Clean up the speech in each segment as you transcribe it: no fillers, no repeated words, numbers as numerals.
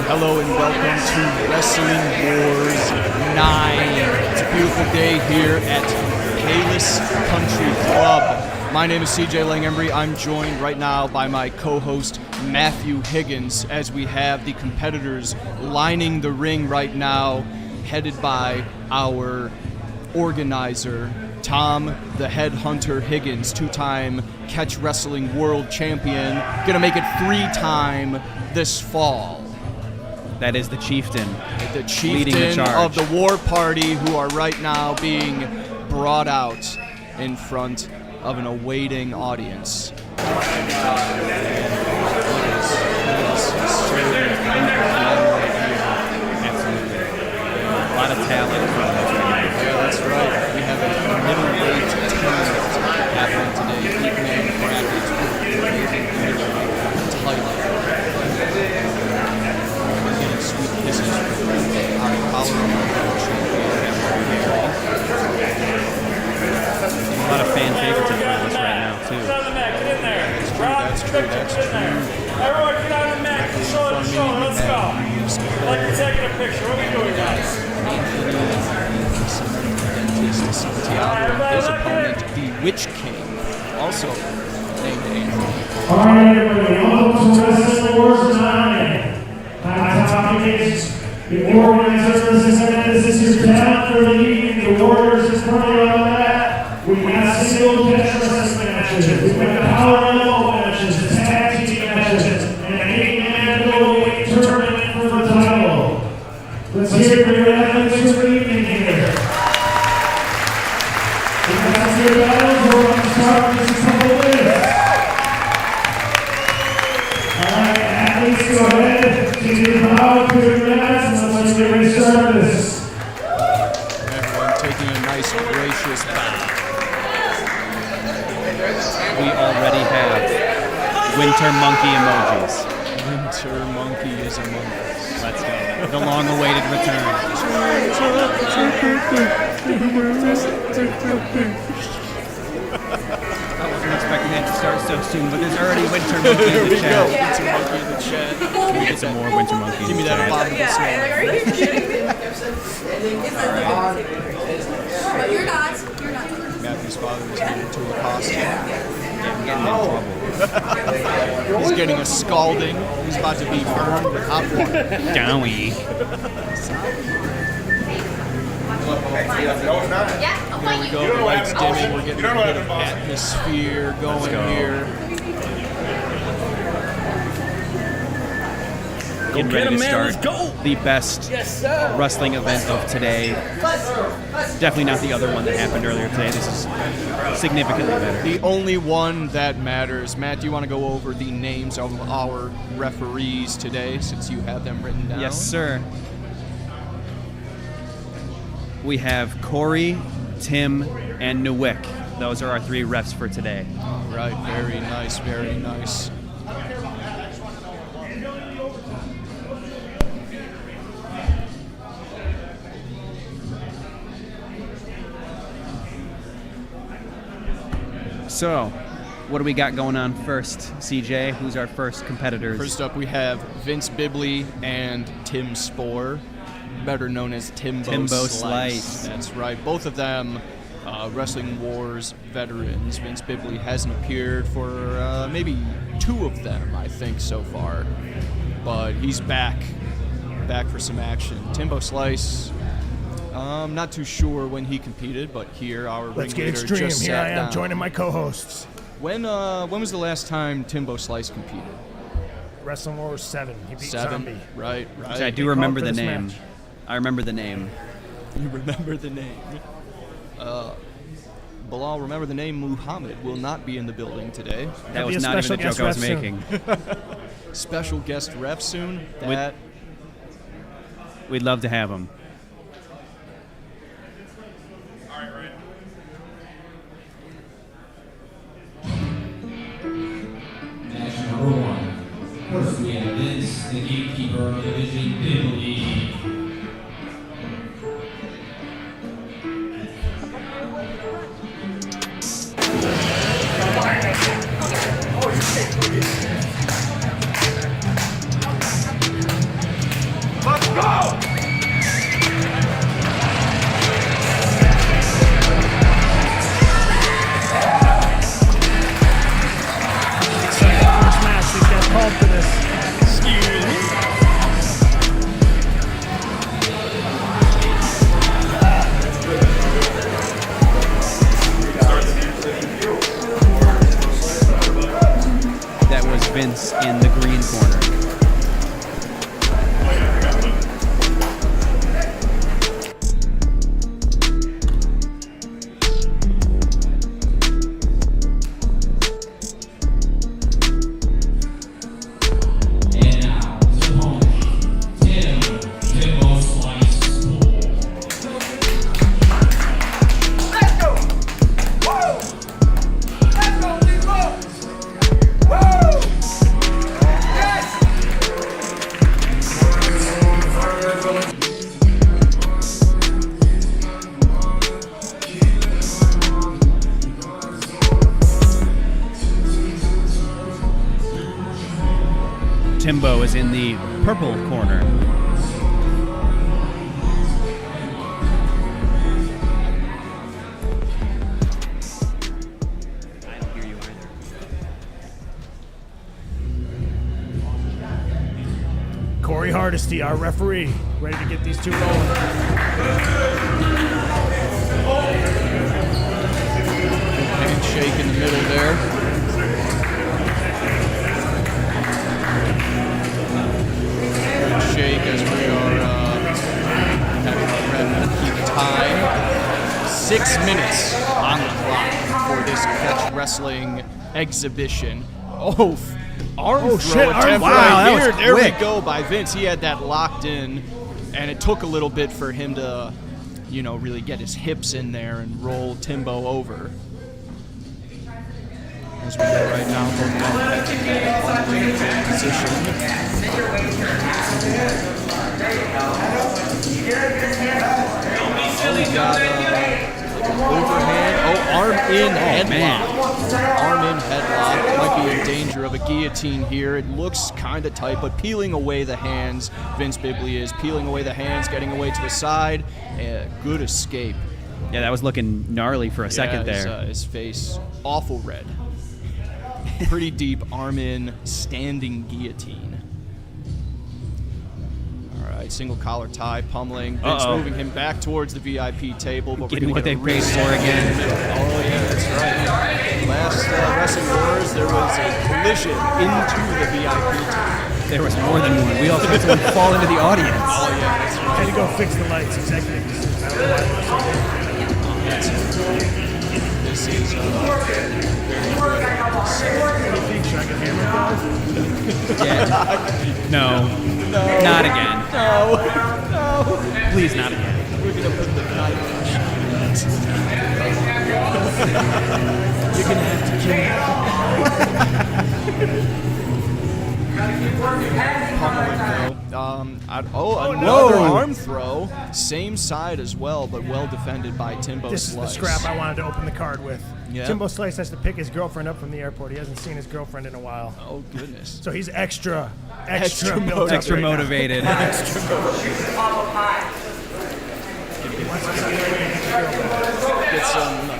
Hello and welcome to Wrestling Wars 9. It's a beautiful day here at Palos Country Club. My name is CJ Langembry. I'm joined right now by my co-host Matthew Higgins as we have the competitors lining the ring right now, headed by our organizer, Tom the Headhunter Higgins, two-time Catch Wrestling World Champion, gonna make it three-time this fall. That is the chieftain. The chieftain leading the charge of the war party, who are right now being brought out in front of an awaiting audience. Absolutely. A lot of talent in front of us right now. Yeah, that's right. We have a middleweight tournament happening today. Eight-man brackets for the middleweight title. Sweet kisses from our Colorado champion. A lot of fan favorites in front of us right now, too. That's true. Everyone get on the mat, shoulder to shoulder, let's go. Like you're taking a picture. What are we doing, guys? His opponent, the Witch King, also named Andrew. All right, everybody, welcome to Wrestling Wars 9. I'm Tom Higgins, the organizer of this event. This is your talent for the evening. The Warriors is running on that. We got single catch wrestling matches. We've got power level matches, the tag team matches, and an 8-man middleweight tournament for the title. Let's hear it for your athletes for the evening here. We got some good battles. We're going to start with just a couple of minutes. All right, athletes, go ahead. Let's get ready to start this. Everyone taking a nice, gracious bow. We already have winter monkey emojis. Winter monkey is among us. Let's go. The long-awaited return. I wasn't expecting that to start so soon, but there's already winter monkey in the chat. Winter monkey in the chat. Can we get some more winter monkeys? Give me that abominable smell. Are you kidding me? But you're not. You're not. Matthew's father is headed to a costume. I'm getting in trouble. He's getting a scalding. He's about to be burned with hot water. Dowie. There we go, the lights dimming, we're getting a bit of atmosphere going here. Getting ready to start the best wrestling event of today. Definitely not the other one that happened earlier today. This is significantly better. The only one that matters. Matt, do you want to go over the names of our referees today, since you have them written down? Yes, sir. We have Corey, Tim, and Newick. Those are our three refs for today. All right, very nice, very nice. So, what do we got going on first, CJ? Who's our first competitors? First up, we have Vince Bibley and Tim Spohr, better known as Timbo Slice. That's right. Both of them Wrestling Wars veterans. Vince Bibley hasn't appeared for maybe 2 of them, I think, so far. But he's back for some action. Timbo Slice, not too sure when he competed, but here our Let's get ringleader extreme. just Here sat I am down. joining my co-hosts. When was the last time Timbo Slice competed? Wrestling Wars 7. He beat 7. Zombie. Right. Which I do He remember called the for this name. match. I remember the name. You remember the name. Bilal, remember the name Muhammad will not be in the building today. That be was a not even special the joke guest I was ref soon. making. Special guest ref soon. We'd love to have him. Match number 1. First, we have Vince, the gatekeeper of the division, Bibley. First match, these guys called for this. That was Vince in the green corner. And now, his opponent, Timbo Slice Spohr. Timbo is in the purple corner. I don't hear you either. Corey Hardesty, our referee, ready to get these 2 rolling. Handshake in the middle there. Good shake as we are having the ref keep time. 6 minutes on the clock for this catch wrestling exhibition. Arm throw shit, arm attempt throw. right Wow, that was here. There we quick. go by Vince. He had that locked in, and it took a little bit for him to, really get his hips in there and roll Timbo over. As we go right now, both men fumbling into position. We got overhand. Arm in headlock. man. Arm in headlock. Might be in danger of a guillotine here. It looks kind of tight, but peeling away the hands. Vince Bibley is peeling away the hands, getting away to the side. Good escape. Yeah, that was looking gnarly for a second there. His face awful red. Pretty deep arm in standing guillotine. All right, single collar tie, pummeling. Vince moving him back towards the VIP table. But Getting we're what gonna they get a paid reset for in again. the middle. Oh yeah, that's right. Last Wrestling Wars, there was a collision into the VIP table. There was more than one. We also had someone fall into the audience. Oh yeah, that's right. Had to go fix the lights, executive. I don't know why. That's it. This is Should I get hammered, guys? Yeah. No. Not again. no. Please, not again. We're gonna put the knife. You're gonna have to Another arm throw, same side as well, but well defended by Timbo This is the Slice. scrap I wanted to open the card with. Yeah. Timbo Slice has to pick his girlfriend up from the airport. He hasn't seen his girlfriend in a while. Oh, goodness. So he's extra Extra built up Extra right now. motivated. Get some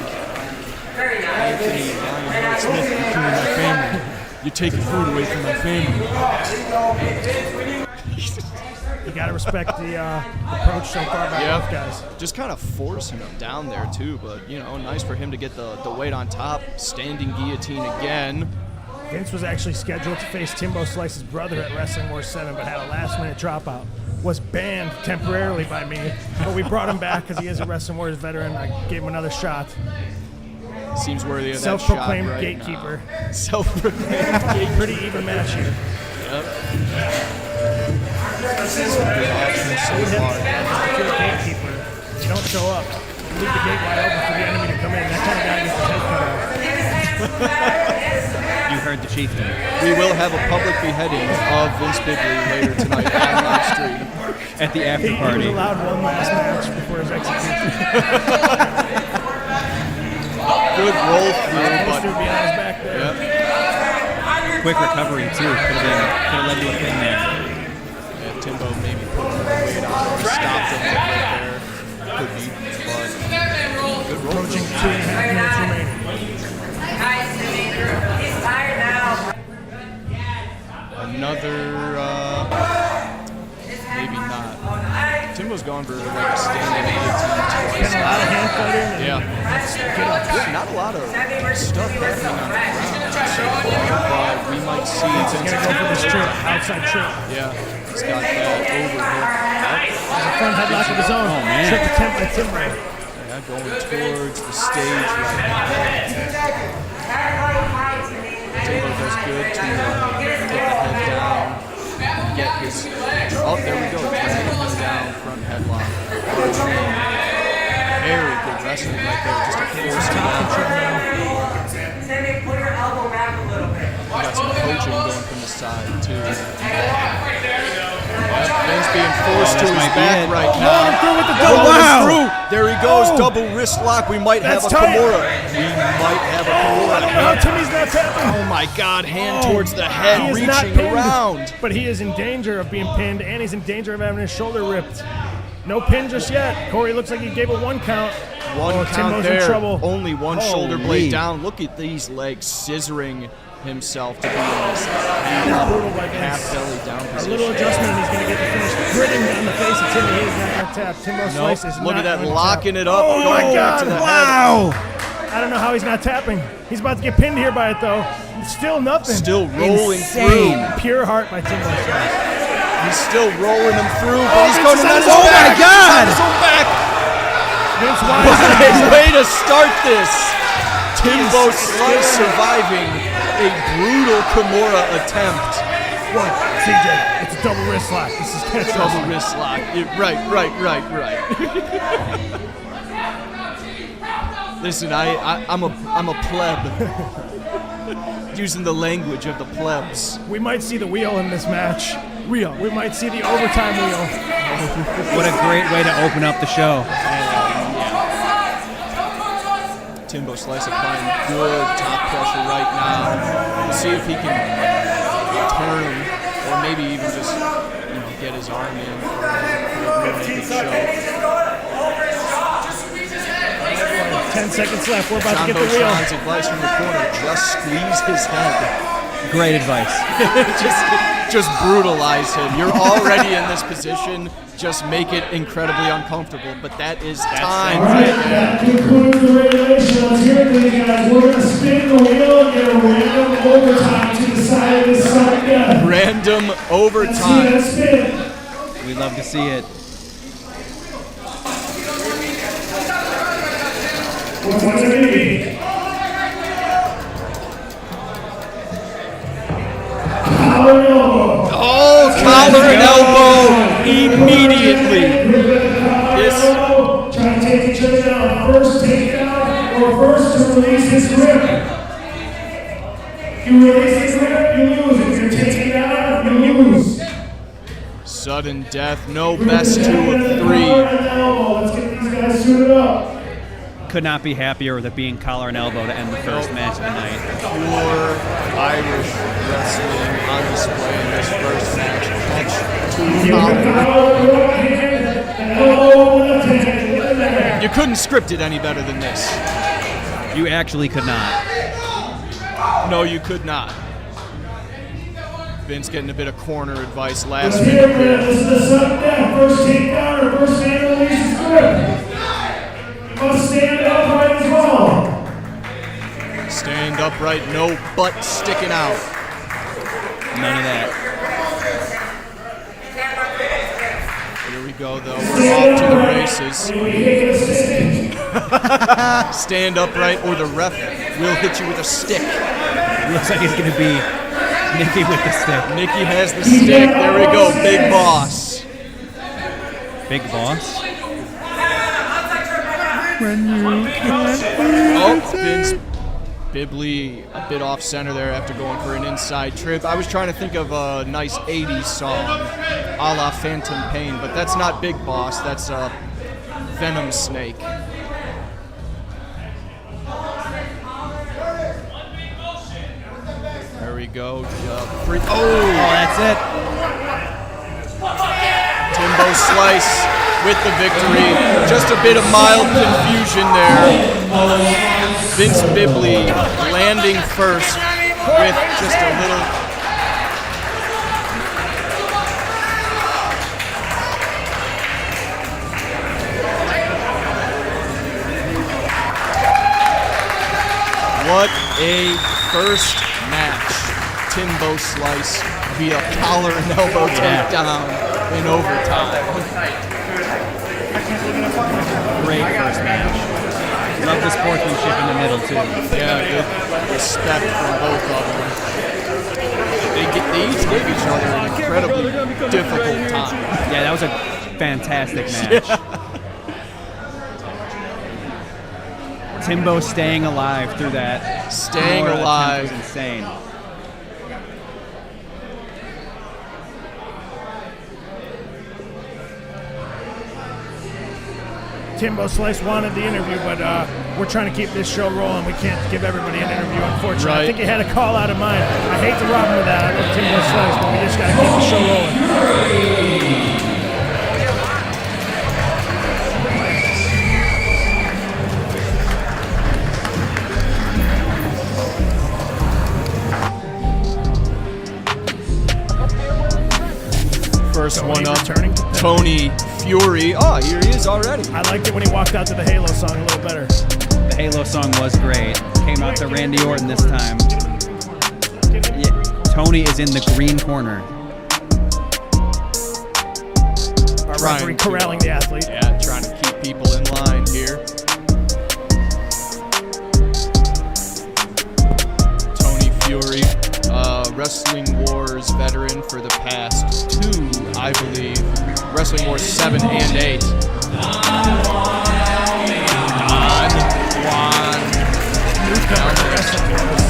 Anthony Lionheart Smith between my family. You're taking food away from my family. You got to respect the approach so far by both guys. Just kind of forcing him down there, too. But, nice for him to get the weight on top. Standing guillotine again. Vince was actually scheduled to face Timbo Slice's brother at Wrestling Wars 7, but had a last-minute dropout. Was banned temporarily by me, but we brought him back because he is a Wrestling Wars veteran. I gave him another shot. Seems worthy of that shot Self-proclaimed right gatekeeper. now. Self-proclaimed gatekeeper. Pretty even match here. Yep. So hard. If you're a gatekeeper, you don't show up. You leave the gate wide open for the enemy to come in. That kind of guy gets his head cut off. You heard the chieftain. We will have a public beheading of Vince Bigley later tonight on live stream. At the after He was party. allowed one last match before his execution. Good roll through, Supposed to but be on his back there. yep. Quick recovery, too. Could have led to a pin there. Yeah, Timbo maybe put more weight on or stopped him right there. Could be, but good roll Approaching through. 2.5 minutes remaining. Another, maybe not. Timbo's gone for like a standing guillotine twice. Getting a lot of hand fighting. Yeah. Not a lot of stuff happening on the ground so far, but we might see He's going to go for this trip, outside trip. Yeah, he's got that overhook. There's a front headlock of his own. Oh, man. Trip attempt by Timbo. Yeah, going towards the stage right now. Timbo does good to get the head down, get his. Oh, there we go. Turning him down, front headlock. Very good wrestling right there. Just a force him down. We got some coaching going from the side, too. Vince being forced to his back right now. wow. Through. There he goes. Double wrist lock. We might have a That's tight. Kimura. We might have a Kimura. No, Timmy's not tapping. Oh my God, hand towards the head, He is not reaching pinned, around. but he is in danger of being pinned, and he's in danger of having his shoulder ripped. No pin just yet. Corey looks like he gave a 1 count. One count Timbo's there. in trouble. Only one Holy. shoulder blade down. Look at these legs scissoring himself to be in this Brutal by Vince. half belly down A position. little adjustment, and he's going to get the finish. Gritting on the face of Timmy. He is not going to tap. Timbo Slice is Look not at that, going to locking tap. it up. Oh my going back God! to the head. Wow! I don't know how he's not tapping. He's about to get pinned here by it, though. Still nothing. Still rolling Insane. through. Pure heart by Timbo Slice. He's still rolling him through, but he's going on his Oh my back. God! He's on his own back. Vince What Wise. a way to start this. Timbo Slice surviving a brutal Kimura attempt. What? CJ, it's a double wrist lock. This is catch Double wrist lock. Right. Listen, I'm a pleb. Using the language of the plebs. We might see the wheel in this match. We might see the overtime wheel. What a great way to open up the show. Timbo Slice applying good top pressure right now. We'll see if he can turn or maybe even just get his arm in for a really good show. 10 seconds left. We're about to get John the wheel. Beauchamp's advice from the corner: just squeeze his head. Great advice. just brutalize him. You're already in this position. Just make it incredibly uncomfortable. But that is time. All right, that concludes the regulation. Let's hear it, please, guys. We're going to spin the wheel and get a random overtime to the side of this side. Random Let's see overtime. that spin. We love to see it. What's it going to be? Collar and elbow. Oh, collar and elbow immediately. Trying to take each other down. First takedown or first to release his grip. You release his grip, you lose. If you're taking down, you lose. Sudden death, no best two of three. Let's get these guys suited up. Could not be happier with it being collar and elbow to end the first match of the night. Pure Irish wrestling on display in this first match. You couldn't script it any better than this. You actually could not. No, you could not. Vince getting a bit of corner advice last Let's minute. hear it. This is the sudden death. First takedown or first hand release is good. You must stand upright as well. Stand upright, no butt sticking out. None of that. Here we go, though. We're off to the races. Stand upright, or the ref will hit you with a stick. Looks like it's going to be Nikki with the stick. Nikki has the stick. There we go, Big Boss. Big Boss? Oh, Vince Bibley a bit off center there after going for an inside trip. I was trying to think of a nice 80s song, a la Phantom Pain, but that's not Big Boss, that's Venom Snake. There we go. That's it. Timbo Slice with the victory. Just a bit of mild confusion there. Vince Bibley landing first with just a little. What a first match. Timbo Slice via collar and elbow takedown in overtime. Great first match. Love the sportsmanship in the middle, too. Yeah, good respect from both of them. They each gave each other an incredibly difficult time. Yeah, that was a fantastic match. Timbo staying alive through that. Staying Memorial alive. attempt was insane. Timbo Slice wanted the interview, but we're trying to keep this show rolling. We can't give everybody an interview, unfortunately. Right. I think he had a call out of mind. I hate to rob him of that. I love Timbo Slice, but we just got to keep the show rolling. First one up, returning. Tony Fury. Oh, here he is already. I liked it when he walked out to the Halo song a little better. The Halo song was great. Came out to Randy Orton this time. Yeah, Tony is in the green corner. Our referee corralling the athlete. Yeah, trying to keep people in line here. Tony Fury, Wrestling Wars veteran for the past 2, I believe. Wrestling Wars 7 and 8.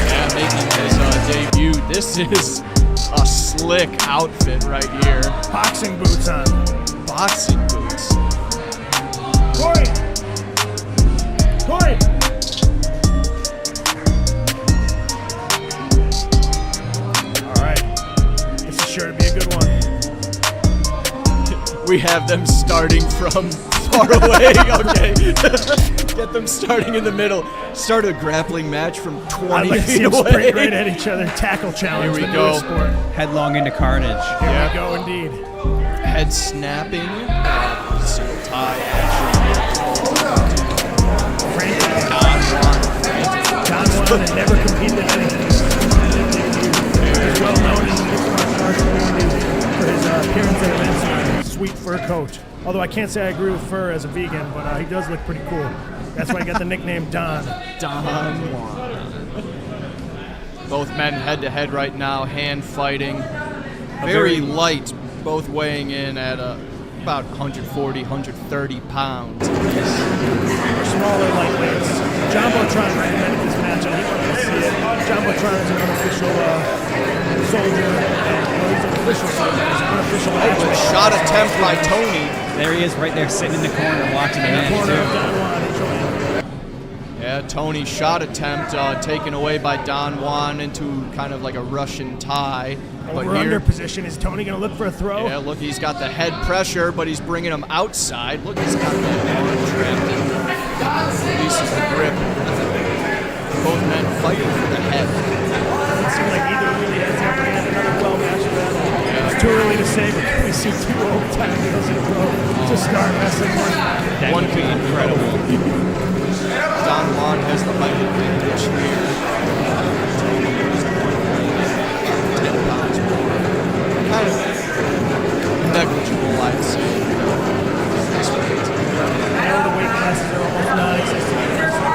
Yeah, making his debut. This is a slick outfit right here. Boxing boots on. Boxing boots. Corey! Corey! All right. This is sure to be a good one. We have them starting from far away. Okay. Get them starting in the middle. Start a grappling match from 20 I'd like to see feet them away. sprint right at each other. Tackle challenge. Here we the go. newest sport. Headlong into carnage. Here we go, indeed. Head snapping. Single tie action. John won and never competed in anything. He's well known in the mixed martial arts community for his appearance at events and a sweet fur coat. Although I can't say I agree with fur as a vegan, but he does look pretty cool. That's why I got the nickname Don. Don Juan. Both men head to head right now, hand fighting. Very light, both weighing in at about 140, 130 pounds. Smaller lightweights. John Botron recommended this match, and he wanted to see it. John Botron is an unofficial soldier. Well, he's an official soldier. He's an unofficial agent. Shot attempt by Tony. There he is right there sitting in the corner watching the match, Corner of too. Don Juan enjoying it. Yeah, Tony shot attempt taken away by Don Juan into kind of like a Russian tie. But Over under position. Is Tony going to look for a throw? Yeah, look, he's got the head pressure, but he's bringing him outside. Look, he's got the arm trapped. Releases the grip. Both men fighting for the head. It seems like either really has ever had another well-matched battle. It's too early to say, but we see 2 overtime deals in a row to start wrestling. That would be incredible. Don Juan has the height advantage here. 10 pounds more. Kind of negligible, I'd say. I know the weight classes are almost non-existent in wrestling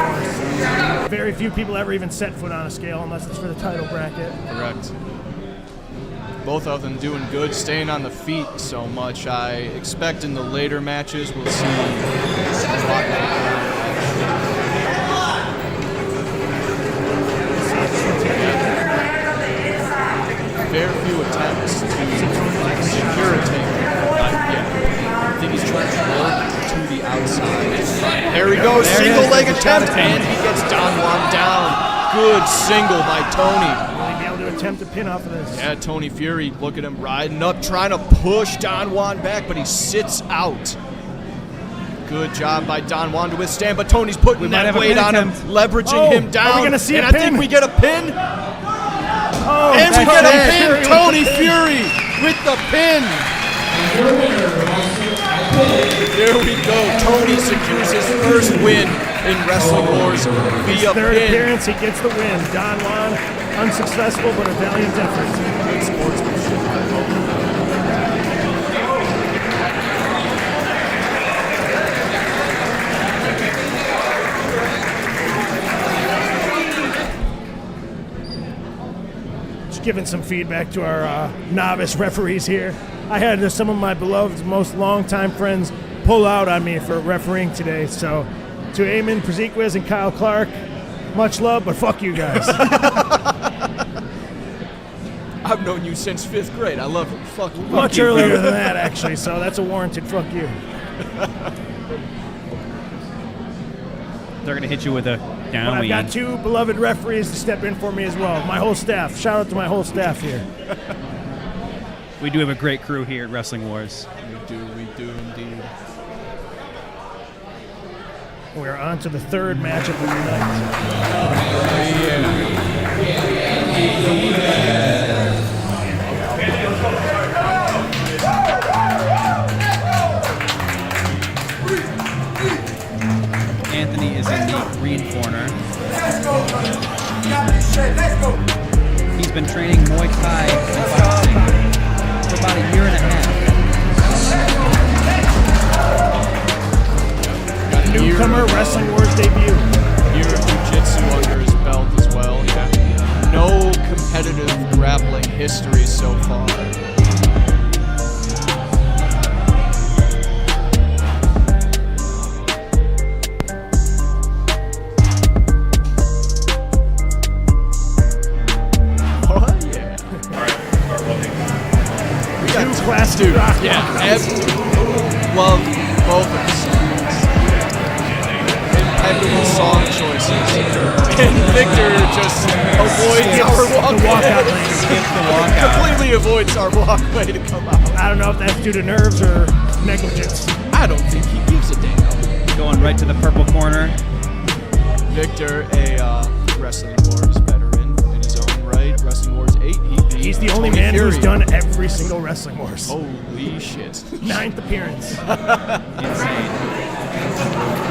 wars. Very few people ever even set foot on a scale unless it's for the title bracket. Correct. Both of them doing good, staying on the feet so much. I expect in the later matches we'll see a lot more ground action. Very few attempts to secure a takedown. I think he's trying to work to the outside. There he goes, single leg attempt, and he gets Don Juan down. Good single by Tony. To attempt to pin off of this. Yeah, Tony Fury, look at him riding up, trying to push Don Juan back, but he sits out. Good job by Don Juan to withstand, but Tony's putting that weight on him, leveraging him down. Are we gonna see and a I pin? think we get a pin. Oh, And we get a pin. Tony Fury with the pin. There we go. Tony secures his first win in Wrestling Wars via third pin. appearance, he gets the win. Don Juan, unsuccessful, but a valiant effort. Good sportsmanship. Just giving some feedback to our novice referees here. I had some of my beloved, most longtime friends pull out on me for refereeing today. So to Eamon Preziquez and Kyle Clark, much love, but fuck you guys. I've known you since 5th grade. I love you. Fuck you. Much earlier than that, actually, so that's a warranted fuck you. They're going to hit you with a But down I've got lead. 2 beloved referees to step in for me as well. My whole staff. Shout out to my whole staff here. We do have a great crew here at Wrestling Wars. We do indeed. We're on to the third match of the night. Anthony is in the green corner. He's been training Muay Thai and boxing for about a year and a half. Newcomer Wrestling Wars debut. Year of jiu-jitsu under his belt as well. Yeah. No competitive grappling history so far. Oh yeah. We got 2 classic dude. rock Yeah. Love both of the songs. Impeccable song choices. And Victor just avoids our walkout. Completely avoids our walkway to come out. I don't know if that's due to nerves or negligence. I don't think he gives a damn. Going right to the purple corner. Victor, a Wrestling Wars veteran in his own right. Wrestling Wars 8. He's the only Tony man Fury. who's done every single Wrestling Wars. Holy shit. 9th appearance. Insane.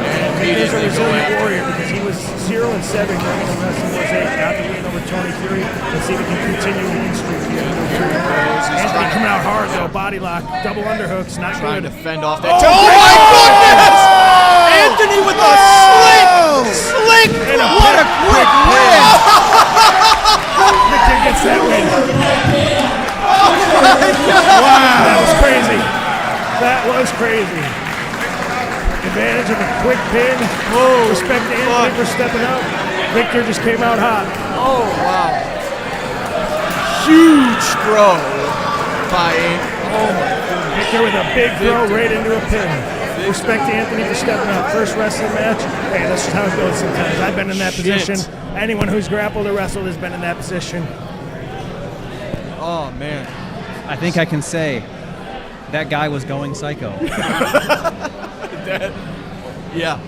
And He's a immediately go resilient after. warrior because he was 0-7 going into Wrestling Wars 8. Got the win over Tony Fury. Let's see if he can continue the win streak here. Anthony coming out hard though. Body lock. Double underhooks. Not Trying good. to fend off that. Oh my goodness! Anthony with a slick! What a quick win! Victor gets that win. Wow, that was crazy. That was crazy. Advantage of a quick pin. Whoa, respect to Anthony for stepping up. Victor just came out hot. Oh wow! Huge throw by Anthony. Oh my goodness! Victor with a big throw right into a pin. Respect to Anthony for stepping up. First wrestling match. Hey, that's just how it goes sometimes. I've been in that position. Anyone who's grappled or wrestled has been in that position. Oh, man. I think I can say that guy was going psycho. Yeah.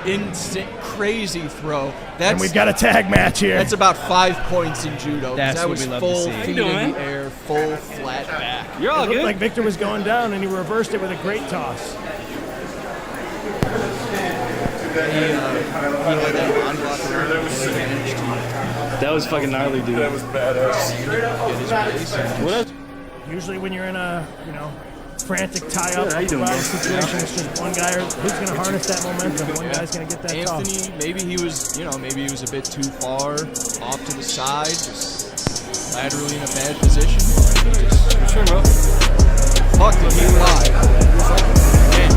Instant, crazy throw. And we've got a tag match here. That's about 5 points in judo. That's that what was we love to full see. feet in the air, full flat back. You're all It looked good. like Victor was going down, and he reversed it with a great toss. That was fucking gnarly, dude. That was Usually when you're in a, frantic tie-up How you doing, situation, it's just one guy who's going to harness that momentum. One guy's going to get that Anthony, toss. maybe he was a bit too far off to the side, just laterally in a bad position. Sure, bro. Fuck, did he lie? Man.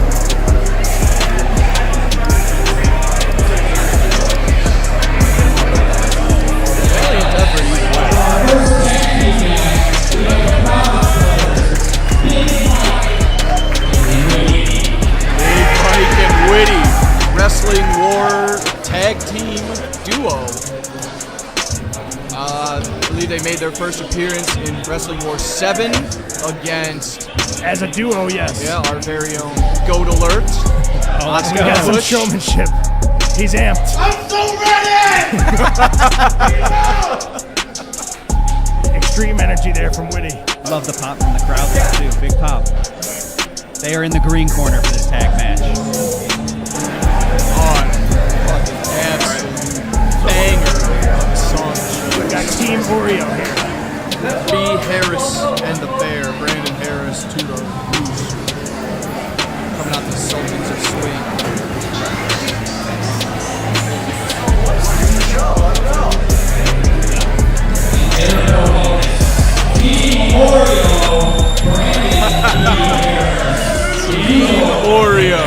Valiant effort either way. Big Mike and Witty, Wrestling War Tag Team Duo. I believe they made their first appearance in Wrestling War 7 against, As a duo, yes. our very own Goat Alert. Let's We got some showmanship. He's amped. I'm so ready! Extreme energy there from Witty. Love the pop from the crowd there, too. Big pop. They are in the green corner for this tag match. Fucking absolute banger of a song. We got Team Oreo here. B. Harris and the Bear, Brandon Harris, Tudor, Goose. Coming out the Sultans of Swing. Oreo.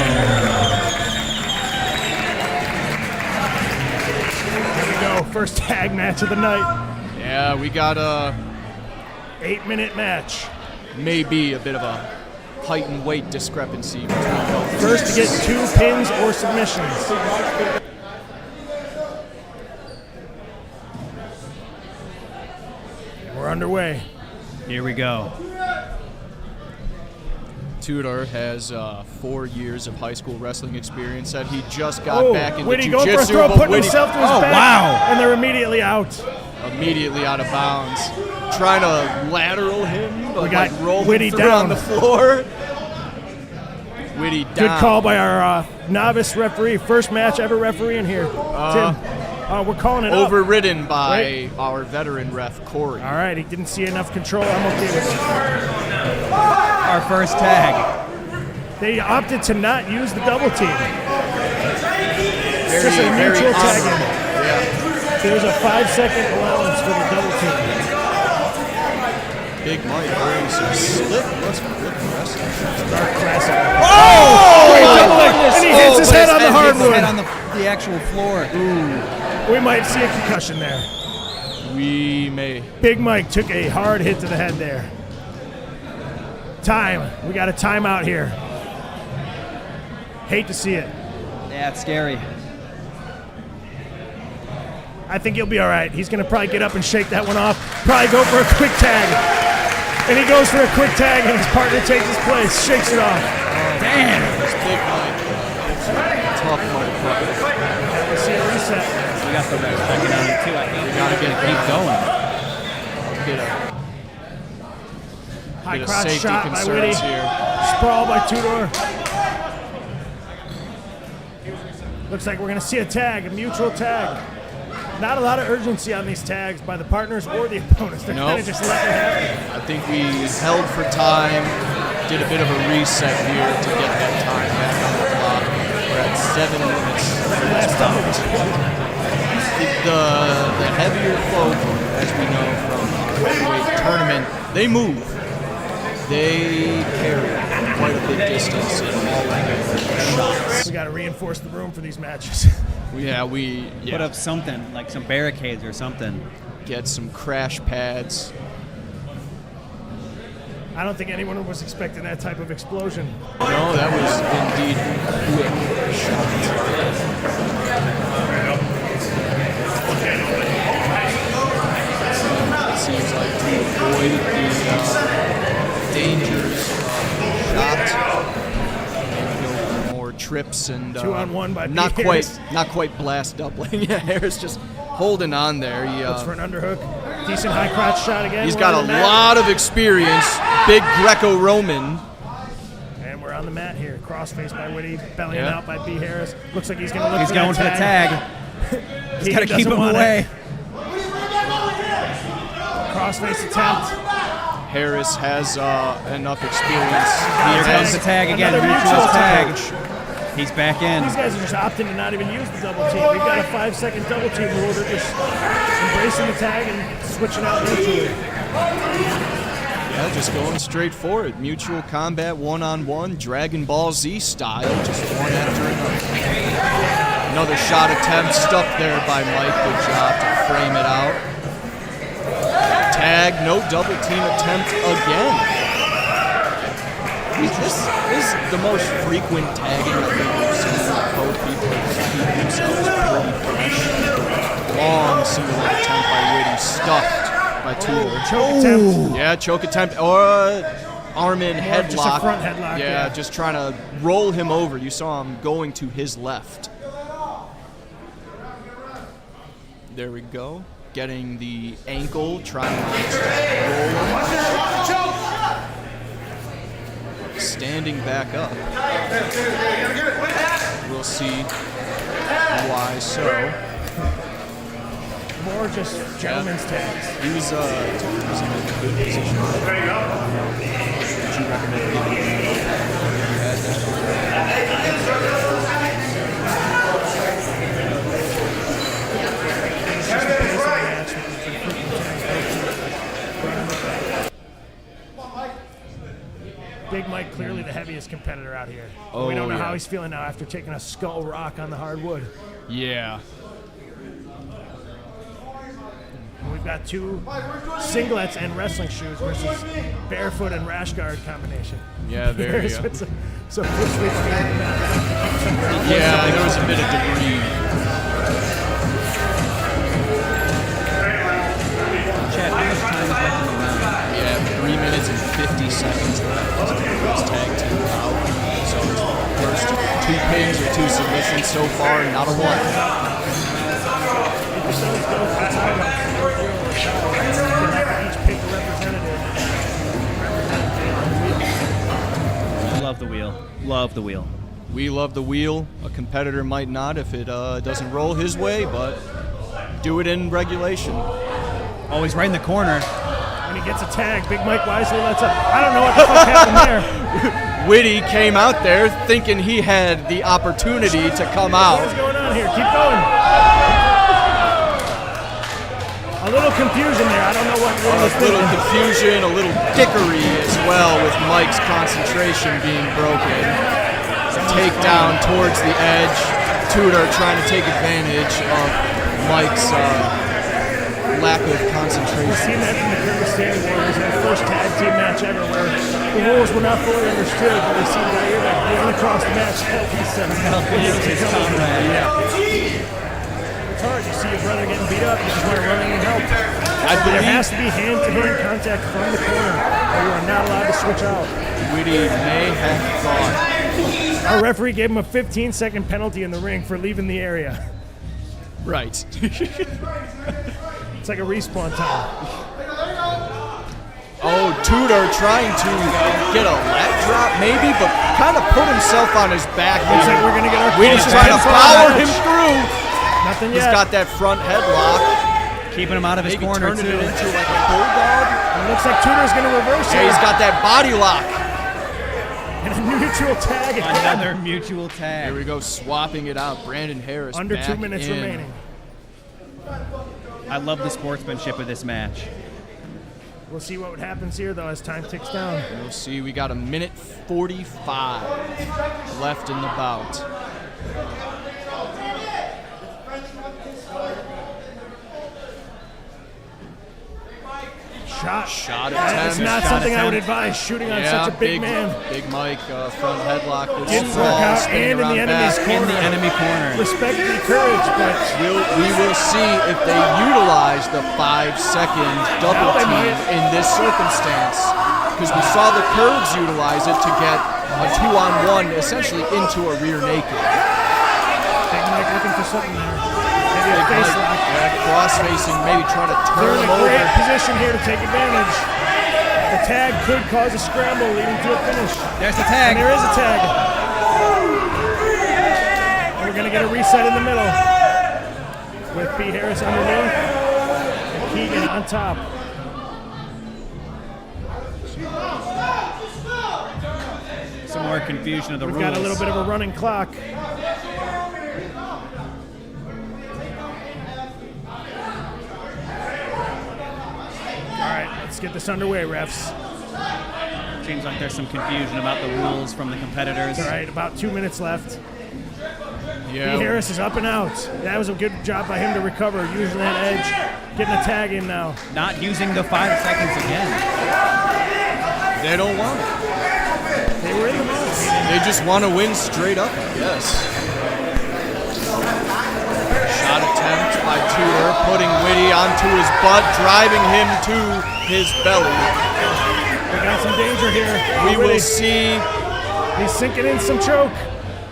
Here we go. First tag match of the night. Yeah, we got a 8-minute match. maybe a bit of a height and weight discrepancy between both. First to get 2 pins or submissions. We're underway. Here we go. Tudor has 4 years of high school wrestling experience that he just got back into Witty jiu-jitsu. going for a throw, but putting Witty himself to his back. wow. And they're immediately out. immediately out of bounds. Trying to lateral him, but We got roll Witty him through down on the floor. Witty down. Good call by our novice referee. First match ever referee in here. Tim, we're calling it up. Overridden by Right. our veteran ref, Corey. All right, he didn't see enough control. I'm okay with it. Our first tag. They opted to not use the double team. Very, Just a very mutual tag honorable. in. Yeah. There's a 5-second allowance for the double team. Big Mike wearing some slick. What's flick wrestling? Dark classic. Oh! And he hits his head on the Hit hardwood. on the actual floor. We might see a concussion there. We may. Big Mike took a hard hit to the head there. Time. We got a timeout here. Hate to see it. Yeah, it's scary. I think he'll be all right. He's going to probably get up and shake that one off. Probably go for a quick tag. And he goes for a quick tag, and his partner takes his place, shakes it off. Damn. This Big Mike. Tough motherfucker. Let's see a reset. We got the back second on it, too. I think we gotta get it keep going. Get a High bit of crotch safety shot by Witty. concerns here. Sprawl by Tudor. Looks like we're going to see a tag, a mutual tag. Not a lot of urgency on these tags by the partners or the opponents. They're kind of just letting it happen. I think we held for time, did a bit of a reset here to get that time back on the clock. We're at 7 minutes. Last time it was The heavier folk, as we know from the heavyweight tournament, they move. They carry quite a big distance in all of their shots. We got to reinforce the room for these matches. Put up something, like some barricades or something. Get some crash pads. I don't think anyone was expecting that type of explosion. No, that was indeed quick shot. It seems like to avoid the dangers of shot, go for more trips and 2-on-1 by not B. quite, Harris. not quite blast doubling. Yeah, Harris just holding on there. He, Looks for an underhook. Decent high crotch shot again. he's We're got on a the mat. lot of experience. Big Greco-Roman. And we're on the mat here. Crossface by Whitty, bellying Yeah. out by B. Harris. Looks like he's going to look He's for going that for the tag. He's got to keep him away. Crossface attempt. Harris has enough experience. Here comes the tag again. Another Mutual mutual tag. tag. He's back in. These guys are just opting to not even use the double team. We've got a 5-second double team rule. They're just embracing the tag and switching out mutually. Yeah, just going straight for it. Mutual combat, one-on-one, Dragon Ball Z style, just one after another. Another shot attempt stuck there by Mike. Good job to frame it out. Tag, no double team attempt again. This is the most frequent tagging I think we've seen. Both people keep themselves pretty fresh. Long single attempt by Whitty, stuffed by Tudor. Choke attempt. Yeah, choke attempt or arm in headlock. just a front headlock, yeah. Just trying to roll him over. You saw him going to his left. There we go. Getting the ankle, trying to roll him. Standing back up. We'll see why so. More just gentlemen's tags. He was in a good position. Would you recommend giving him he had that? Big Mike, clearly the heaviest competitor out here. Oh, we don't know yeah. how he's feeling now after taking a skull rock on the hardwood. Yeah. And we've got two singlets and wrestling shoes versus barefoot and rash guard combination. Yeah, very. So it's so push with Yeah, there was a bit of debris. Chad, how much time is left in the round? Yeah, 3 minutes and 50 seconds left. This tag team out. So first 2 pins or 2 submissions so far, not a one. each pick a representative. Love the wheel. Love the wheel. We love the wheel. A competitor might not if it doesn't roll his way, but do it in regulation. Always right in the corner. When he gets a tag, Big Mike wisely lets up. I don't know what the fuck happened there. Whitty came out there thinking he had the opportunity to come out. What's going on here? Keep going. A little confusion there. I don't know what A was little thinking. confusion, a little dickery as well with Mike's concentration being broken. Takedown towards the edge. Tudor trying to take advantage of Mike's lack of We've concentration. seen that from the Kyrgyzstan Warriors in the first tag team match ever where the rules were not fully understood, but we see right here that moving across the match help his It's hard. You see your brother getting beat up, you just want to run in and help. There has to be hand-to-hand contact from the corner, or you are not allowed to switch out. Whitty may have thought. Our referee gave him a 15-second penalty in the ring for leaving the area. Right. It's like a respawn time. Oh, Tudor trying to get a leg drop maybe, but kind of put himself on his back. Looks like we're going to get our Whitty's first trying to pinfall power match. him through. Nothing He's yet. got that front headlock. Keeping him out of his Maybe corner, turning too. it into like a bulldog. It looks like Tudor's going to reverse Yeah, it. he's got that body lock. And a mutual tag. Another mutual tag. Here we go, swapping it out. Brandon Harris Under back 2 minutes in. remaining. I love the sportsmanship of this match. We'll see what happens here, though, as time ticks down. We'll see, we got 1:45 left in the bout. Shot. Shot That's attempt. not Shot something I would attempt. advise, shooting on Yeah, such a big man. Big Mike, front headlock with Didn't sprawl, work out, spinning and in the around enemy's back. corner. In the enemy corner. Respect the courage, but We will see if they utilize the 5-second double Now they team might. in this circumstance, because we saw the Curves utilize it to get a 2-on-1 essentially into a rear naked. Big Mike looking for something there. Maybe a Big face Mike, lock. cross-facing, maybe trying to They're turn in him a great over. position here to take advantage. The tag could cause a scramble leading to a finish. There's the And tag. there is a tag. And we're going to get a reset in the middle with P. Harris underneath and Keegan on top. Some more confusion of the We've rules. got a little bit of a running clock. All right, let's get this underway, refs. Seems like there's some confusion about the rules from the competitors. All right, about 2 minutes left. P. Yeah, Harris is up and out. That was a good job by him to recover, using that edge, getting a tag in now. Not using the 5 seconds again. they don't want it. They were in the mix. They just want to win straight up, I guess. Shot attempt by Tudor, putting Whitty onto his butt, driving him to his belly. We got some danger here. We Whitty, will see. He's sinking in some choke.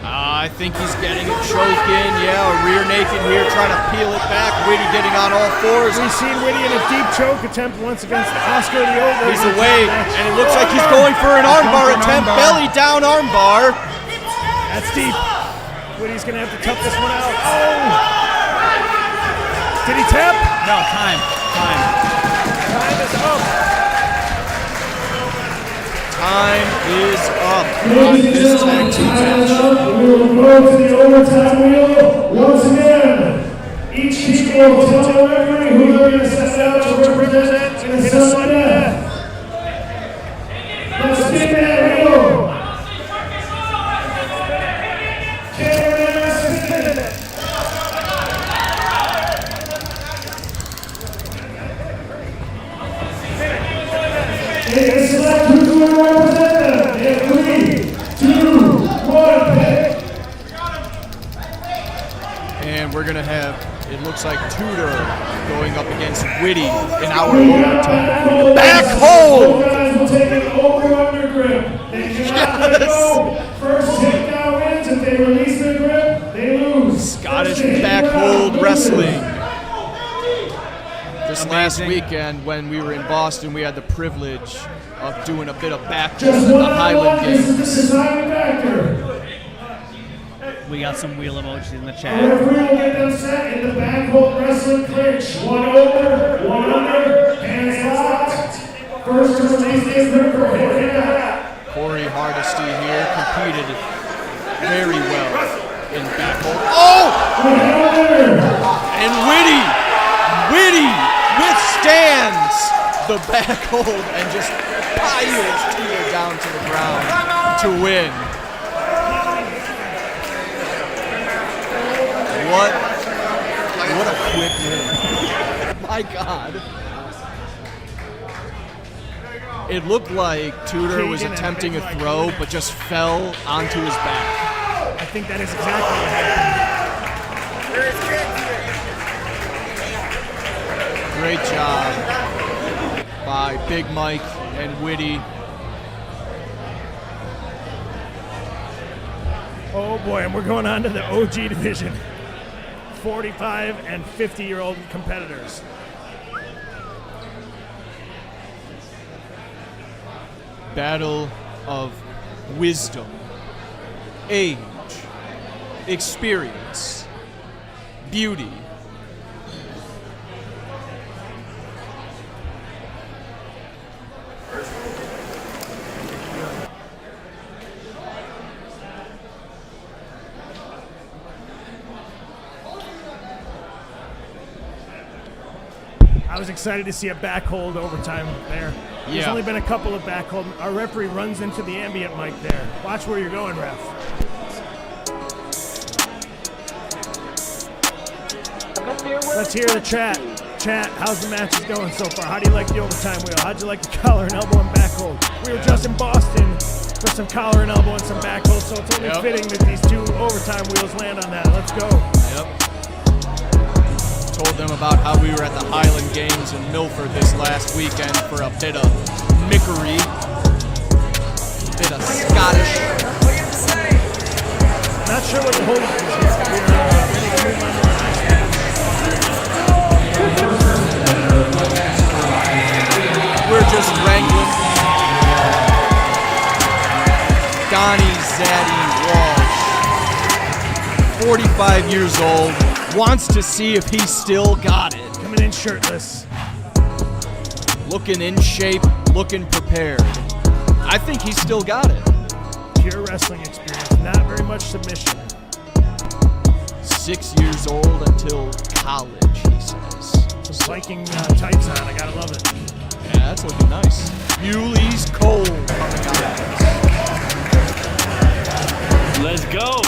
I think he's getting a choke in. Yeah, a rear naked here, trying to peel it back. Whitty getting on all fours. We've seen Whitty in a deep choke attempt once against Oscar the Ogre. He's away, and it looks like he's going for an armbar attempt. Belly down armbar. That's deep. Whitty's going to have to tough this one out. Oh! Did he tap? No, time. Time is up. Time is up on Ladies and this tag gentlemen, team time is match. up. We will go to the overtime wheel once again. Each team will tell the referee who they're going to set out to represent in a sudden death. Let's spin that wheel. Cameraman, spin it. They select who's going to represent them in 3, 2, 1, pick. And we're going to have, it looks like Tudor going up against Whitty in our overtime. Back hold! Both guys will take an over-under grip. They cannot let go. First takedown wins. If they release their grip, they lose. Scottish First back takedown hold loses. wrestling. This last Amazing. weekend when we were in Boston, we had the privilege of doing a bit of back Just in the one by Highland one, this is the Games. deciding factor. We got some wheel emojis in the The chat. referee will get them set in the back hold wrestling clinch. One over, one under, hands locked. First to release the grip for hit that. Corey Hardesty here competed very well in back hold. Oh! And Whitty withstands the back hold and just piles Tudor down to the ground to win. What a quick win. My God. It looked like Tudor was attempting a throw, but just fell onto his back. I think that is exactly what happened. Great job by Big Mike and Whitty. Oh boy, and we're going on to the OG division. 45 and 50-year-old competitors. Battle of wisdom, age, experience, beauty. I was excited to see a back hold overtime there. There's Yeah. only been a couple of back hold. Our referee runs into the ambient mic there. Watch where you're going, ref. Let's hear the chat. chat. How's the matches going so far? How do you like the overtime wheel? How'd you like the collar and elbow and back hold? We were just in Boston for some collar and elbow and some back hold, so it's only fitting that these 2 overtime wheels land on that. Let's go. Yep. Told them about how we were at the Highland Games in Milford this last weekend for a bit of mickery, a bit of Scottish. Not sure what the hold is here. We're ready to move on to our next match. We're just wrangling. Donnie Zaddy Walsh, 45 years old, wants to see if he's still got it. Coming in shirtless. Looking in shape, looking prepared. I think he's still got it. Pure wrestling experience, not very much submission. 6 years old until college, he says. Some Viking tights on, I gotta love it. Yeah, that's looking nice. Bewley's Cole coming out. Let's go.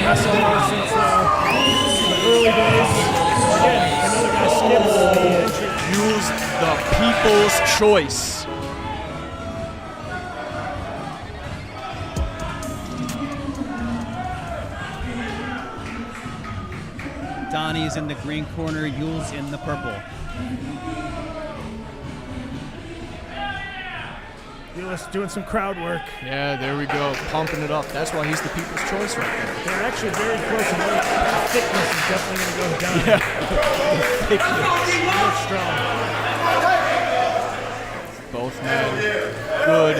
Wrestling since the early days. Again, another guy skips the entry. Use the people's choice. Donnie's in the green corner, Yule's in the purple. Ulis doing some crowd work. Yeah, there we go, pumping it up. That's why he's the people's choice right there. They're actually very close in weight. Thickness is definitely going to go down. Yeah. He looks strong. Both men, good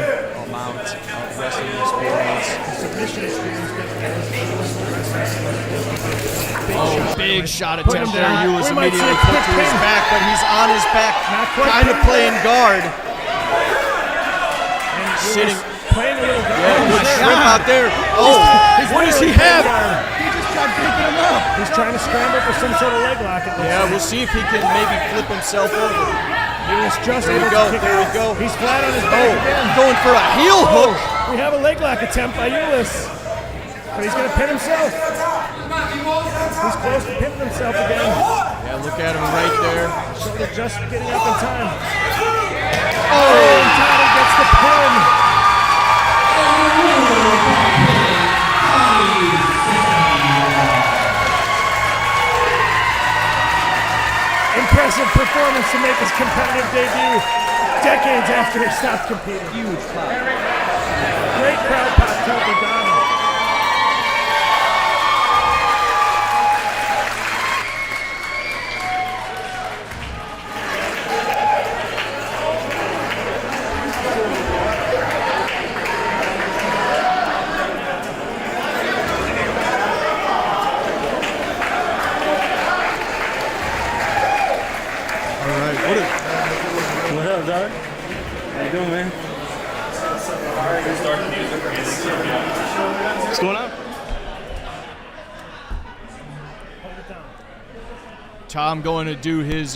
amount of wrestling experience. Submission experience. Big shot Put attempt him there. down. Hughes We might immediately see a put quick to his pin. back, but he's on his back, Not quite kind of pinned. playing guard. Sitting. Playing a little bit. Yeah, good shrimp out there. Oh, what does he have? He just tried picking him up. He's trying to scramble for some sort of leg lock. Yeah, we'll see if he can maybe flip himself over. Ulis just There we able go, to kick there we out. go. He's flat on his back again. Going for a heel hook. We have a leg lock attempt by Ulis. But he's going to pin himself. He's close to pinning himself again. Yeah, look at him right there. Shoulder just getting up in time. Oh, And Tommy gets the pin. Impressive performance to make his competitive debut decades after he stopped competing. Huge pop. Great crowd pop too for Donnie. all right. What up, dog? How you doing, man? What's going on? Tom going to do his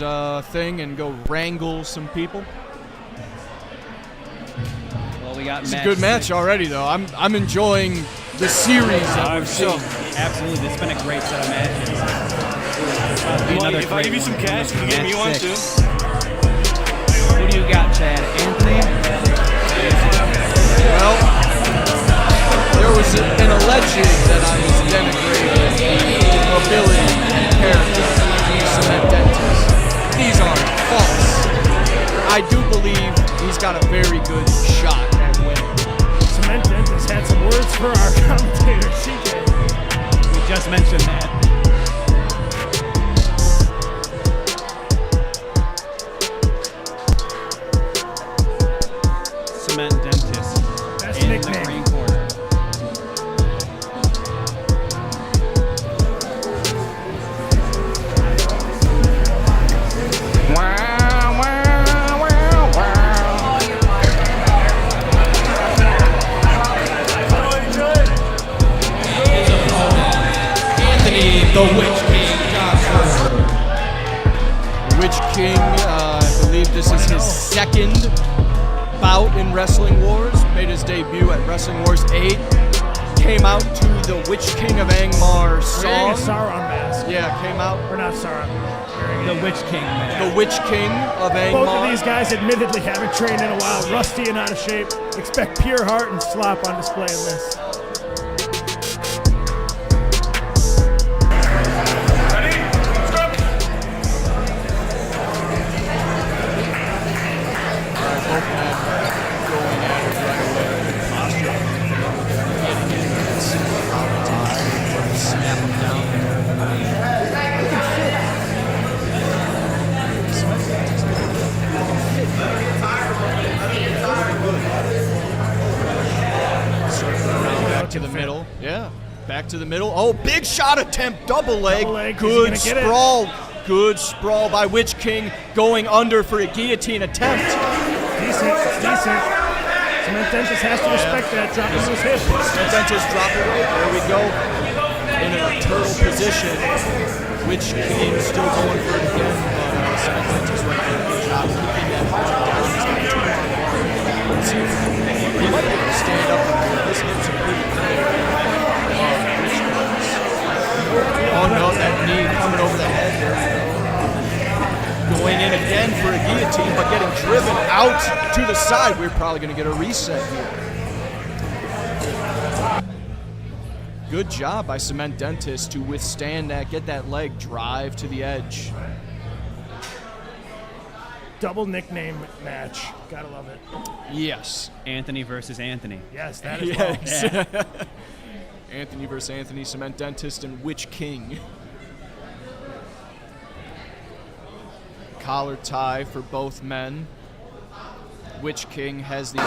thing and go wrangle some people. Well, we got It's a good match already, though. I'm enjoying the series that we're seeing. Absolutely, it's been a great set of matches. Well, if I give you some cash, you can give me one too. Who do you got, Chad? Anthony? Well, there was an alleged that I was denigrating the ability and character of Cement Dentist. These are false. I do believe he's got a very good shot at winning. Cement Dentist had some words for our commentator, CJ. We just mentioned that. Cement Dentist Best in nickname. the green corner. Anthony, the Witch King Johnson. Witch King, I believe this is his second bout in Wrestling Wars, made his debut at Wrestling Wars 8. Came out to the Witch King of Angmar Wearing a song. Sauron mask. Yeah, came out. Or not Sauron. The Witch King, man. The Witch King of Angmar. Both of these guys admittedly haven't trained in a while, rusty and out of shape. Expect pure heart and slop on display in this. To the middle, yeah. Back to the middle. Oh, big shot attempt, double leg. Good sprawl. Good sprawl by Witch King, going under for a guillotine attempt. Decent. Cement Dentist has to respect that, dropping his hip. Cement Dentist drop away. There we go. In a turtle position. Witch King still going for it again. Cement Dentist right there. Good job keeping that down. Let's see if he might be able to stand up from here. This hips are pretty clear. Oh no, that knee coming over the head. Going in again for a guillotine, but getting driven out to the side. We're probably going to get a reset here. Good job by Cement Dentist to withstand that, get that leg drive to the edge. Double nickname match. Gotta love it. Yes. Anthony versus Anthony. Yes, that is well. Yes. Anthony versus Anthony, Cement Dentist, and Witch King. Collar tie for both men. Witch King has the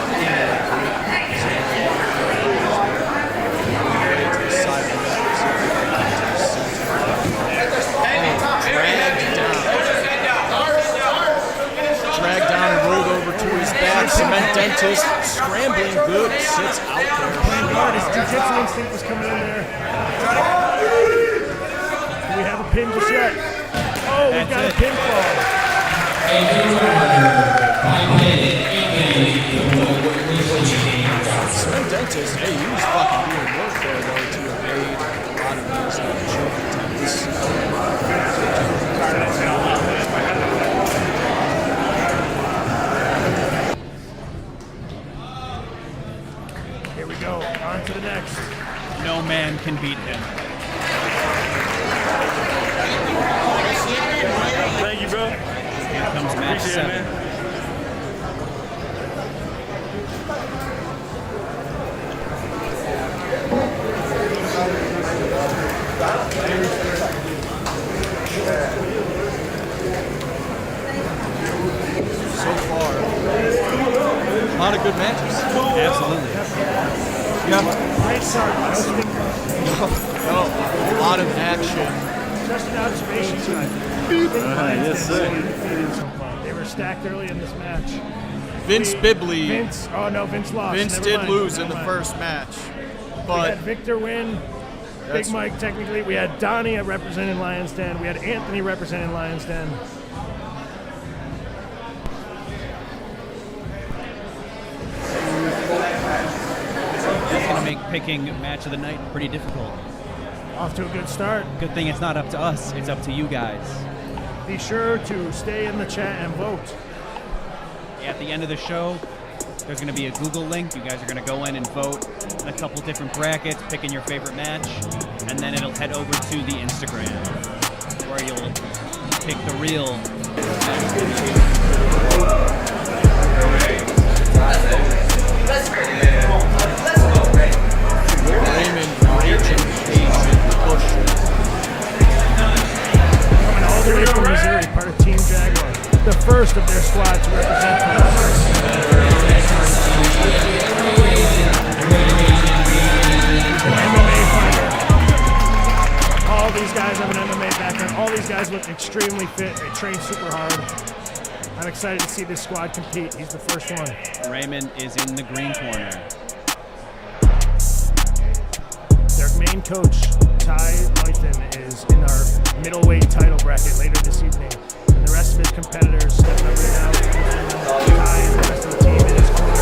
dragged down and rolled over to his back. Cement Dentist scrambling good, sits out there. His jiu-jitsu instinct was coming in there. Do we have a pin just yet? Oh, we've got a pinfall. Cement Dentist, hey, he was fucking doing work there, though, to evade a lot of these choke attempts. Here we go. On to the next. No man can beat him. Thank you, bro. Here comes match Appreciate it, 7. man. So far, a lot of good matches. Absolutely. Great start. No, a lot of action. Just an observation. Yes, sir. They were stacked early in this match. Vince Bibley. Vince lost. Vince Never did mind. lose in Never the mind. first match, We but had Victor win. That's- Big Mike, technically. We had Donnie representing Lion's Den. We had Anthony representing Lion's Den. That's going to make picking match of the night pretty difficult. Off to a good start. Good thing it's not up to us, it's up to you guys. Be sure to stay in the chat and vote. At the end of the show, there's going to be a Google link. You guys are going to go in and vote in a couple different brackets, picking your favorite match, and then it'll head over to the Instagram, where you'll pick the real. Raymond raging push. Coming all the way from Missouri, part of Team Jaguar. The first of their squad to represent them. An MMA fighter. All these guys have an MMA background. All these guys look extremely fit. They train super hard. I'm excited to see this squad compete. He's the first one. Raymond is in the green corner. Their main coach, Ty Leuthen, is in our middleweight title bracket later this evening. And the rest of his competitors stepping up right now. Ty and the rest of the team in his corner.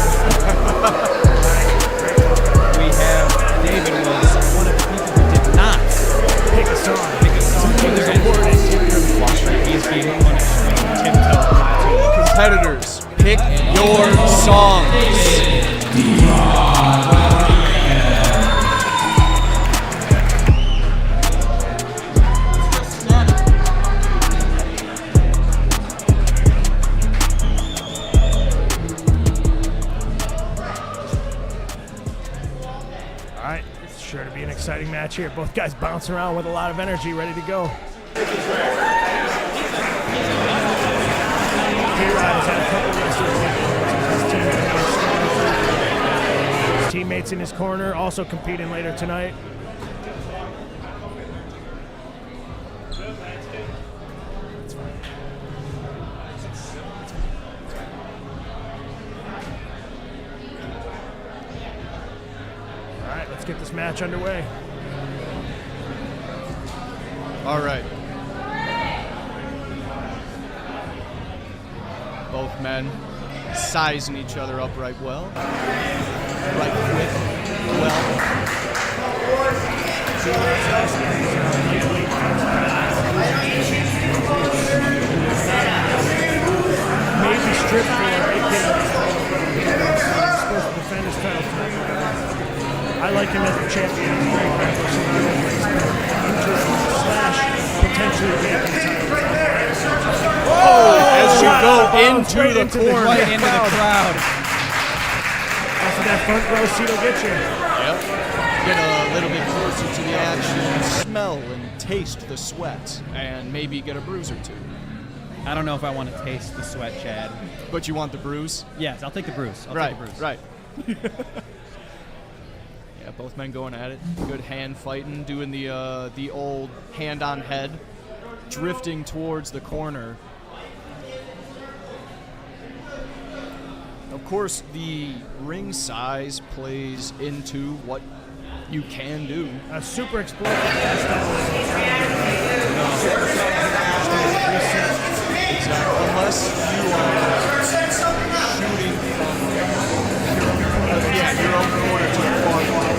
match here. Both guys bouncing around with a lot of energy, ready to go. K-Rod has had a couple wrestlers. His teammates in his corner also competing later tonight. All right, let's get this match underway. All right. Both men sizing each other up right well. Right quick, well. Maybe stripped for a right kick. He's supposed to defend his title tonight. I like him as a champion. He's very potentially As you go into the corner. Right into the crowd. That's what that front row seat will get you. Yep. Get a little bit closer to the action, smell and taste the sweat, and maybe get a bruise or two. I don't know if I want to taste the sweat, Chad. But you want the bruise? Yes, I'll take the bruise. I'll Right, take the bruise. right. Yeah, both men going at it. Good hand fighting, doing the old hand on head, drifting towards the corner. Of course, the ring size plays into what you can do. A super explosive. Exactly. Unless you are shooting from your own corner to the far wall.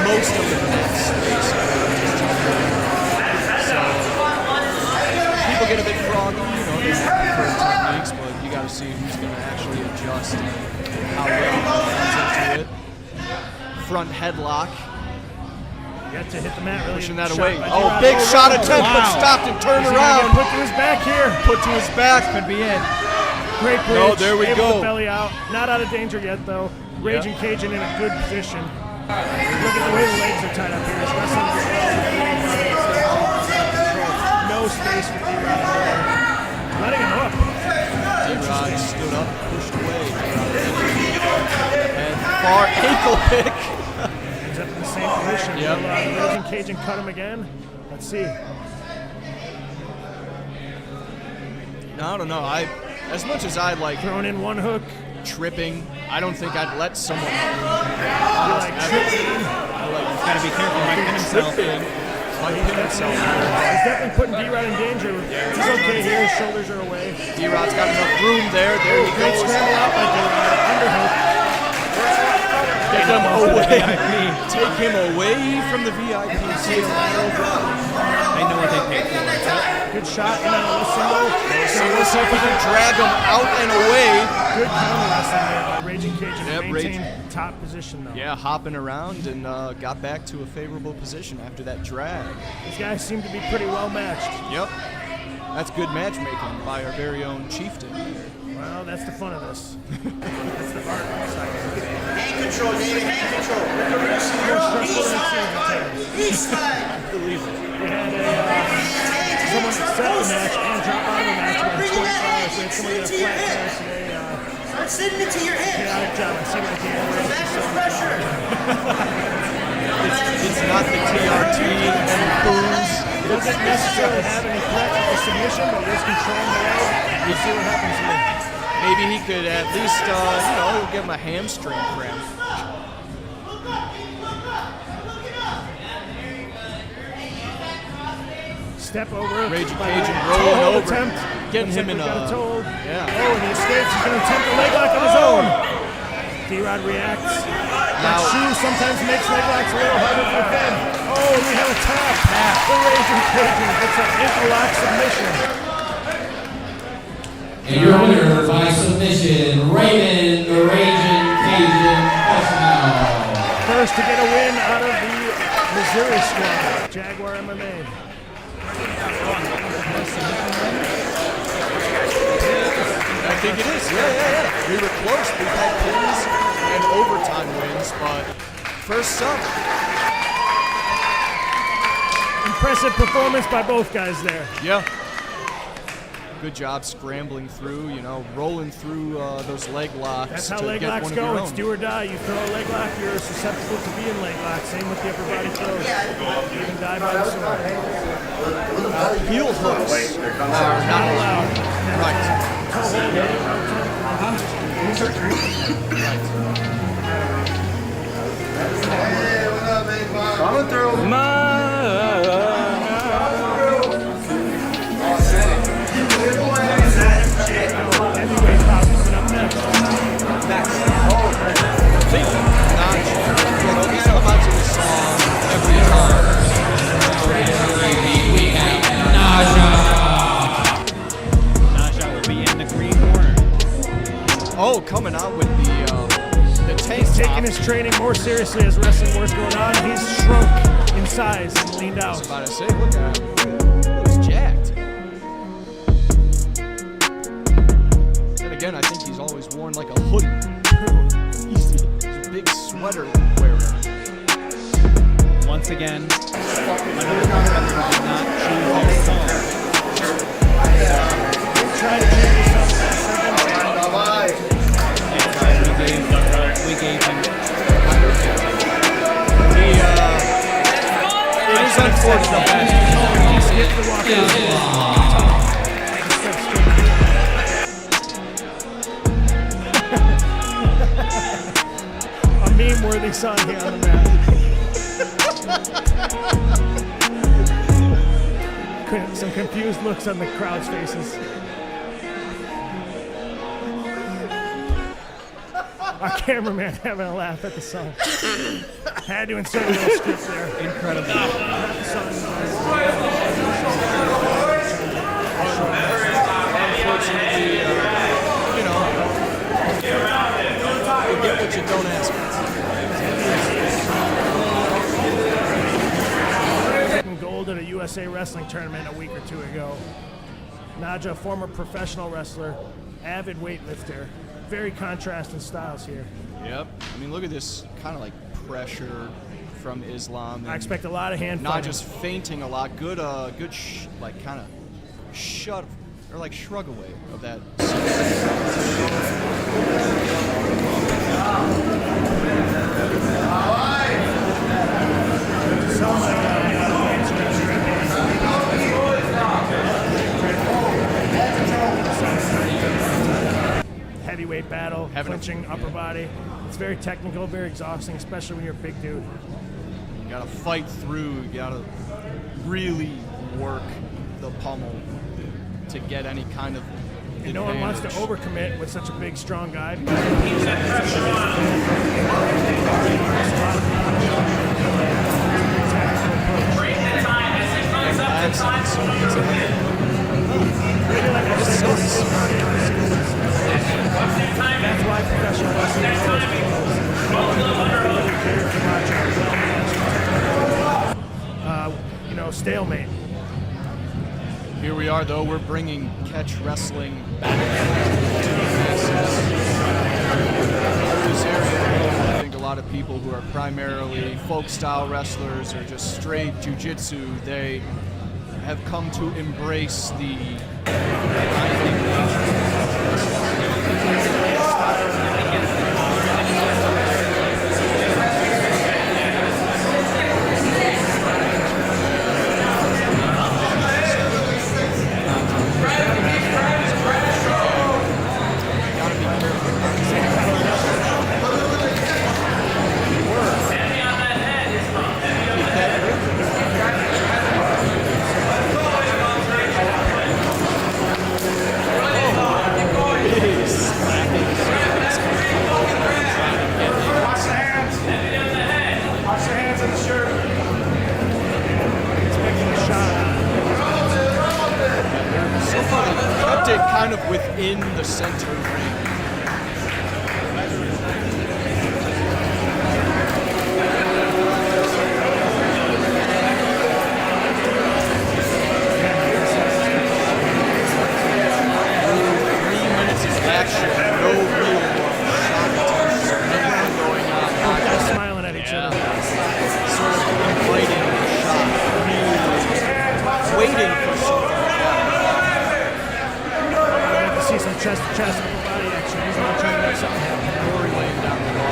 Most of the nets, so people get a bit froggy, they prefer techniques, but you got to see who's going to actually adjust and how well he comes into it. Front headlock. You have to hit the mat really. Pushing that sharp. away. Oh, big shot attempt, but stopped and turned around. Put to his back here. Put to his back. Could be it. Great bridge. Oh, there we Able go. to belly out. Not out of danger yet, though. Raging Cajun in a good position. Look at the way the legs are tied up here. He's wrestling no space for D-Rod. Letting him up. D-Rod stood up, pushed away. And far ankle pick. He's up in the same position. Yep. Raging Cajun cut him again. Let's see. No, I don't know. As much as I like Throwing in one hook. tripping, I don't think I'd let someone. Tripping. He's got to be careful. He might pin himself. Might pin himself. He's definitely putting D-Rod in danger. He's okay here. His shoulders are away. D-Rod's got enough room there. There he Great goes. scramble out by D-Rod. Underhook. Take him away. Take him away from the VIP. They know what they paid for. Good shot in on a single. So let's see if we can drag him out and away. Good counter wrestling there by Raging Cajun. Yep, Maintain top position though. Yeah, hopping around and got back to a favorable position after that drag. These guys seem to be pretty well matched. Yep. That's good matchmaking by our very own chieftain. Well, that's the fun of this. That's the art of this. Hand control, David, hand control. East side. Believe it. We had someone set the match and drop out of the match with 24 hours. We had somebody get a flat tire today. Start sitting into your hips. Chaotic job. I see what I can. Back with pressure. It's not the TRT and booze. He doesn't necessarily have any threat with the submission, but he is controlling the leg. We'll see what happens here. Maybe he could at least, he'll give him a hamstring cramp. Step over. Raging by Cajun the rolling toe over. Attempt. Getting Looks him like in we got a... toe. Yeah. Oh, and he escapes. He's going to attempt a leg lock of his own. D-Rod reacts. That shoe sometimes makes leg locks a little harder to defend. Oh, we have a tap. The Raging Cajun gets an interlock submission. And your winner by submission, Raymond the Raging Cajun Personal. First to get a win out of the Missouri squad, Jaguar MMA. I think it is. Yeah. We were close. We've had pins and overtime wins, but first sub. Impressive performance by both guys there. Yeah. Good job scrambling through, rolling through those leg locks. That's how to leg get locks one of go. your It's own. do or die. You throw a leg lock, you're susceptible to being leg locked. Same with the upper body throws. You can die by the sword. Heel hooks are not allowed. Right. Coming through. Heavyweight bout coming up next. Don't come out to the song every time. Naja will be in the green corner. Oh, coming out with the tank He's top. taking his training more seriously as wrestling war's going on. He's shrunk in size and leaned I out. was about to say, look at him. He was jacked. And again, I think he's always worn like a hoodie. He's a big sweater wearer. Once again, another competitor who did not choose his song. Trying to change this up for a second. We gave him. It is unfortunate. He skipped the walk. A meme-worthy song here on the mat. Some confused looks on the crowd's faces. Our cameraman having a laugh at the song. Had to insert a little script there. Incredible. Unfortunately, you get what you don't ask Taking gold at a USA Wrestling tournament a week or two ago. Naja, former professional wrestler, avid weightlifter. Very contrasting styles here. Yep. I mean, look at this kind of like pressure from Islam. I expect a lot of hand Not fighting. just feinting a lot. Good like kind of shut or like shrug away of that. Heavyweight battle, Having a- clinching upper body. It's very technical, very exhausting, especially when you're a big dude. You gotta fight through. You gotta really work the pummel to get any kind of And no one wants to advantage. overcommit with such a big, strong guy. That's why professional wrestling is stalemate. Here we are, though. We're bringing catch wrestling back to the masses. This area, I think a lot of people who are primarily folk-style wrestlers or just straight jiu-jitsu, they have come to embrace the kept it kind of within the center ring. Smiling at each other. Sort of inviting the shot. waiting for something like that. I'd like to see some chest-to-chest upper body action. He's not trying to make something happen. Rory laying down the law.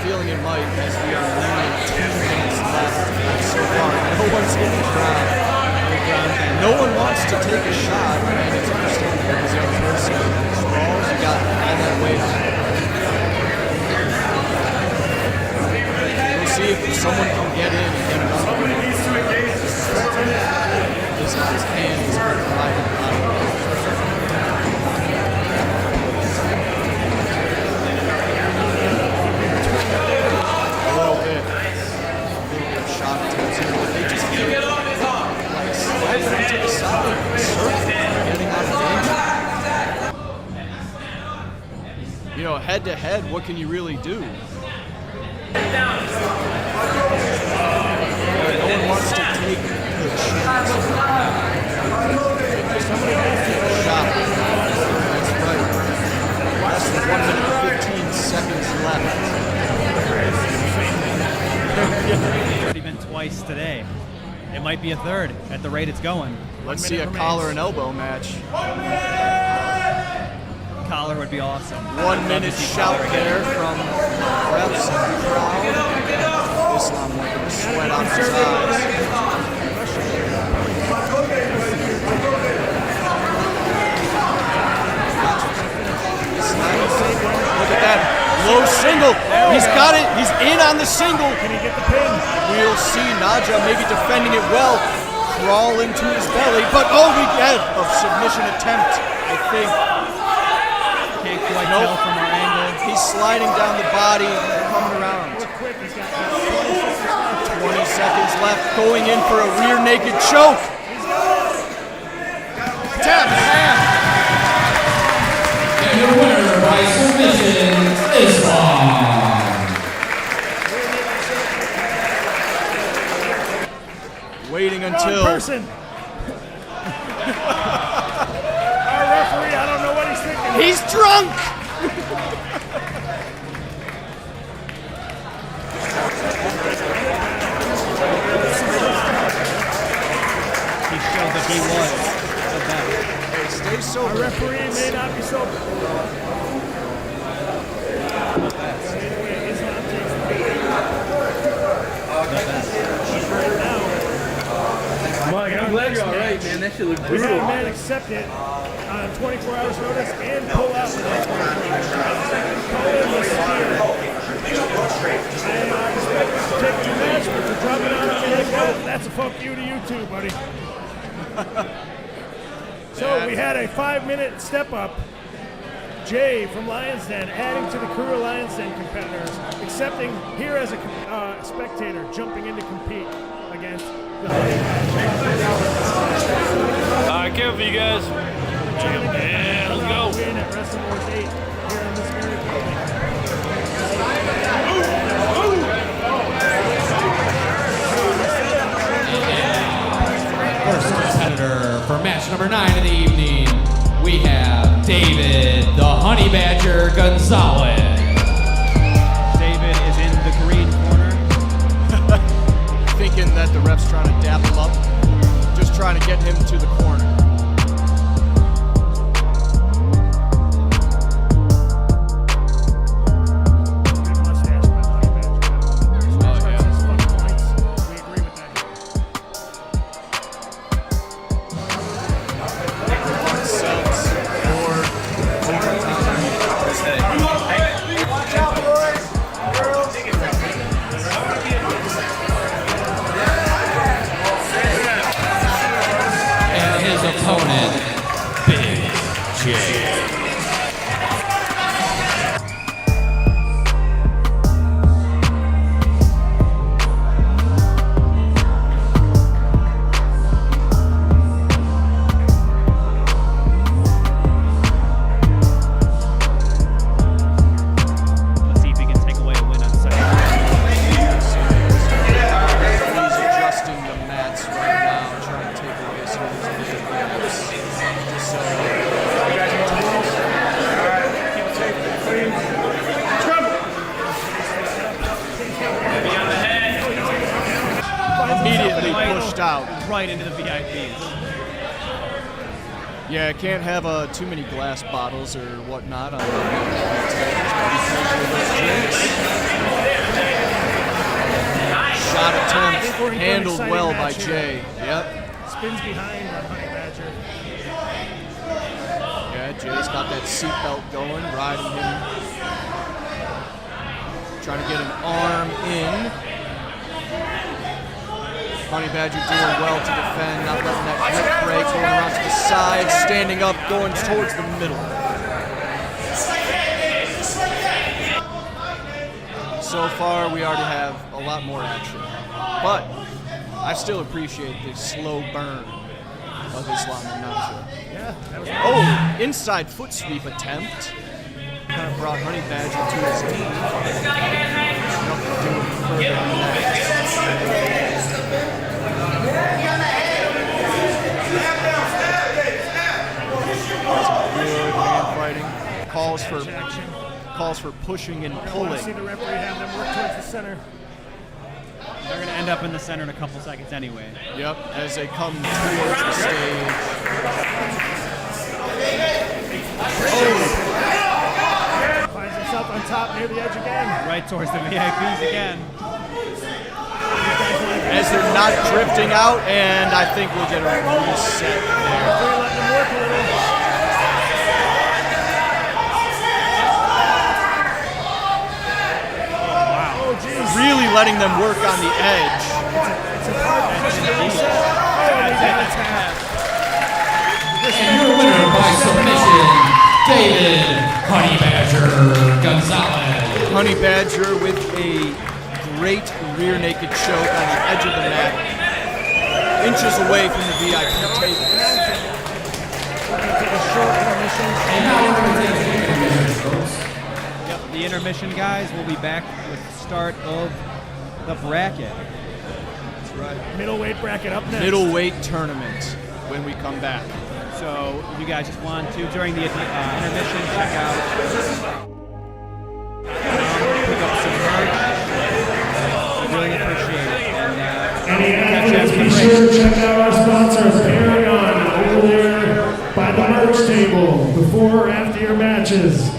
Feeling it might as we are only 2 minutes left. So far, no one's hitting the ground. No one wants to take a shot, and it's understandable because the other person sprawls. You got all that weight on it. We'll see if someone can get in and get another one. His hand is right. You know, head to head, what can you really do? No one wants to take the chance. Somebody has to take a shot. That's right. Less than 1 minute and 15 seconds left. It's already been twice today. It might be a third at the rate it's going. Let's see a collar and elbow match. Collar would be awesome. 1 minute shout there from refs and crowd. Islam wiping the sweat off his eyes. Look at that low single. He's got it. He's in on the single. Can he get the pin? We'll see Naja maybe defending it well. Crawl into his belly. But oh, we get a submission attempt, I think. Can't quite tell from our angle. He's sliding down the body, coming around. 20 seconds left, going in for a rear naked choke. Tap, man. And your winner by submission, Islam. Waiting until... person. Our referee, I don't know what he's thinking. He's drunk! He showed that he was the best. Hey, stay sober. Our referee may not be sober. Mike, I'm glad you're all right, man. That shit looked We had a brutal. man accept it on 24 hours notice and pull out with that 24 hours notice. Call in the steer. And I expect us to take the match, but to drop it on me like that, that's a fuck you to you too, buddy. So we had a 5-minute step up. Jay from Lions Den adding to the crew of Lions Den competitors, accepting here as a spectator, jumping in to compete against the I care for you guys. Yeah, let's go. Win at Wrestling Wars 8 here in this area. First competitor for match number 9 of the evening, we have David the Honey Badger Gonzalez. David is in the green corner. Thinking that the ref's trying to dap him up. Just trying to get him to the corner. Good mustache, by Honey Badger. Smash Mouth says fuck points. We agree with that here. Subs or overtime. immediately pushed out. Right into the VIPs. Yeah, can't have too many glass bottles or whatnot on Shot attempt handled well by Jay. Yep. Spins behind on Honey Badger. Yeah, Jay's got that seatbelt going, riding him. Trying to get an arm in. Honey Badger doing well to defend, not letting that hip break, going around to the side, standing up, going towards the middle. So far, we already have a lot more action. But I still appreciate the slow burn of Islam Naja. Yeah, that was Oh, inside foot sweep attempt. Kind of brought Honey Badger to his knee. Nothing doing further than that. Good hand fighting. Calls for pushing and I want to pulling. see the referee have them work towards the center. They're going to end up in the center in a couple seconds anyway. Yep, as they come towards the stage. Finds himself on top near the edge again. Right towards the VIPs again. As they're not drifting out, and I think we'll get a reset there. Referee letting him work a little. Really letting them work on the edge. It's a hard position to reset. And your winner by submission, David Honey Badger Gonzalez. Honey Badger with a great rear naked choke on the edge of the mat, inches away from the VIP table. And now we're going to take the intermission, folks. Yep, the intermission guys will be back with the start of the bracket. That's right. Middleweight bracket up next. Middleweight tournament when we come back. So if you guys just want to, during the intermission, check out, pick up some merch. I really appreciate it. Any catch athletes, you be after sure to check out our sponsors, Paragon, over there by the merch table, before or after your matches.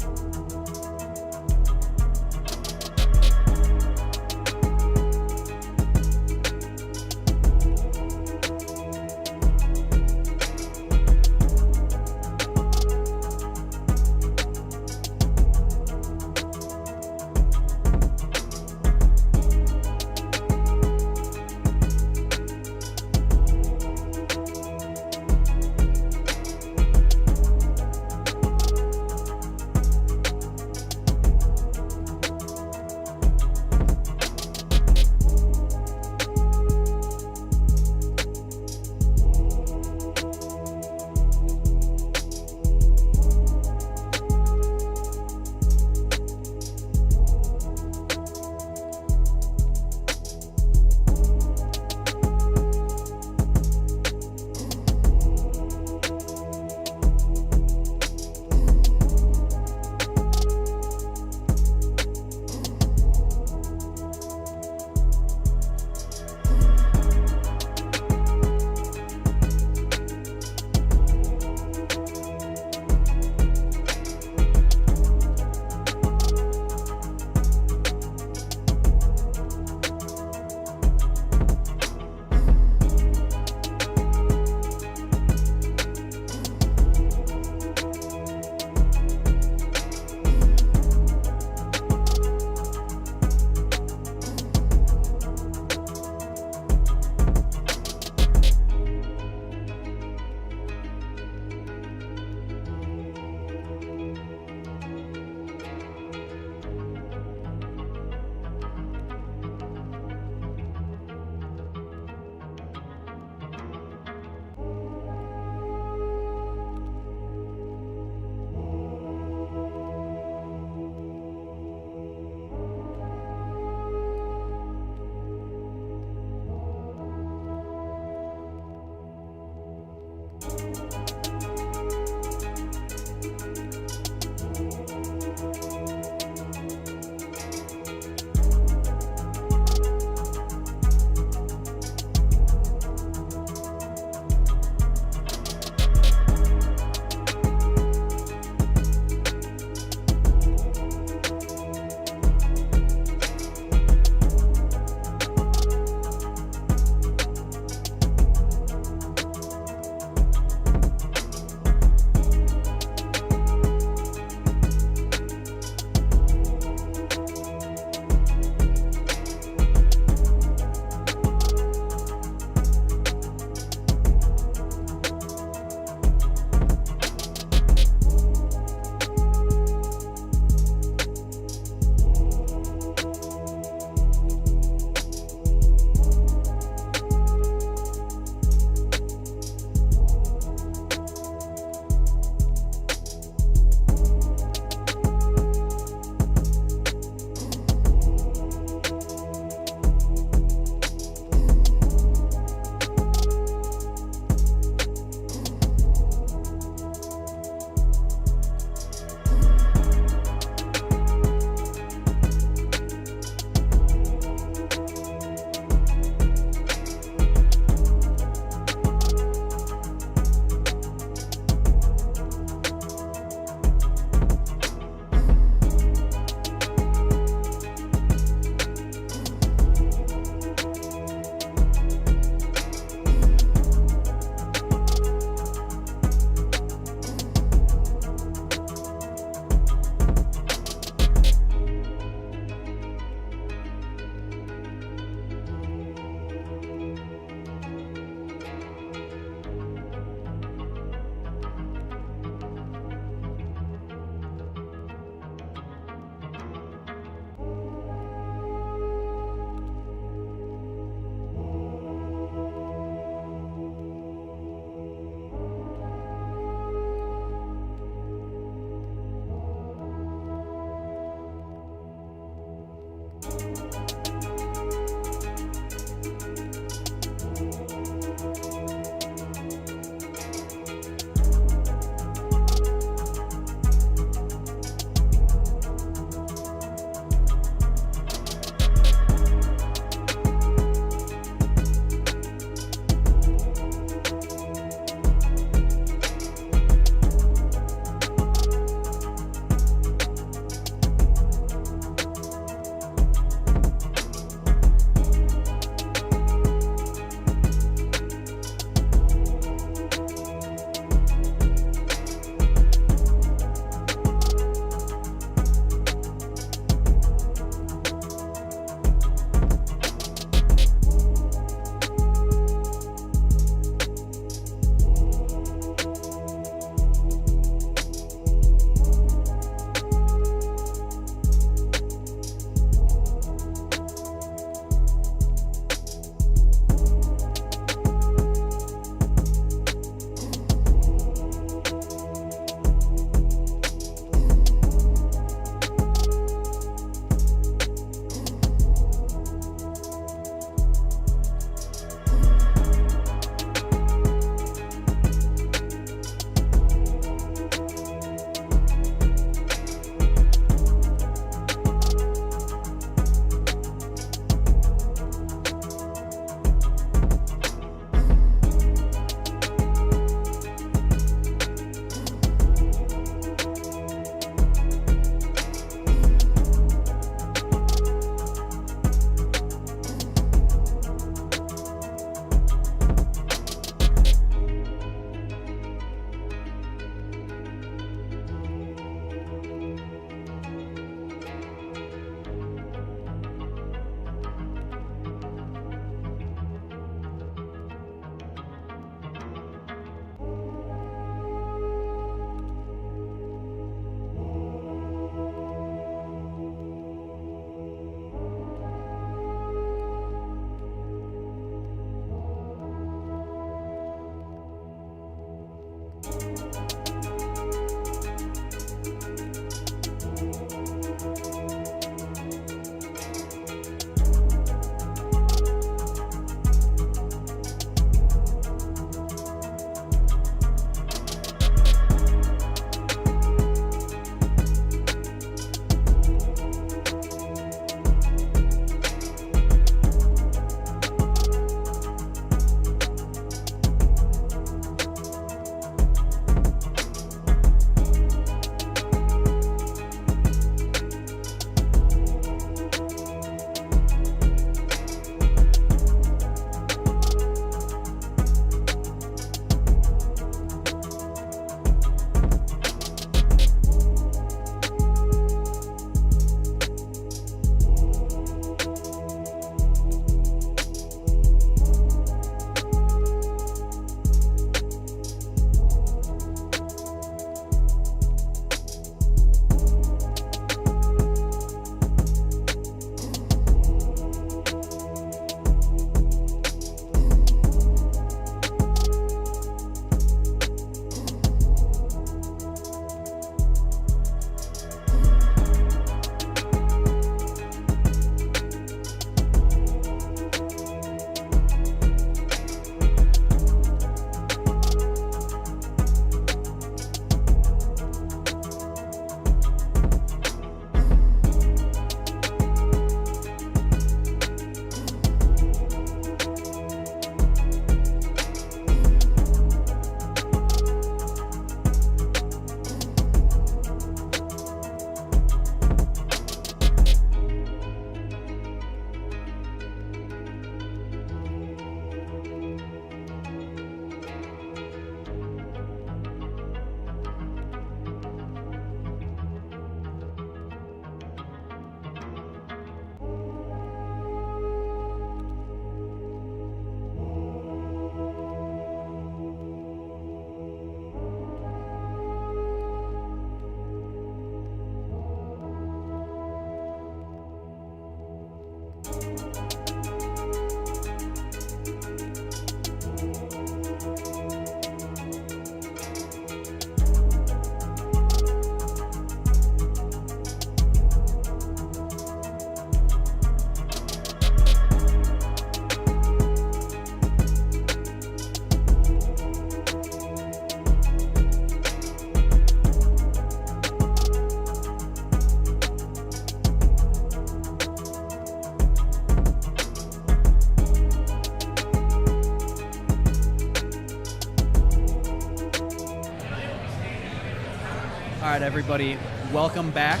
everybody, welcome back.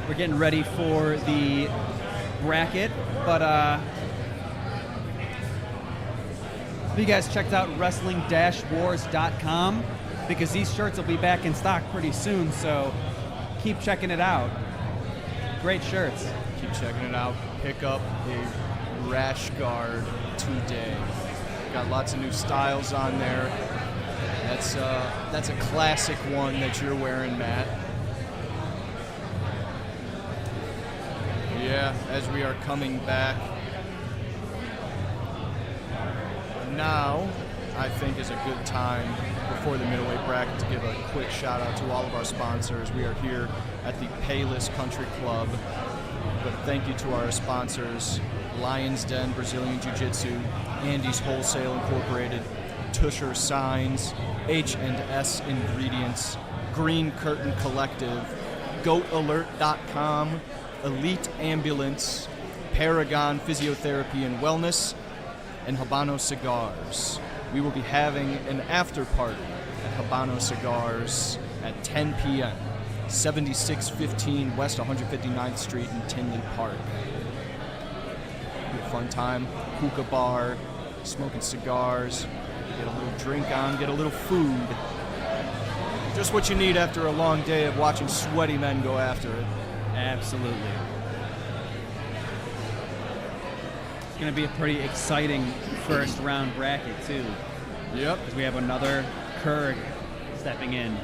We're getting ready for the bracket, but have you guys checked out wrestling-wars.com? Because these shirts will be back in stock pretty soon, so keep checking it out. Great shirts. Keep checking it out. Pick up a rash guard today. Got lots of new styles on there. That's a classic one that you're wearing, Matt. Yeah, as we are coming back. Now, I think is a good time before the middleweight bracket to give a quick shout out to all of our sponsors. We are here at the Palos Country Club. But thank you to our sponsors, Lion's Den Brazilian Jiu-Jitsu, Andy's Wholesale Incorporated, Tusher Signs, H&S Ingredients, Green Curtain Collective, GoatAlert.com, Elite Ambulance, Paragon Physiotherapy and Wellness, and Habano Cigars. We will be having an after party at Habano Cigars at 10 p.m., 7615 West 159th Street in Tinley Park. Be a fun time. Hookah bar, smoking cigars, get a little drink on, get a little food. Just what you need after a long day of watching sweaty men go after it. Absolutely. It's going to be a pretty exciting first round bracket, too. Yep. Because we have another Kurg stepping in.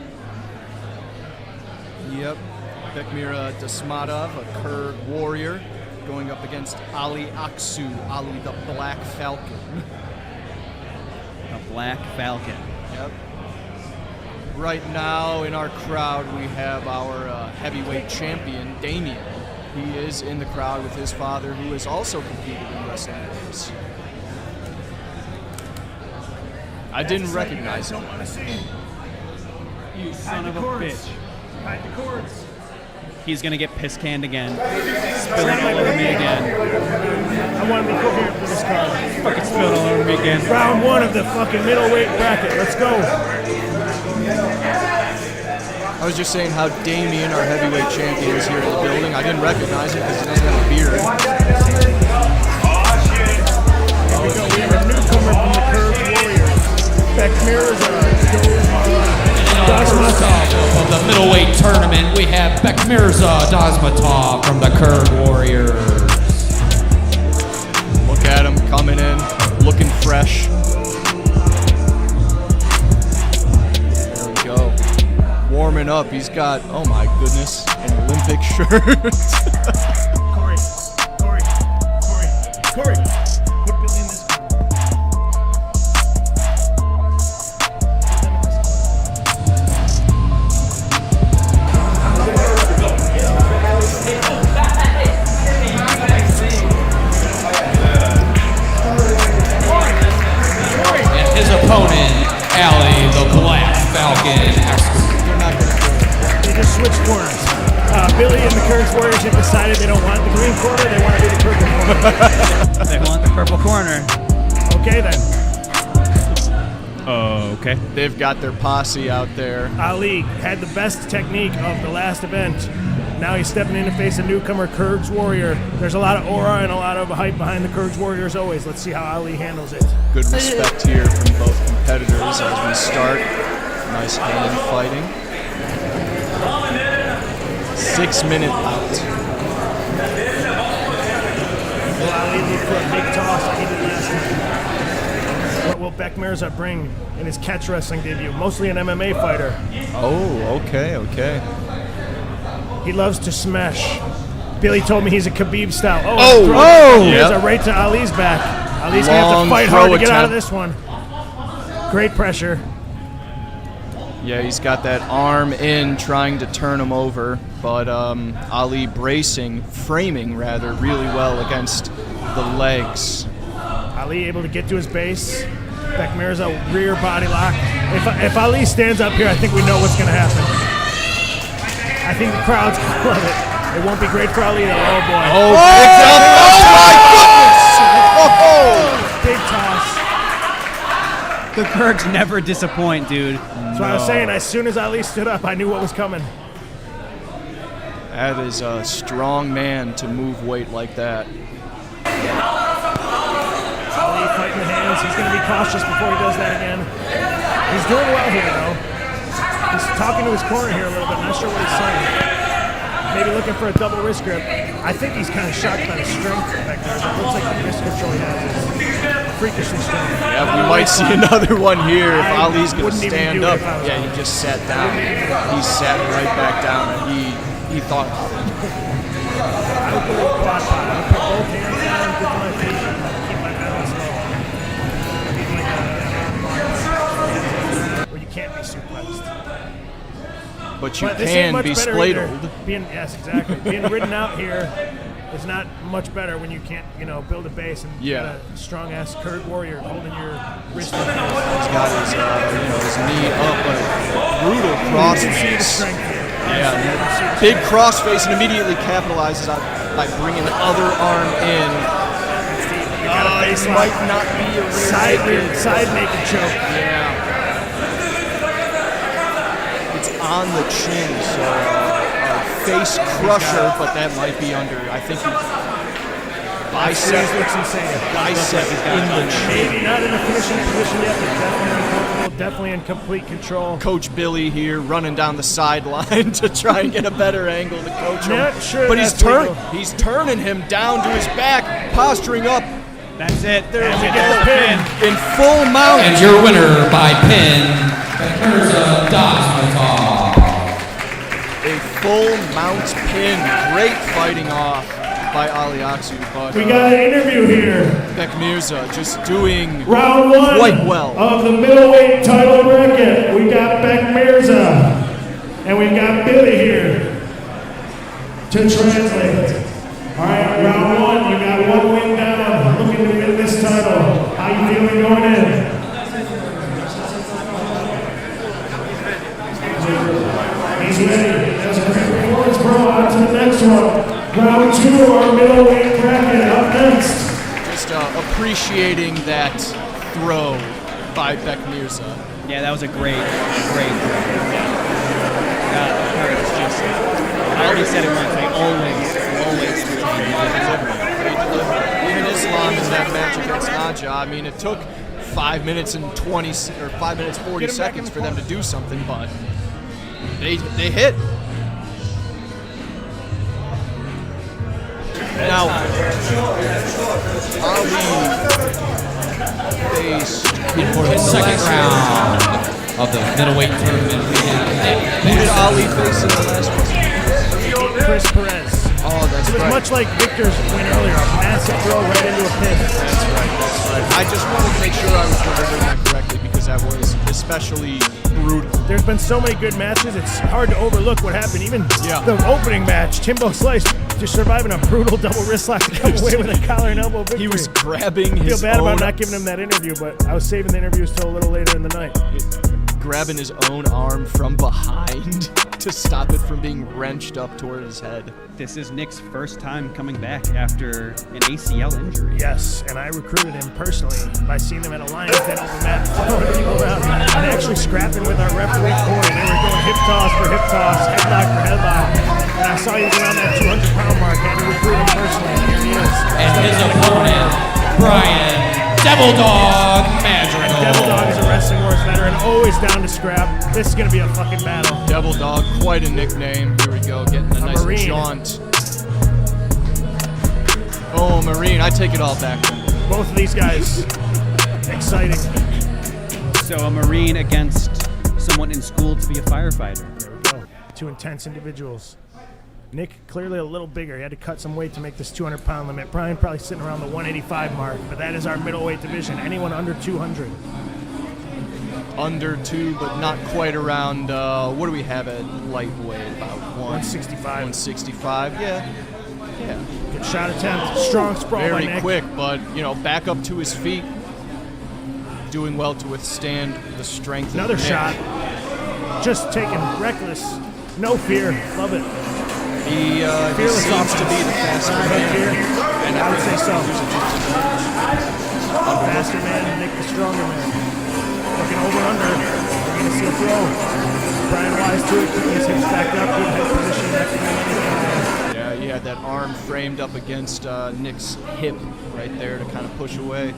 Yep. Bekmira Dasmatov, a Kurg warrior, going up against Ali Aksu, Ali the Black Falcon. A Black Falcon. Yep. Right now in our crowd we have our heavyweight champion, Damien. He is in the crowd with his father, who has also competed in wrestling games. I didn't recognize him. You son of a bitch. Hide the cords. He's going to get piss canned again. Spilling all over me again. I want to be coherent for this card. Fucking spilled all over me again. Round one of the fucking middleweight bracket. Let's go. I was just saying how Damien, our heavyweight champion, is here in the building. I didn't recognize him because he doesn't have a beard. We have a newcomer from the Kurg Warriors. Bekmira's Of the middleweight tournament, we have Bekmirza Dasmatov from the Kurg Warriors. Look at him coming in, looking fresh. There we go. Warming up. He's got, oh my goodness, an Olympic shirt. Corey. Put Billy in this. Opponent, Ali the Black Falcon. They just switched corners. Billy and the Kurg Warriors have decided they don't want the green corner, they want to be the purple corner. They want the purple corner. Okay then. Okay. They've got their posse out there. Ali had the best technique of the last event. Now he's stepping in to face a newcomer, Kurg Warrior. There's a lot of aura and a lot of hype behind the Kurg Warriors always. Let's see how Ali handles it. Good respect here from both competitors as we start. Nice hand fighting. 6 minute out. Will Ali look for a big toss like he did last time? What will Bekmirza bring in his catch wrestling debut? Mostly an MMA fighter. Oh, okay. He loves to smash. Billy told me he's a Khabib style. Yep. Right to Ali's back. Ali's going to have to fight hard to get out of this one. Great pressure. Yeah, he's got that arm in, trying to turn him over, but Ali framing really well against the legs. Ali able to get to his base. Bekmirza rear body lock. If Ali stands up here, I think we know what's going to happen. I think the crowd's going to love it. It won't be great for Ali though. Oh boy. Oh my goodness! Big toss. The Kurgs never disappoint, dude. That's what I was saying. As soon as Ali stood up, I knew what was coming. That is a strong man to move weight like that. Ali fighting the hands. He's going to be cautious before he does that again. He's doing well here, though. He's talking to his corner here a little bit. Not sure what he's saying. Maybe looking for a double wrist grip. I think he's kind of shocked by the strength back there. It looks like the wrist control he has is freakishly strong. Yeah, we might see another one here if Ali's going to wouldn't even stand do it up. if I was Yeah, he just sat down. He sat right back down, and he thought about it. I would go to a quad pot. I would put both hands down, get to my feet, keep my balance low. Where you can't be suplexed. But you But this ain't can much be better either. spladled. Yes, exactly. Being ridden out here is not much better when you can't, build a base and Yeah. got a strong-ass Kurd warrior holding your wrist. He's got his knee up, but brutal cross You can see the face. strength here. Yeah, big cross face and immediately capitalizes on by bringing the other arm in. You got a face lock. Might not be a rear Side naked choke. Yeah. It's on the chin, so a face crusher, but that might be under. I think bicep looks insane. in the chin. Maybe not in a finishing position yet, but definitely comfortable, definitely in complete control. Coach Billy here running down the sideline to try and get a better angle to coach him. Not sure But he's that's legal. he's turning him down to his back, posturing up. That's it. There And we we get the pin. In full mount. And your winner by pin, Mirza Dazmatov. A full mount pin. Great fighting off by Ali Aksu. But We got an interview here. Bekmirza just doing Round one quite well. of the middleweight title bracket. We got Bekmirza and we got Billy here to translate. All right, round one, you got one win down, looking to win this title. How you feeling going in? He's ready. That's a great performance, bro. On to the next one. Round two, our middleweight bracket. Up next. Just appreciating that throw by Bekmirza. Yeah, that was a great throw. God, it's just, I already said it once, I always Even Islam in that match against Naja, I mean, it took 5 minutes and 20 or 5 minutes 40 seconds for them to do something, but they hit. Now, Ali faced For the second round of the middleweight tournament, we have who did Ali face in the last one? Chris Perez. Oh, that's It was right. much like Victor's win earlier, a massive throw right into a pin. That's right. I just wanted to make sure I was remembering that correctly because that was especially brutal. There's been so many good matches, it's hard to overlook what happened. Even Yeah. the opening match, Timbo Slice just surviving a brutal double wrist lock to come away with a collar and elbow victory. He was grabbing I feel his bad own, about not giving him that interview, but I was saving the interviews till a little later in the night. grabbing his own arm from behind to stop it from being wrenched up toward his head. This is Nick's first time coming back after an ACL injury. Yes, and I recruited him personally by seeing them at a Lions Den over Matt throwing people around and actually scrapping with our referee corner. They were going hip toss for hip toss, headlock for headlock. And I saw he was around that 200-pound mark. I had to recruit him personally, and here he is. and his opponent, Brian Devil Dog Madrigal. Devil Dog is a Wrestling Wars veteran, always down to scrap. This is going to be a fucking battle. Devil Dog, quite a nickname. Here we go, getting a nice Marine. jaunt. Oh, Marine, I take it all back. Both of these guys, exciting. So a Marine against someone in school to be a firefighter. There we go. Two intense individuals. Nick clearly a little bigger. He had to cut some weight to make this 200-pound limit. Brian probably sitting around the 185 mark, but that is our middleweight division. Anyone under 200. Under 2, but not quite around, what do we have at lightweight? About 165. 165, yeah. Good shot attempt. Strong sprawl by Very Nick. quick, but, back up to his feet. Doing well to withstand the strength Another of Nick. shot. Just taking reckless. No fear. Love it. He Fearless seems offense. to be the faster Not man. fear. And I would say so. Faster man, Nick the stronger man. Looking over under. a seal throw. Brian wise to it, keeping his hips back up, good head position. Yeah, he had that arm framed up against Nick's hip right there to kind of push away.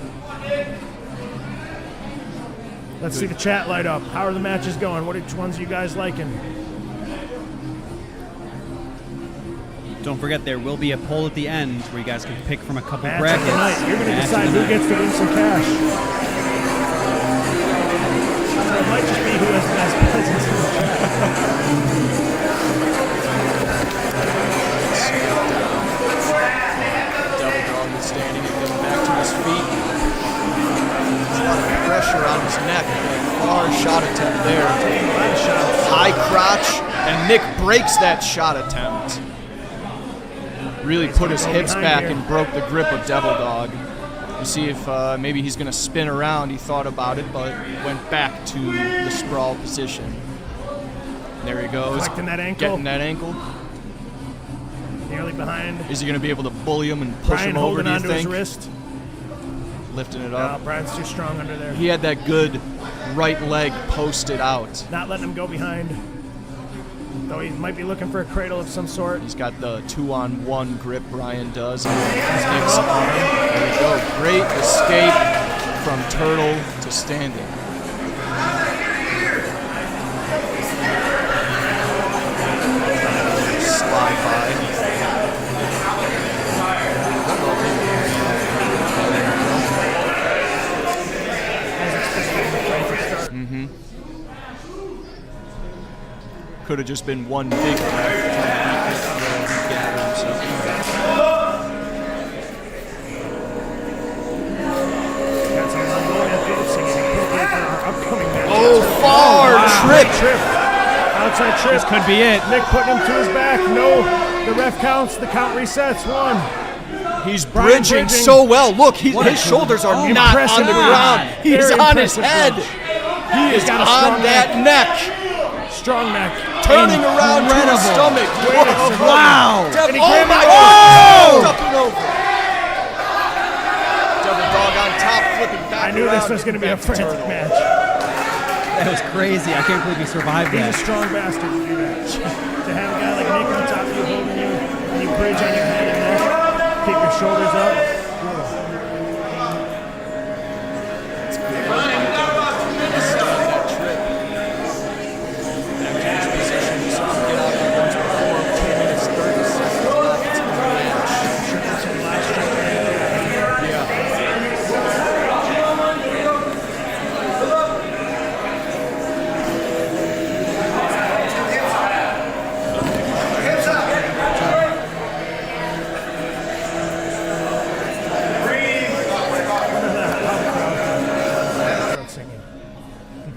Let's see the chat light up. How are the matches going? Which ones are you guys liking? Don't forget, there will be a poll at the end where you guys can pick from a couple Match brackets. of the night. You're going to Match decide of the who night. gets to win some cash. So it might just be who has the best presence in the chat. Double dog is standing and getting back to his feet. There's a lot of pressure on his neck. Far shot attempt there. High crotch, and Nick breaks that shot attempt. Really put his hips back and broke the grip of Devil Dog. You see if maybe he's going to spin around. He thought about it, but went back to the sprawl position. There he goes. Collecting that ankle. Getting that ankle. Nearly behind. Is he going to be able to bully him and push Brian him over, holding do you onto think? his wrist. Lifting it No, up. Brian's too strong under there. He had that good right leg posted out. Not letting him go behind. Though he might be looking for a cradle of some sort. He's got the 2-on-1 grip Brian does. Nick's arm. There we go. Great escape from turtle to standing. Slide by. Could have just been one big ref trying to gather himself. Got some ongoing updates singing appropriate for our upcoming match. Oh, far trip. Outside trip. This could be it. Nick putting him to his back. No, the ref counts. The count resets. 1. He's Brian bridging bridging. so well. Look, his shoulders are not Impressive on the bridge. ground. He's Very on his impressive head. bridge. He is got a on strong that neck. Strong neck. Turning around to his stomach. Wow. Devil, And he oh grabbed my it. God! Ducking over. Devil Dog on top, flipping back I knew around, this was going to be a back to frantic Turtle. match. That was crazy. I can't believe he survived He's a that. strong bastard to do that. To have a guy like Nick on top of you holding you, and you bridge on your head and neck, keep your shoulders up.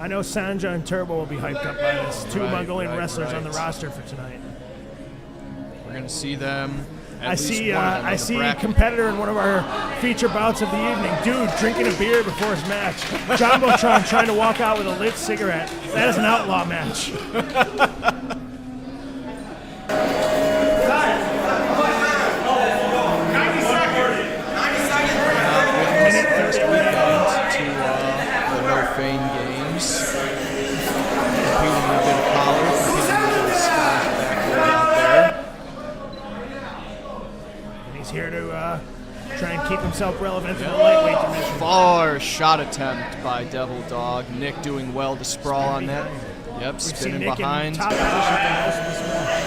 I know Sanja and Turbo will be hyped up by this. Two Mongolian wrestlers on the roster for tonight. We're going to see them. I see competitor in one of our feature bouts of the evening. Dude drinking a beer before his match. Jumbotron trying to walk out with a lit cigarette. That is an outlaw match. First weekend to the No Fame Games. Competing with a bit of Palos, competing with a Scottish backboard out there. And he's here to try and keep himself relevant in the lightweight division. Far shot attempt by Devil Dog. Nick doing well to sprawl on that. Yep, We've seen spinning Nick behind. in top position for most of this match.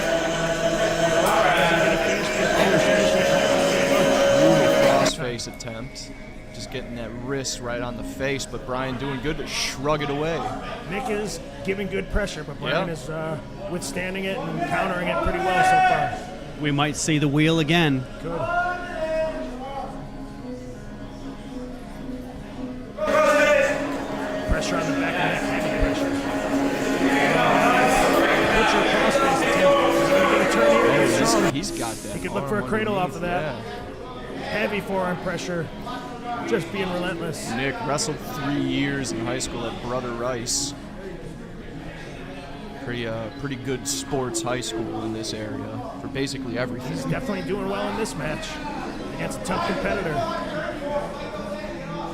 Crossface attempt. Just getting that wrist right on the face, but Brian doing good to shrug it away. Nick is giving good pressure, but Brian Yeah. is withstanding it and countering it pretty well so far. We might see the wheel again. Good. Pressure on the back of the neck, heavy pressure. Butcher crossface attempt. Is he going to get a turn here? He's strong. He's got that. He could look for a arm cradle off of underneath, that. Heavy forearm pressure. Just being relentless. yeah. Nick wrestled 3 years in high school at Brother Rice. Pretty good sports high school in this area for basically everything. He's definitely doing well in this match against a tough competitor.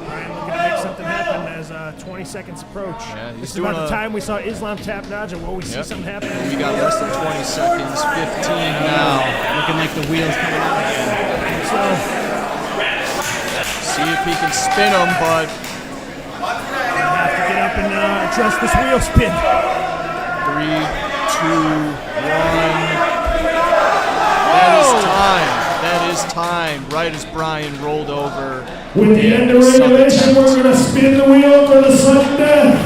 Brian looking to make something happen as as 20 seconds approach. Yeah, he's this is doing about the time we saw Islam tap Naja. Will we see something happen? We got less than 20 seconds, 15 now. Looking like the wheels coming out again. So, See if he can spin him, but have to get up and address this wheel spin. 3, 2, 1. That is time. That is time. Right as Brian rolled over. With the end of sudden regulation, death. we're going to spin the wheel for the sudden death.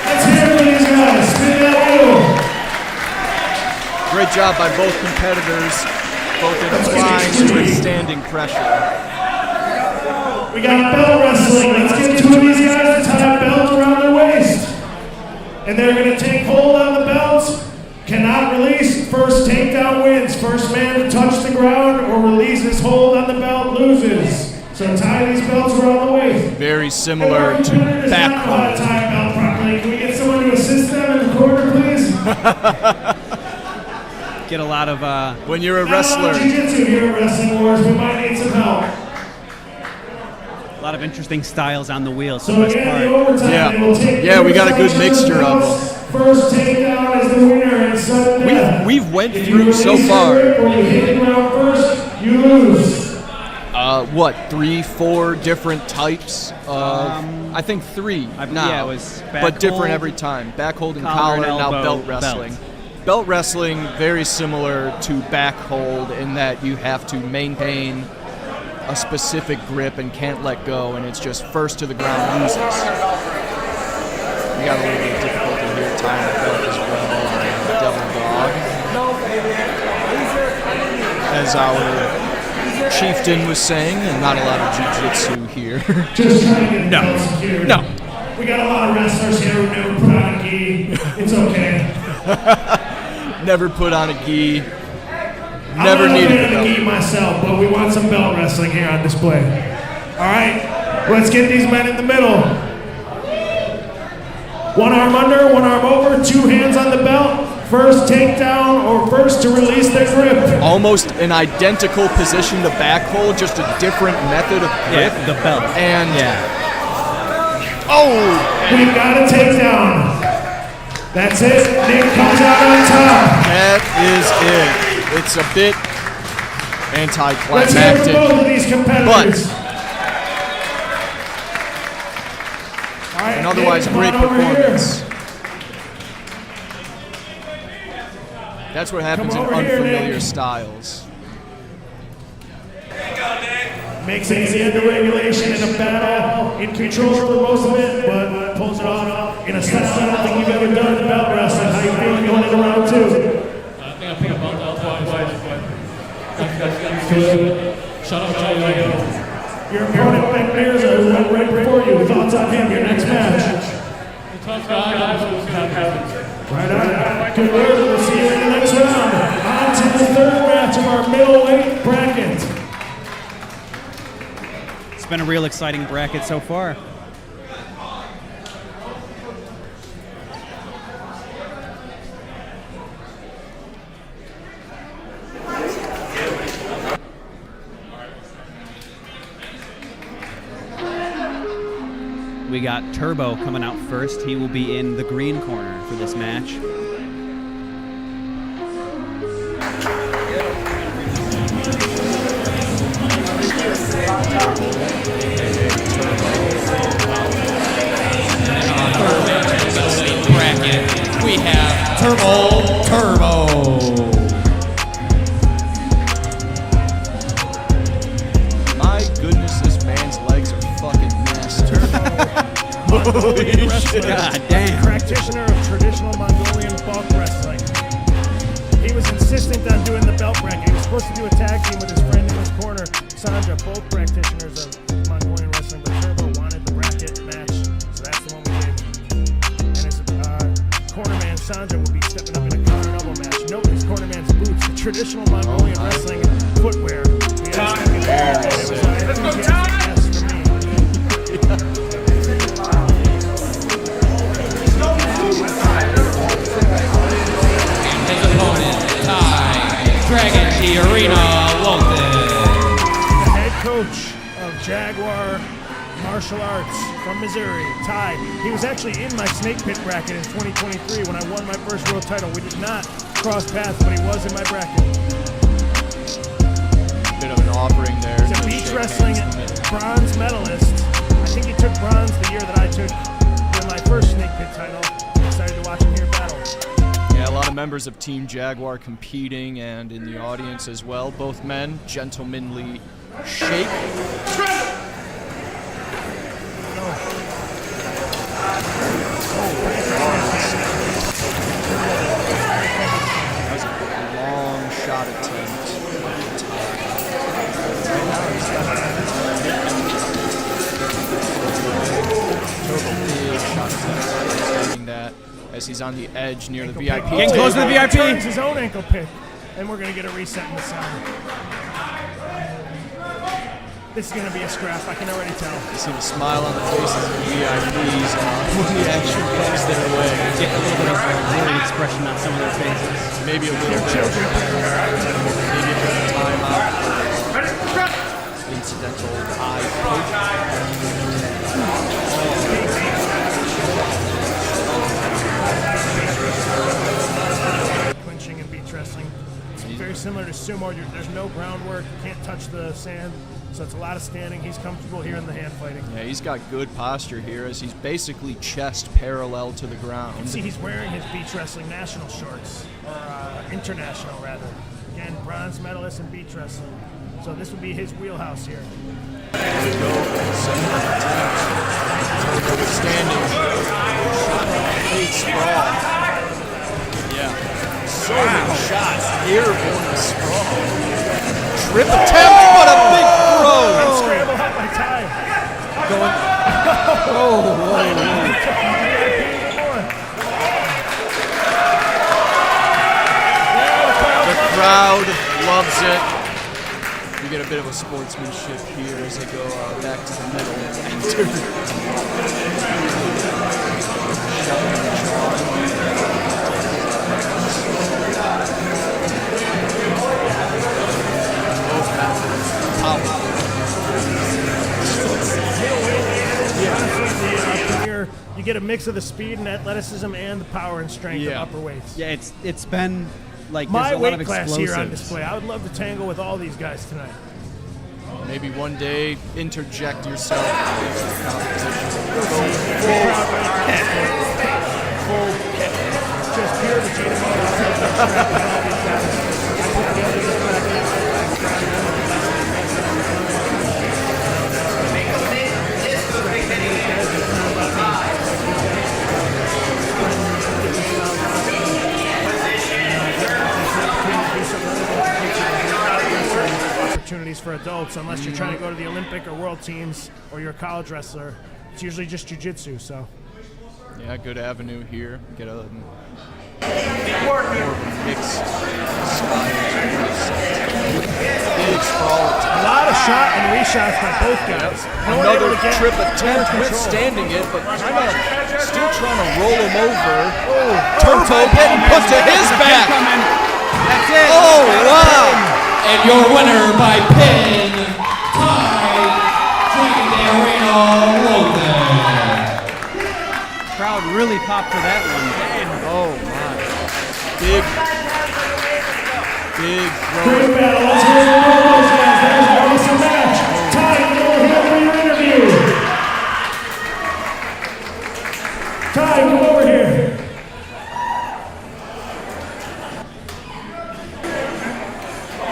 Let's hear it for these guys. Spin that wheel. Great job by both competitors, both in applying and withstanding pressure. We got belt wrestling. Let's get two of these guys to tie a belt around their waist. And they're going to take hold on the belts. Cannot release. First takedown wins. First man to touch the ground or release his hold on the belt loses. So tie these belts around the waist. Very similar to back hold. Tie a belt properly. Can we get someone to assist them in the corner, please? Get a lot of When you're a Not a lot of wrestler, jiu-jitsu here at Wrestling Wars. We might need some help. a lot of interesting styles on the wheels. So The best again, the part. overtime. Yeah. They will take Yeah, we got a good the mixture of belts. First takedown is the winner in sudden death. we've went If through you so release far. your grip or you hit the ground first, you lose. 3, 4 different types of, I think 3 now, yeah, it was back but different hold, every time. Back hold and collar collar, and now elbow, belt wrestling. belt. Belt wrestling, very similar to back hold in that you have to maintain a specific grip and can't let go, and it's just first to the ground loses. We got a little bit of difficulty here tying the belt as well. Devil dog. As our chieftain was saying, and not a lot of jiu-jitsu here. Just trying to get the belts secured. No. We got a lot of wrestlers here who never put on a gi. It's okay. Never put on a gi. I'm Never not a needed fan a of the gi belt. myself, but we want some belt wrestling here on display. All right, let's get these men in the middle. One arm under, one arm over, 2 hands on the belt. First takedown or first to release their grip. Almost an identical position to back hold, just a different method of grip. Yeah, the belt. And We've got a takedown. That's it. Nick comes out on top. that is it. It's a bit Let's hear from anticlimactic. both of these competitors. All right, An otherwise Nick, come great on over here. performance. That's what happens in Come over here, unfamiliar Nick. styles. Makes it to the end of regulation in a battle, in control for most of it, but pulls it off in a style I don't think you've ever done in belt wrestling. How you feeling going into round 2? I think I picked up belt out twice, but shout out to Your opponent, Ben Mirza, who went right before you. Thoughts on him, your next match? tough guy, that's what's gonna happen. Right on. Good word. We'll see you in the next round. On to the third match of our middleweight bracket. It's been a real exciting bracket so far. We got Turbo coming out first. He will be in the green corner for this match. Bracket, we have Turbo. My goodness, this man's legs are fucking massive. Holy shit. God damn. Practitioner of traditional Mongolian bulk wrestling. He was insistent on doing the belt bracket. He was supposed to do a tag team with his friend in his corner, Sandra, both practitioners of Mongolian wrestling, but Turbo wanted the bracket match, so that's the one we did. And his corner man, Sandra, will be stepping up in a counter double match. Note his corner man's boots, the traditional Mongolian wrestling footwear. Let's go, Tom! His opponent, Ty Dragon Arena Walton. The head coach of Jaguar martial arts from Missouri, Ty. He was actually in my snake pit bracket in 2023 when I won my first world title. We did not cross paths, but he was in my bracket. Bit of an offering there. He's a beach wrestling bronze medalist. I think he took bronze the year that I took my first snake pit title. I'm excited to watch him here battle. Yeah, a lot of members of Team Jaguar competing and in the audience as well. Both men, gentlemanly shake. That was a long shot attempt. Big shot attempt. That as he's on the edge near the VIP. Getting close to the VIP. Turns his own ankle pick, and we're going to get a reset in the sound. This is going to be a scrap, I can already tell. You see the smile on the faces of the VIPs when the action comes their way. Get a little bit of a worried expression on some of their faces. Maybe a little bit. Maybe a bit of timeout. Incidental eye poke. Clinching and beach wrestling. It's very similar to sumo. There's no groundwork. You can't touch the sand. So it's a lot of standing. He's comfortable here in the hand fighting. Yeah, he's got good posture here as he's basically chest parallel to the ground. You see he's wearing his beach wrestling national shorts, or international rather. Again, bronze medalist in beach wrestling. So this would be his wheelhouse here. There we go. Standing. Big sprawl. Yeah. So many shots. Airborne sprawl. Trip attempt, what a big throw! Scramble hot by Ty. Going. The crowd loves it. We get a bit of a sportsmanship here as they go back to the middle. You get a mix of the speed and athleticism and the power and strength of upper weights. Yeah, it's been like my there's a lot of weight class explosives here on display. I would love to tangle with all these guys tonight. Maybe one day interject yourself into the competition. Full just pure opportunities for adults, unless you're trying to go to the Olympic or world teams or you're a college wrestler. It's usually just jiu-jitsu, so. Yeah, good avenue here. Get a more mixed style. Big sprawl. A lot of shot and reshots by both guys. Another trip attempt withstanding it, but still trying to roll him over. Turbo getting put to his back. That's it. Oh, wow. And your winner by pin, Ty Lopez. Crowd really popped for that one. Oh, my. Big throw. Great battle. Let's hear it from all those guys. There's an awesome match. Ty, come over here for your interview. Ty, come over here.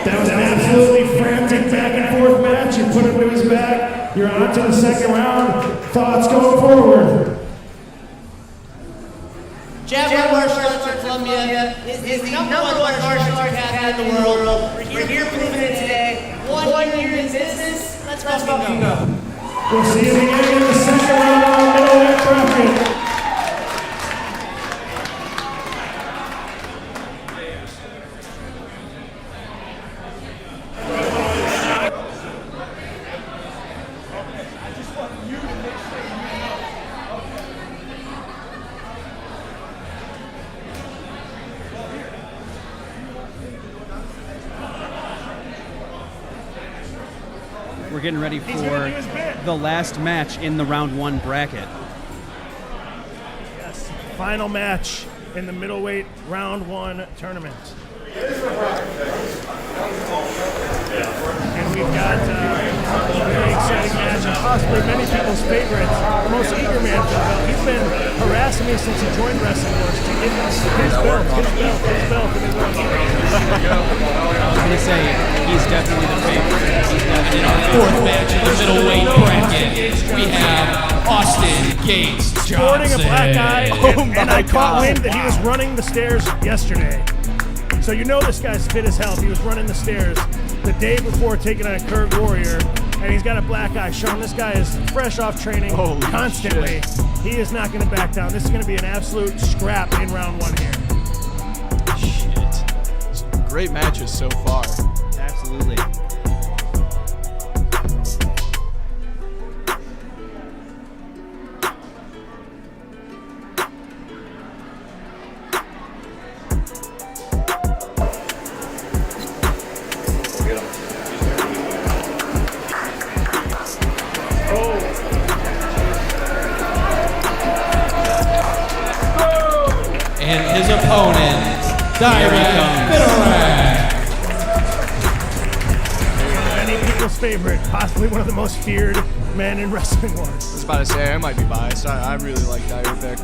That was an absolutely frantic back and forth match. You put him to his back. You're on to the second round. Thoughts going forward? Jaguar martial arts of Columbia is the number one martial arts academy in the world. We're here proving it today. 1 year in business. Let's fucking go. We'll see you again in the second round of our middleweight bracket. We're getting ready for the last match in the round 1 bracket. Yes, final match in the middleweight round 1 tournament. And we've got a very exciting match, and possibly many people's favorite, the most eager man for the belt. He's been harassing me since he joined Wrestling Wars to get his belt, and he won. I was going to say, he's definitely the favorite. He's definitely In our 4th match in the middleweight bracket, we have Austin Gates Sporting a Johnson. black eye, and I caught wind that he was running the stairs yesterday. So you know this guy's fit as hell. He was running the stairs the day before taking on Kurt Warrior, and he's got a black eye. Sean, this guy is fresh off training constantly. He is not going to back down. This is going to be an absolute scrap in round 1 here. Shit. Great matches so far. Absolutely. And his opponent, Direct Many people's favorite, possibly one of the most feared men in Wrestling Wars. I was about to say, I might be biased. I really like Direct.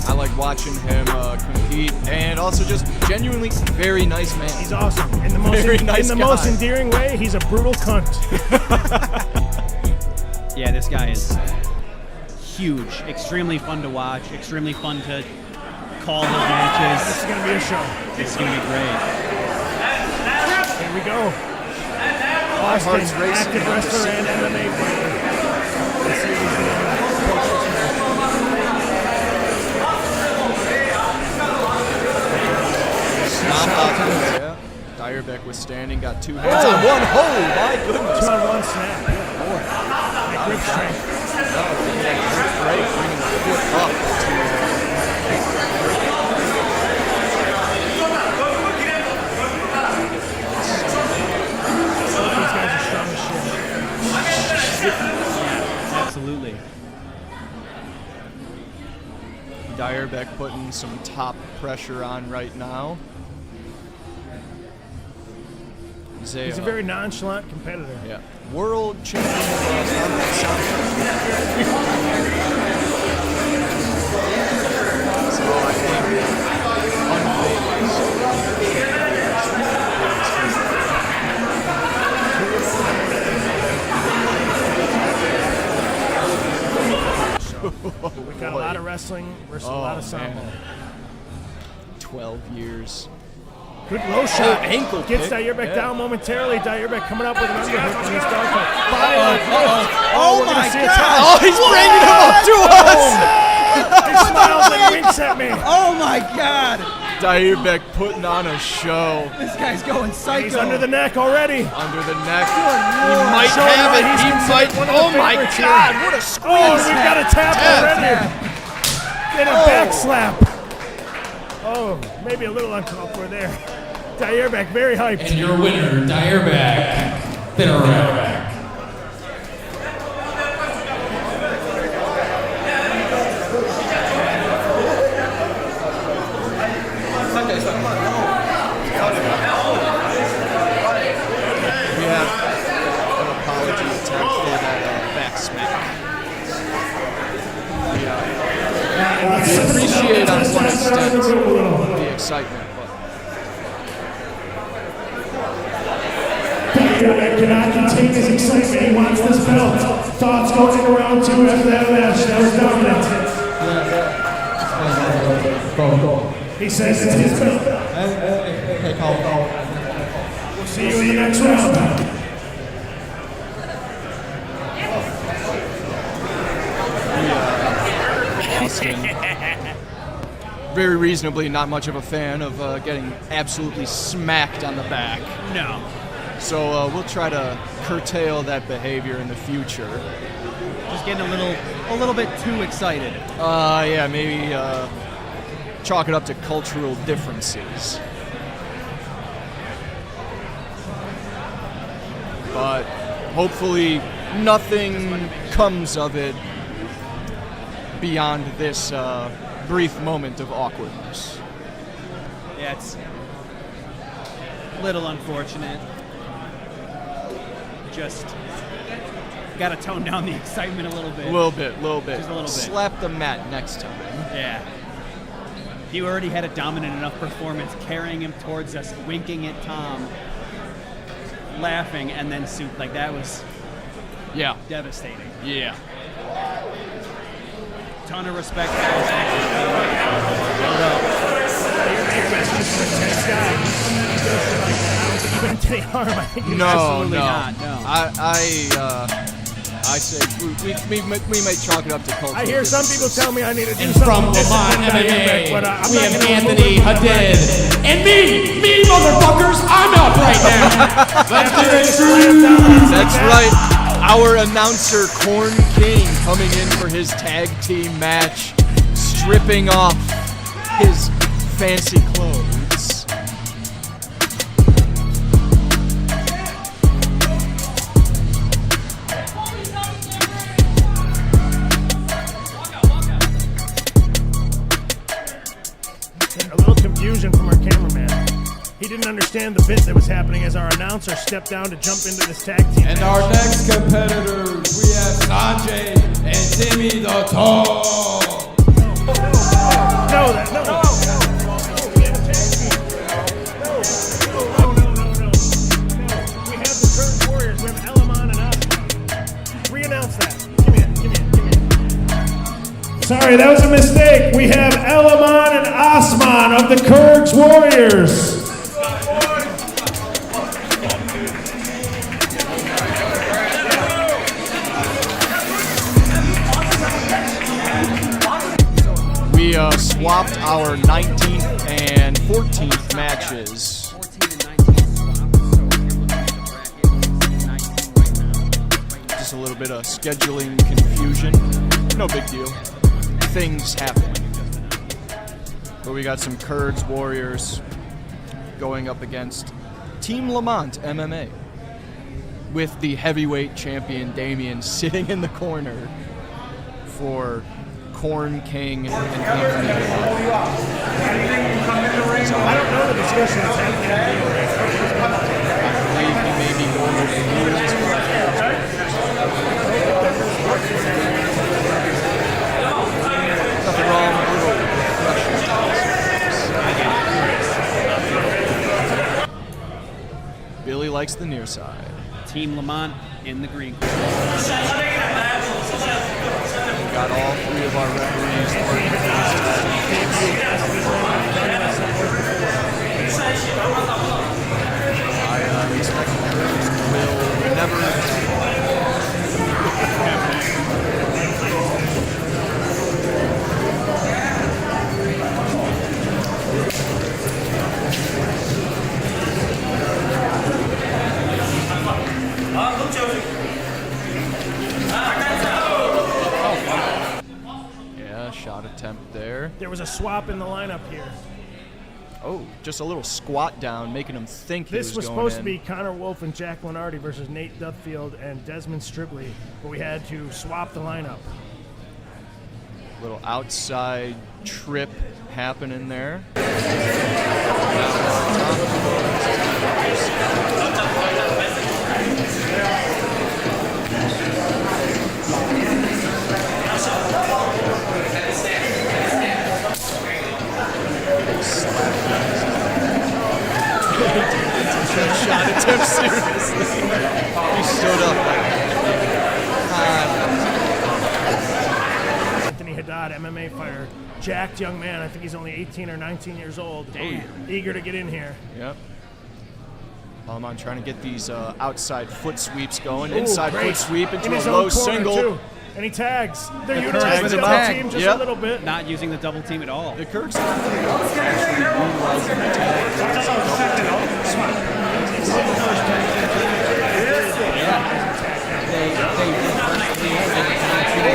I like watching him compete, and also just genuinely very nice man. He's awesome. In the most, Very nice in the guy. most endearing way, he's a brutal cunt. Yeah, this guy is huge. Extremely fun to watch. Extremely fun to call his This matches. is going to be a show. It's going to be great. Here we go. Heart's Austin, racing. active wrestler and MMA fighter. Let's see who's Stomp out. Yeah. Direct was standing, got 2 hands on one. Oh my goodness. 2-on-1 snap. Good lord. That grip strength. Great, bringing the foot up to These guys are strong as shit. Absolutely. Direct putting some top pressure on right now. He's He's a very nonchalant competitor. yeah, world champion of So I think We got a lot of wrestling versus a lot of sambo. 12 years. Good low shot. Ankle Gets kick. Direct down momentarily. Direct coming up with an underhook and he's done. Oh we're my gonna see a God. tap. Oh, he's bringing him up to us! He smiles and winks at me. Oh my God! Direct putting on a show. This guy's going psycho. He's under the neck already. Under the neck. He Lord. might Showing have why it. he's He considered might. one of the Oh my favorites here. God! What a squeeze! Oh, and we've got a tap already. Get a back slap. Oh, maybe a little uncalled for there. Direct very hyped. And your winner, Direct Thinner. We have an apology attempt for that back smack. Appreciate on one extent the excitement, but Direct cannot contain his excitement. He wants this belt. Thoughts going into round 2 after that match. That was dominant. He says it's his belt. We'll see you in the next round. Austin, very reasonably not much of a fan of getting absolutely smacked on the back. No. So we'll try to curtail that behavior in the future. Just getting a little bit too excited. Yeah, maybe chalk it up to cultural differences. But hopefully nothing comes of it beyond this brief moment of awkwardness. Yeah, it's a little unfortunate. Just got to tone down the excitement a little bit. A little bit. Just a little bit. Slap the mat next time. Yeah. He already had a dominant enough performance carrying him towards us, winking at Tom, laughing, and then soup. Like, that was devastating. Yeah. Ton of respect. No. Absolutely not, no. I say we may chalk it up to culture. I hear some people tell me I need to do And something from different Lamont than MMA, but, I'm we not have gonna Anthony move Haddad. And me motherfuckers, I'm up right now. Let's do it. That's right. Our announcer, Corn King, coming in for his tag team match, stripping off his fancy clothes. A little confusion from our cameraman. He didn't understand the bit that was happening as our announcer stepped down to jump into this tag team. And our next competitors, we have Sanjay and Timmy the Tall. No. We have a tag team. No. We have the Curtain Warriors. We have Elamon and Osman. Re-announce that. Give me it. Sorry, that was a mistake. We have Elamon and Osman of the Kurds Warriors. We swapped our 19th and 14th matches. 14 and 19 swaps, so if you're looking at the bracket, it's 19 right now. Just a little bit of scheduling confusion. No big deal. Things happen. But we got some Kurds Warriors going up against Team Lamont MMA with the heavyweight champion Damien sitting in the corner for Corn King and Anthony. So I don't know the discussion that's happening. I believe he may be going to lose. Nothing wrong with a little refreshment. Billy likes the near side. Team Lamont in the green. We got all three of our referees working I expect the Kurds will never. Yeah, shot attempt there. There was a swap in the lineup here. Oh, just a little squat down, making him think This he was going supposed in. to be Connor Wolf and Jack Lenardi versus Nate Duffield and Desmond Stribley, but we had to swap the lineup. Little outside trip happening there. Shot attempt seriously. He stood up like Anthony Haddad, MMA fighter, jacked young man. I think he's only 18 or 19 years old. Damn. Eager to get in here. Yep. Palmon trying to get these outside foot sweeps going. Ooh, Inside great. foot sweep into In a his low own corner, single. too. And he tags. They're Kurds utilizing with the a double tag. team just Yep. a little bit. Not using the double team at all. The Kurds actually utilizing the tag.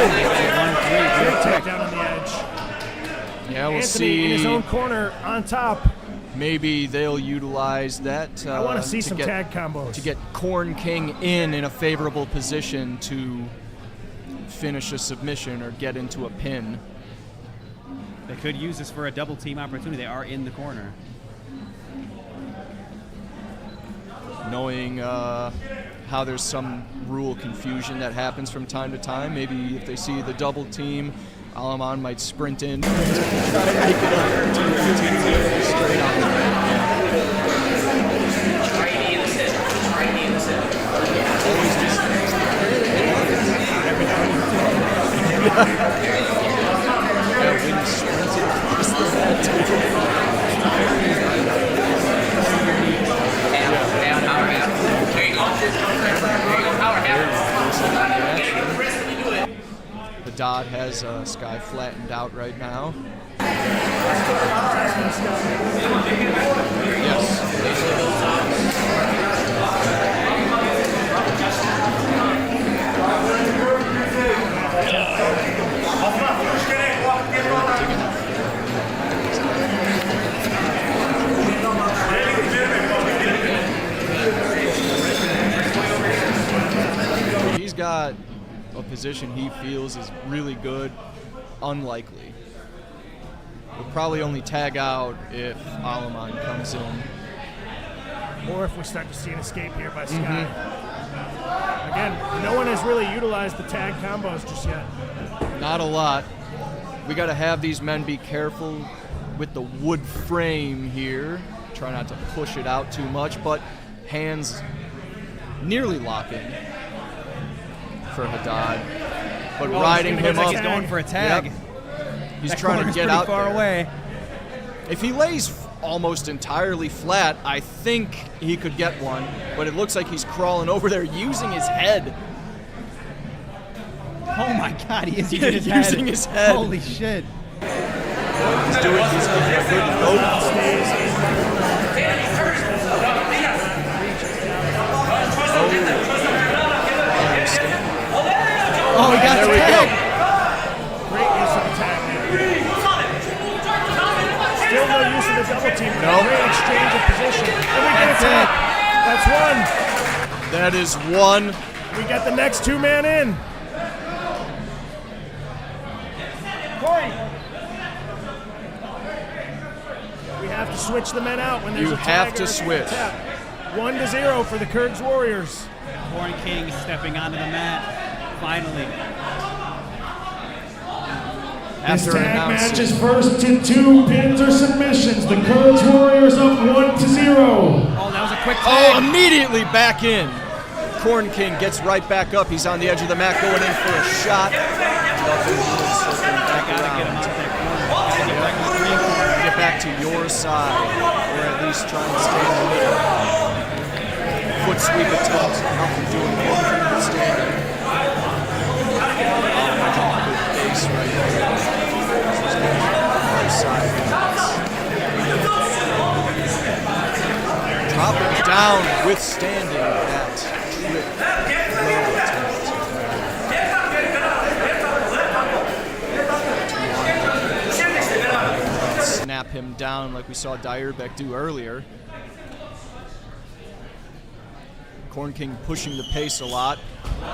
Great takedown on the edge. Yeah, we'll Anthony see. in his own corner on top. maybe they'll utilize that. I want to see some tag combos. To get Corn King in a favorable position to finish a submission or get into a pin. They could use this for a double team opportunity. They are in the corner. Knowing how there's some rule confusion that happens from time to time, maybe if they see the double team, Alaman might sprint in, try to make it up to straight on. Always just when you sprint it across the mat. The Dodd has Sky flattened out right now. He's got a position he feels is really good, unlikely. We'll probably only tag out if Alaman comes in. Or if we start to see an escape here by Sky. Again, no one has really utilized the tag combos just yet. Not a lot. We got to have these men be careful with the wood frame here. Try not to push it out too much, but hands nearly locking for Haddad. But riding him up. He's going for a tag. Yep. He's That trying to corner's get pretty out far there. away. If he lays almost entirely flat, I think he could get one, but it looks like he's crawling over there using his head. Oh my God, he is using his head. Using his head. Holy shit. He's giving a good rope. Oh, he got there we tagged. go. Great use of the tag there. Still no use of the double team. No. Great exchange of position. And we get a tag. That's one. That is one. We got the next two-man in. Corey. We have to switch the men out when there's You a tag. have to or a switch. tap. 1-0 for the Kurg's Warriors. Corn King stepping onto the mat. Finally. This After tag announcing- match is first to 2 pins or submissions. The Kurg's Warriors up 1-0. Oh, that was a quick Oh, tag. immediately back in. Corn King gets right back up. He's on the edge of the mat going in for a shot. Gotta get him out of that corner. Gotta get back to the green corner. Get back to your side, or at least try and stay in the middle. Foot sweep attempt. Nothing doing Corn King but standing. Good base right there. Other side. Dropping down, withstanding that trip throw attempt. Snap him down like we saw Dyerbeck do earlier. Corn King pushing the pace a lot.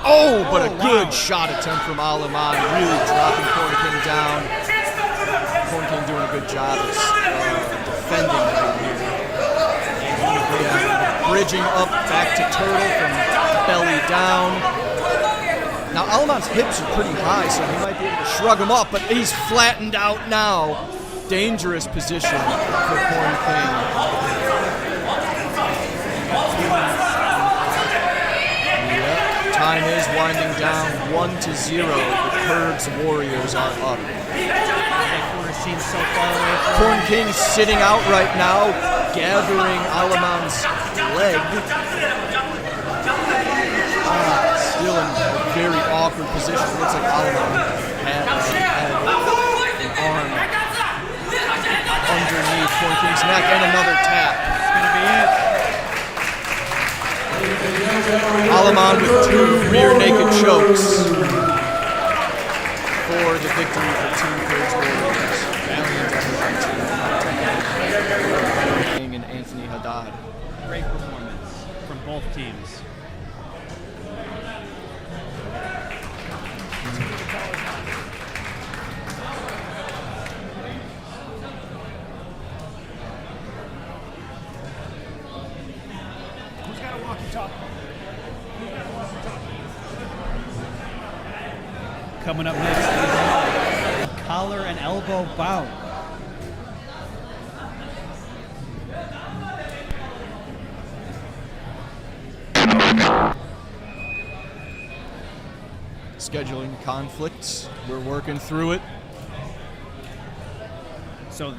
Oh, but a good shot attempt from Alaman, really dropping Corn King down. Corn King doing a good job of defending right here. Yeah, bridging up back to Turtle from belly down. Now Alaman's hips are pretty high, so he might be able to shrug him up, but he's flattened out now. Dangerous position for Corn King. Yep, time is winding down 1-0. The Kurg's Warriors are up. That corner seems so far away. Corn King sitting out right now, gathering Alaman's leg. Still in a very awkward position. It looks like Alaman had an arm underneath Corn King's neck, and another tap. It's gonna be it. Alaman with 2 rear naked chokes for the victory for Team Kurg's Warriors. God. Great performance from both teams. Who's got a walkie-talkie? Coming up next is a collar and elbow bout. Scheduling conflicts. We're working through it. So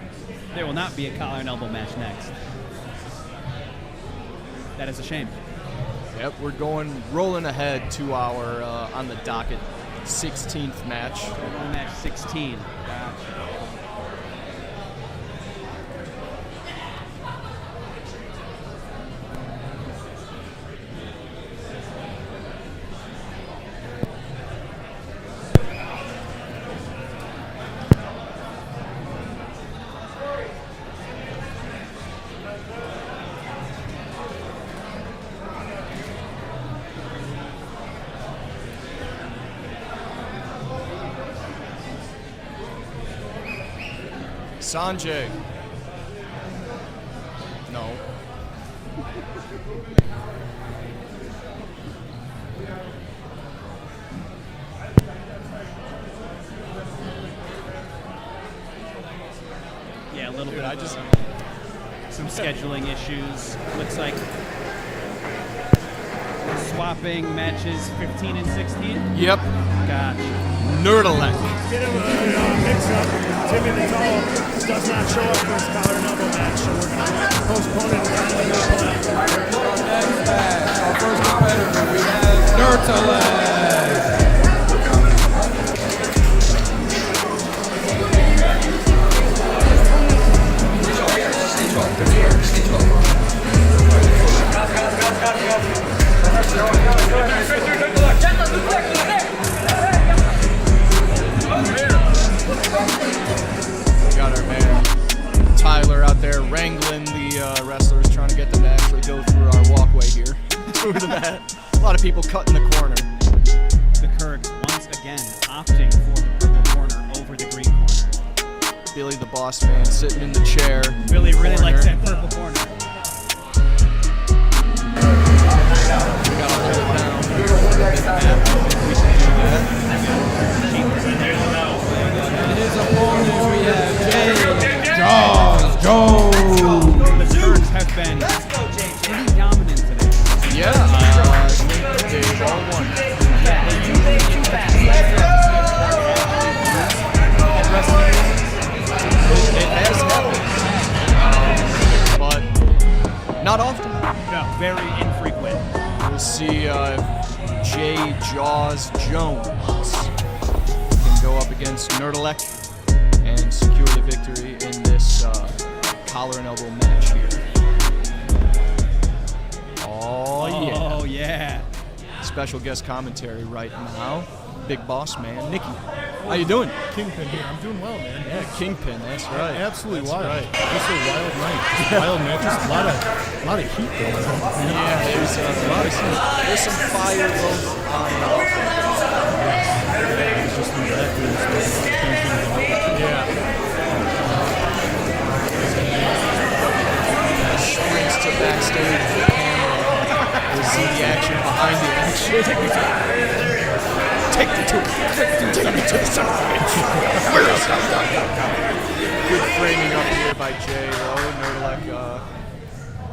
there will not be a collar and elbow match next. That is a shame. Yep, we're rolling ahead to our on the docket 16th match. Match 16. Gotcha. Sanjay. No. Yeah, a little Dude, bit. I Of just some scheduling issues. Looks like swapping matches 15 and 16. Yep. Gotcha. Nerdalek. Bit of a mix-up. Timmy the Tall does not show up for his collar and elbow match, so we're going to postpone it and find a new opponent. Next match, our first competitor, we have Nerdalek. We got our man Tyler out there wrangling the wrestlers, trying to get them to actually go through our walkway here. Through the mat. A lot of people cutting the corner. The Kurgs once again opting for the purple corner over the green corner. Billy the Boss Man sitting in the chair. Billy really corner. likes that purple corner. We got to hold it down. We should do that. And his opponent, we have Jones. The Kurgs have been pretty dominant today. Yeah, they've all won. Yeah, they usually get back. It has happened, but not often. No, very infrequent. We'll see Jay Jaws Jones can go up against Nerdalek and secure the victory in this collar and elbow match here. Oh yeah. Oh, yeah. Special guest commentary right now. Big Boss Man, Nikki. How you doing? Kingpin here. I'm doing well, man. Yeah, Kingpin, that's right. Absolutely That's wild. right. Just a wild night. Just wild matches. A lot of heat going on. Yeah, there's some fire both on and off. It's just exactly Yeah. Springs to backstage with the camera. We'll see the action behind the action. Take me to it. Take me to the son of a bitch. Where is that? Good framing up here by Jay, though. Nerdalek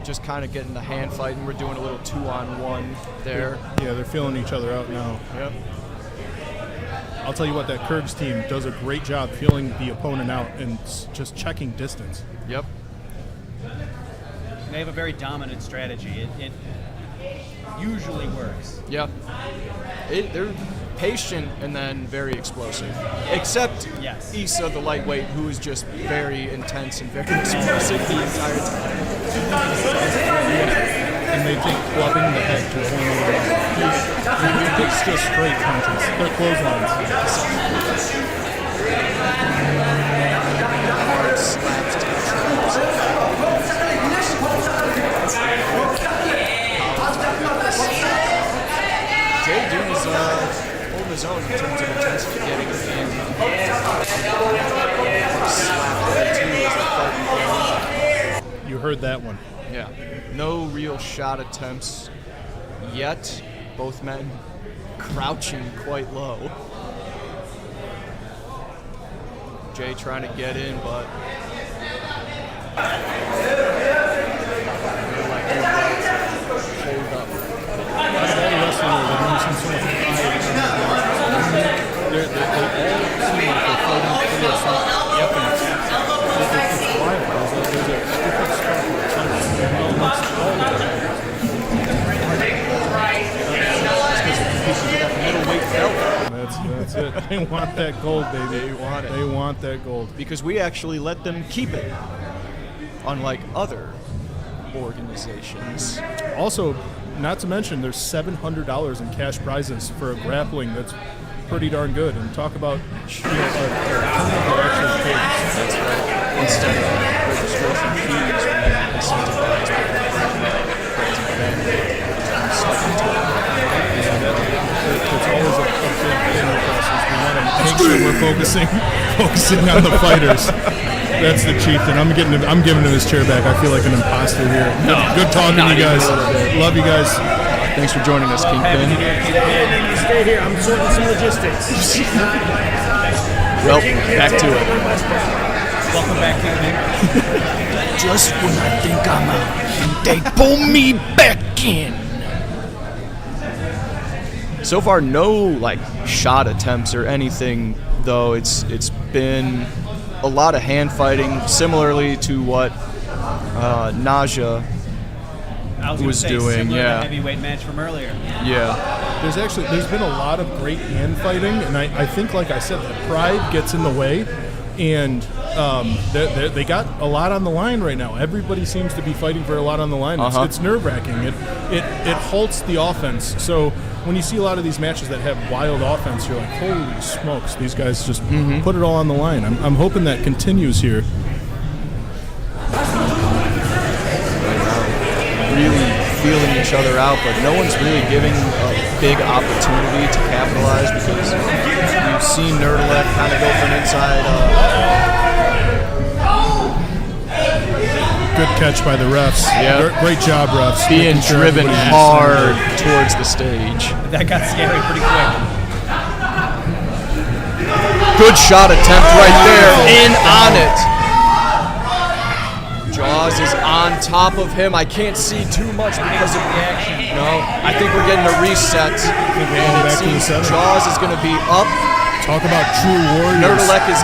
just kind of getting the hand fighting. We're doing a little 2-on-1 there. Yeah, they're feeling each other out now. Yep. I'll tell you what, that Kurgs team does a great job feeling the opponent out and just checking distance. Yep. They have a very dominant strategy. It usually works. Yep. They're patient and then very explosive. Except Yes. Issa, the lightweight, who is just very intense and very explosive the entire time. And they think clubbing the head to a whole nother level. It's just straight punches. They're clotheslines. Hard slaps to the traps. Jay Dune's holding his own in terms of intensity, getting it in. You heard that one. Yeah. No real shot attempts yet. Both men crouching quite low. Jay trying to get in, but hold up. That's it. They want that gold, baby. They want it. They want that gold. Because we actually let them keep it, unlike other organizations. Also, not to mention, there's $700 in cash prizes for a grappling. That's pretty darn good. And talk about a tournament that actually pays. That's right. Instead of registration fees, we incentivize It's always a big thing with us. Is we want to make sure we're focusing on the fighters. That's the chieftain. I'm giving him his chair back. I feel like an imposter here. Good talking to you guys. Love you guys. Thanks for joining us, Kingpin. Stay here. I'm sorting some logistics. Well, back to it. Welcome back, Kingpin. Just when I think I'm out, they pull me back in. So far, no shot attempts or anything, though. It's been a lot of hand fighting, similarly to what Naja was doing. Yeah, heavyweight match from earlier. Yeah. There's been a lot of great hand fighting, and I think, like I said, that pride gets in the way, and they got a lot on the line right now. Everybody seems to be fighting for a lot on the line. It's nerve-wracking. It halts the offense. So when you see a lot of these matches that have wild offense, you're like, holy smokes, these guys just put it all on the line. I'm hoping that continues here. Really feeling each other out, but no one's really giving a big opportunity to capitalize, because you've seen Nerdalek kind of go for an inside. Good catch by the refs. Yeah. Great job, refs. Being Making sure driven everybody hard towards the stage. That got scary pretty quick. Good shot attempt right there. In on it. Jaws is on top of him. I can't see too much because of the action. No, I think we're getting a reset. And it seems Jaws is going to be up. Talk about true warriors. Nerdalek is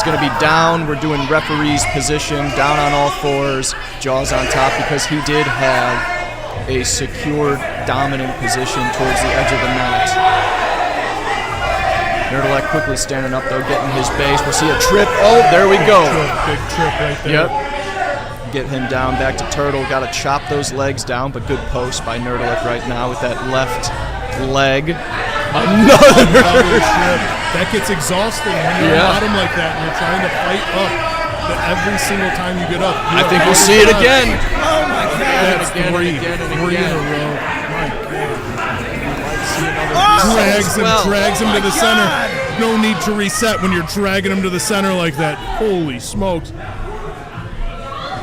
going to be down. We're doing referee's position, down on all fours. Jaws on top, because he did have a secured, dominant position towards the edge of the mat. Nerdalek quickly standing up, though, getting his base. We'll see a trip. Oh, there we go. Big trip right there. Yep. Get him down, back to Turtle. Got to chop those legs down, but good post by Nerdalek right now with that left leg. Another trip. That gets exhausting when you're on bottom like that and you're trying to fight up. But every single time you get up, I think we'll see it again. Oh my God! That's three in a row. My God. Drags him to the center. No need to reset when you're dragging him to the center like that. Holy smokes.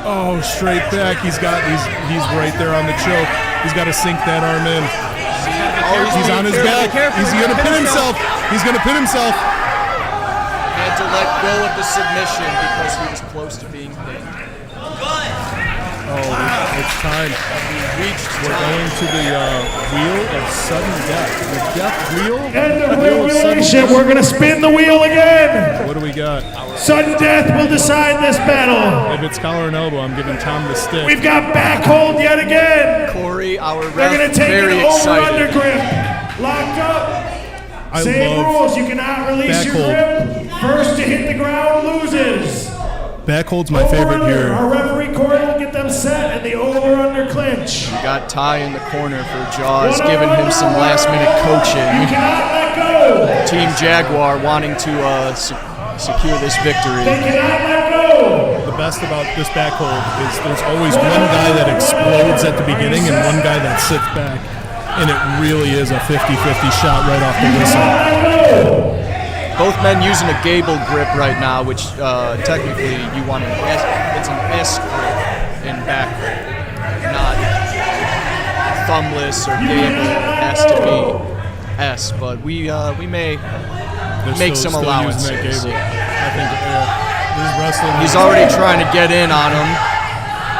Oh, straight back. He's right there on the choke. He's got to sink that arm in. He's on his back. He's going to pin himself. He's going to pin himself. Had to let go of the submission because he was close to being pinned. Oh, it's time. We're going to the wheel of sudden death. The death wheel? And the regulation, we're going to spin the wheel again. What do we got? Sudden death will decide this battle. If it's collar and elbow, I'm giving Tom the stick. We've got back hold yet again. Corey, our ref, They're going to take very an excited. over-under grip. Locked up. Same rules. You cannot release your grip. First to hit the ground loses. Back hold's my favorite here. Our referee Corey will get them set at the over-under clinch. We got Ty in the corner for Jaws, giving him some last-minute coaching. You cannot let go. Team Jaguar wanting to secure this victory. They cannot let go. The best about this back hold is there's always one guy that explodes at the beginning and one guy that sits back, and it really is a 50-50 shot right off the whistle. Both men using a gable grip right now, which technically you want an S. It's an S grip in back grip, not thumbless or gable. Has to be S, but we may make some allowances. I think this wrestling. He's already trying to get in on him,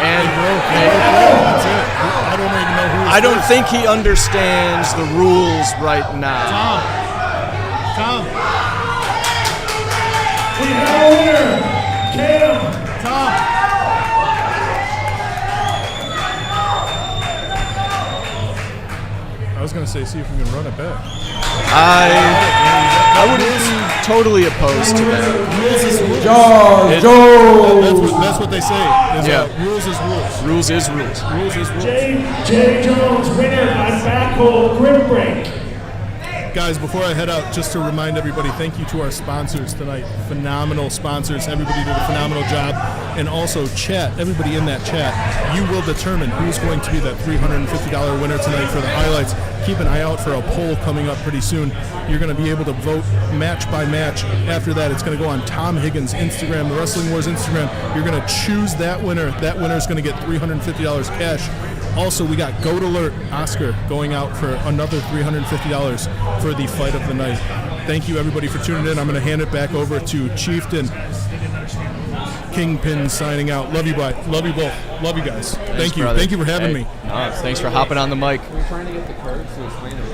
and That's it. I don't even know who. I don't think he understands the rules right now. Tom. We have a winner. Tom. I was gonna say, see if we can run it back. I wouldn't be totally opposed to that. That's what they say. Rules is rules. Rules is rules. Rules is rules. Jay Jones, winner by back hold grip break. Guys, before I head out, just to remind everybody, thank you to our sponsors tonight. Phenomenal sponsors. Everybody did a phenomenal job. And also, chat, everybody in that chat, you will determine who's going to be that $350 winner tonight for the highlights. Keep an eye out for a poll coming up pretty soon. You're going to be able to vote match by match. After that, it's going to go on Tom Higgins' Instagram, the Wrestling Wars Instagram. You're going to choose that winner. That winner is going to get $350 cash. Also, we got Goat Alert Oscar going out for another $350 for the fight of the night. Thank you, everybody, for tuning in. I'm going to hand it back over to Chieftain. Kingpin signing out. Love you, bye. Love you both. Love you guys. Thank you. Brother. Thank you for having Hey, me. No, thanks for hopping on the mic.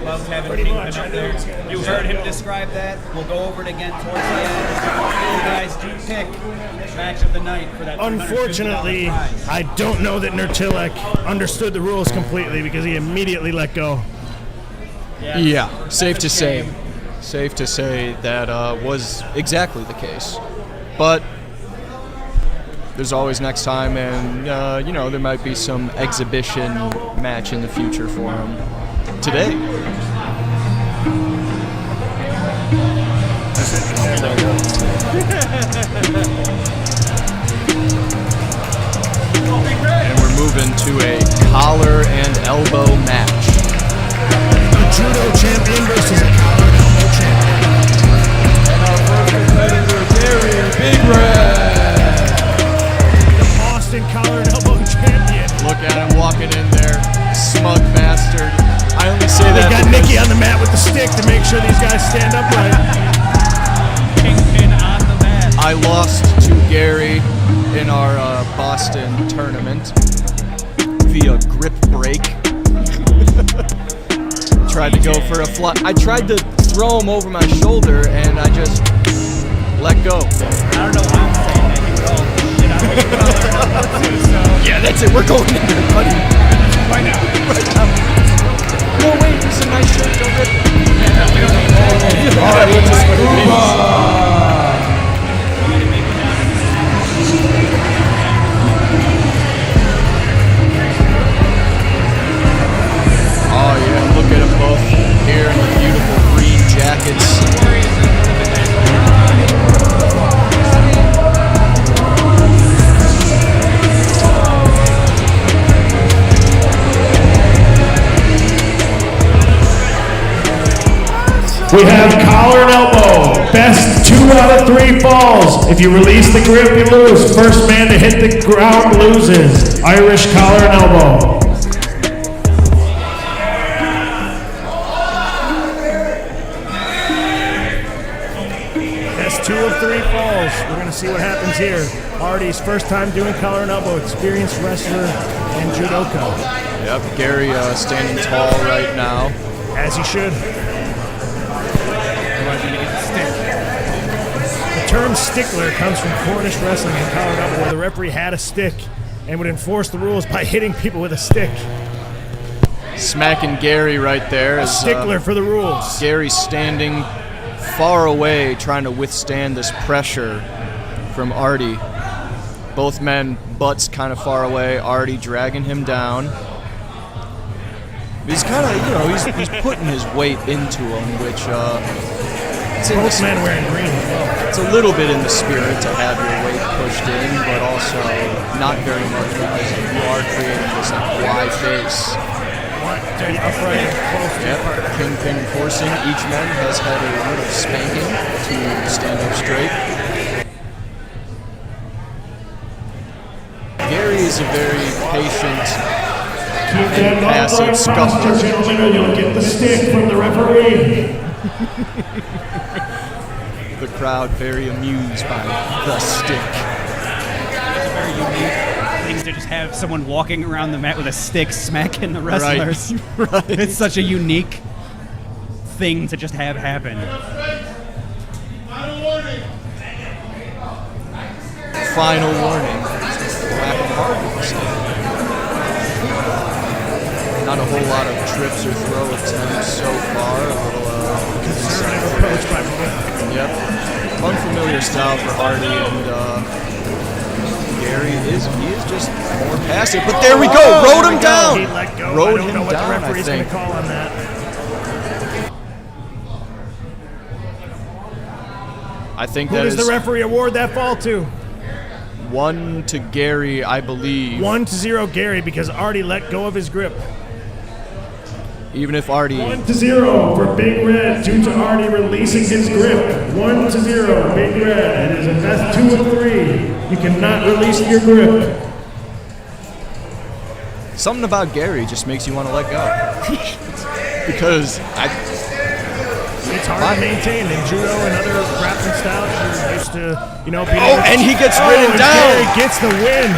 Love having Kingpin up there. You heard him describe that. We'll go over it again towards the end. You guys do pick match of the night for that. Unfortunately, prize. I don't know that Nertilek understood the rules completely because he immediately let go. Yeah, safe to say that was exactly the case. But there's always next time, and there might be some exhibition match in the future for him. Today. And we're moving to a collar and elbow match. A judo champion versus a collar and elbow champion. And our first competitor, Gary Big Red. The Boston collar and elbow champion. Look at him walking in there, smug bastard. I only say They that got because Nikki on the mat with the stick to make sure these guys stand upright. Kingpin on the mat. I lost to Gary in our Boston tournament via grip break. Tried to go for a fly. I tried to throw him over my shoulder, and I just let go. I don't know why I'm saying that. You would all shit out of me. Yeah, that's it. We're going in there, buddy. Right now. Right now. No, wait, it's a nice shirt. Don't rip it. We don't need that. All right, let's just move on. Oh yeah, look at them both here in the beautiful green jackets. We have collar and elbow. Best 2 out of 3 falls. If you release the grip, you lose. First man to hit the ground loses. Irish collar and elbow. Best 2 of 3 falls. We're going to see what happens here. Artie's first time doing collar and elbow. Experienced wrestler and judoka. Yep, Gary standing tall right now. As he should. The term stickler comes from Cornish wrestling in collar and elbow, where the referee had a stick and would enforce the rules by hitting people with a stick. Smacking Gary right there. A stickler for the rules. Gary standing far away, trying to withstand this pressure from Artie. Both men, butts kind of far away. Artie dragging him down. He's kind of, he's putting his weight into him, which Both men wearing green as well. It's a little bit in the spirit to have your weight pushed in, but also not very much because you are creating this like wide base. Upright, close to Yep. Kingpin enforcing. Each man has had a little spanking to stand up straight. Gary is a very patient Keep and that passive upright posture, scuffler. gentlemen, or you'll get the stick from the referee. The crowd very amused by the stick. It's a very unique thing to just have someone walking around the mat with a stick smacking the wrestlers. Right. It's such a unique thing to just have happen. Final warning. Lack of hardness. Not a whole lot of trips or throw attempts so far. A little Conservative approach by both. yep. Unfamiliar style for Hardy, and Gary is just more passive. But there we go. Rode him down. He let go. Rode I don't him know what down, the I referee's going to think. call on that. I think Who that does is the referee award that fall to? 1 to Gary, I believe. 1-0 Gary because Artie let go of his grip. Even if Artie 1-0 for Big Red due to Artie releasing his grip. 1-0 Big Red. It is a best 2 of 3. You cannot release your grip. something about Gary just makes you want to let go. Because it's hard to maintain in judo and other grappling styles. You're used to, being and he gets ridden down. Gary gets the win.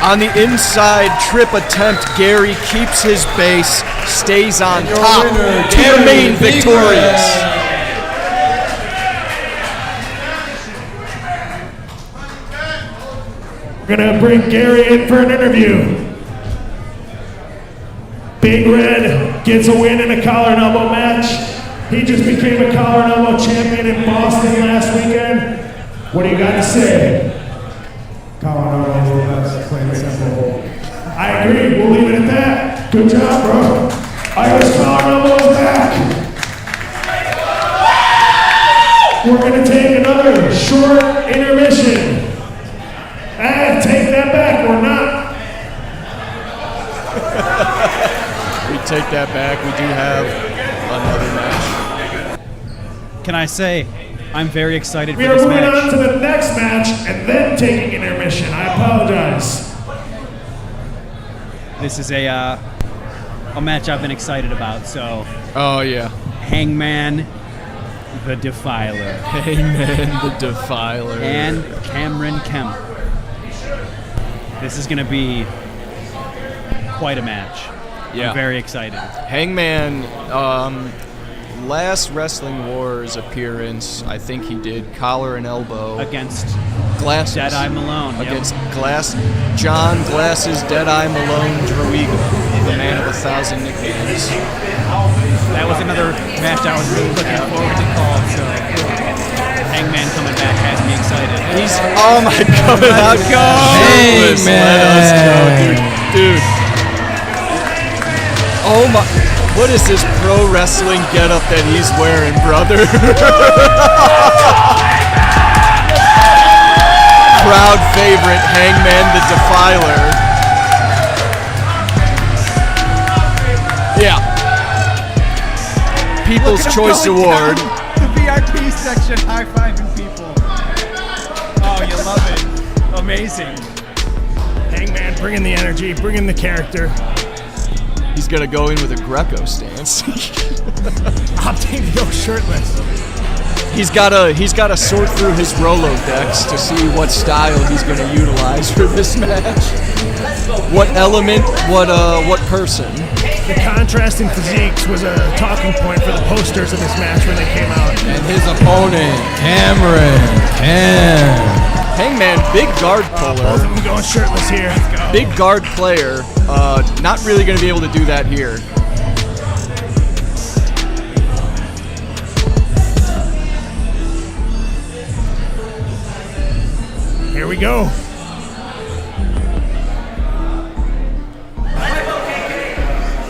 On the inside trip attempt, Gary keeps his base, stays on top to remain victorious. We're gonna bring Gary in for an interview. Big Red gets a win in a collar and elbow match. He just became a collar and elbow champion in Boston last weekend. What do you got to say? Collar and elbow is the best, plain and simple. I agree, we'll leave it at that. Good job, bro. Irish collar and elbow is back. We're gonna take another short intermission. Take that back or not. We take that back. We do have another match. Can I say, I'm very excited We for are this moving on match. to the next match and then taking intermission. I apologize. This is a match I've been excited about. So, Oh, yeah. Hangman, the Defiler, Hangman the Defiler. and Cameron Kemp. This is going to be quite a match. Yeah. I'm very excited. Hangman, last Wrestling Wars appearance, I think he did collar and elbow Against glasses. Deadeye Malone. Yep. Against John Glasses, Deadeye Malone, Druigo, the man of 1,000 nicknames. That was another match I was really looking forward to call. So Hangman coming back has me excited. He's, oh my God, let's go! Shirtless, let us go, dude. Oh my, what is this pro wrestling getup that he's wearing, brother? Crowd favorite, Hangman the Defiler. Yeah. People's Choice Award. The VIP section high-fiving people. Oh, you love it. Amazing. Hangman, bring in the energy, bring in the character. He's gonna go in with a Greco stance. Opting to go shirtless. He's gotta sort through his Rolodex to see what style he's gonna utilize for this match. What element, what person. The contrasting physiques was a talking point for the posters of this match when they came out. And his opponent, Cameron Kemp. Hangman, big guard Both puller, of them going shirtless here. big guard player. Not really gonna be able to do that here. Here we go.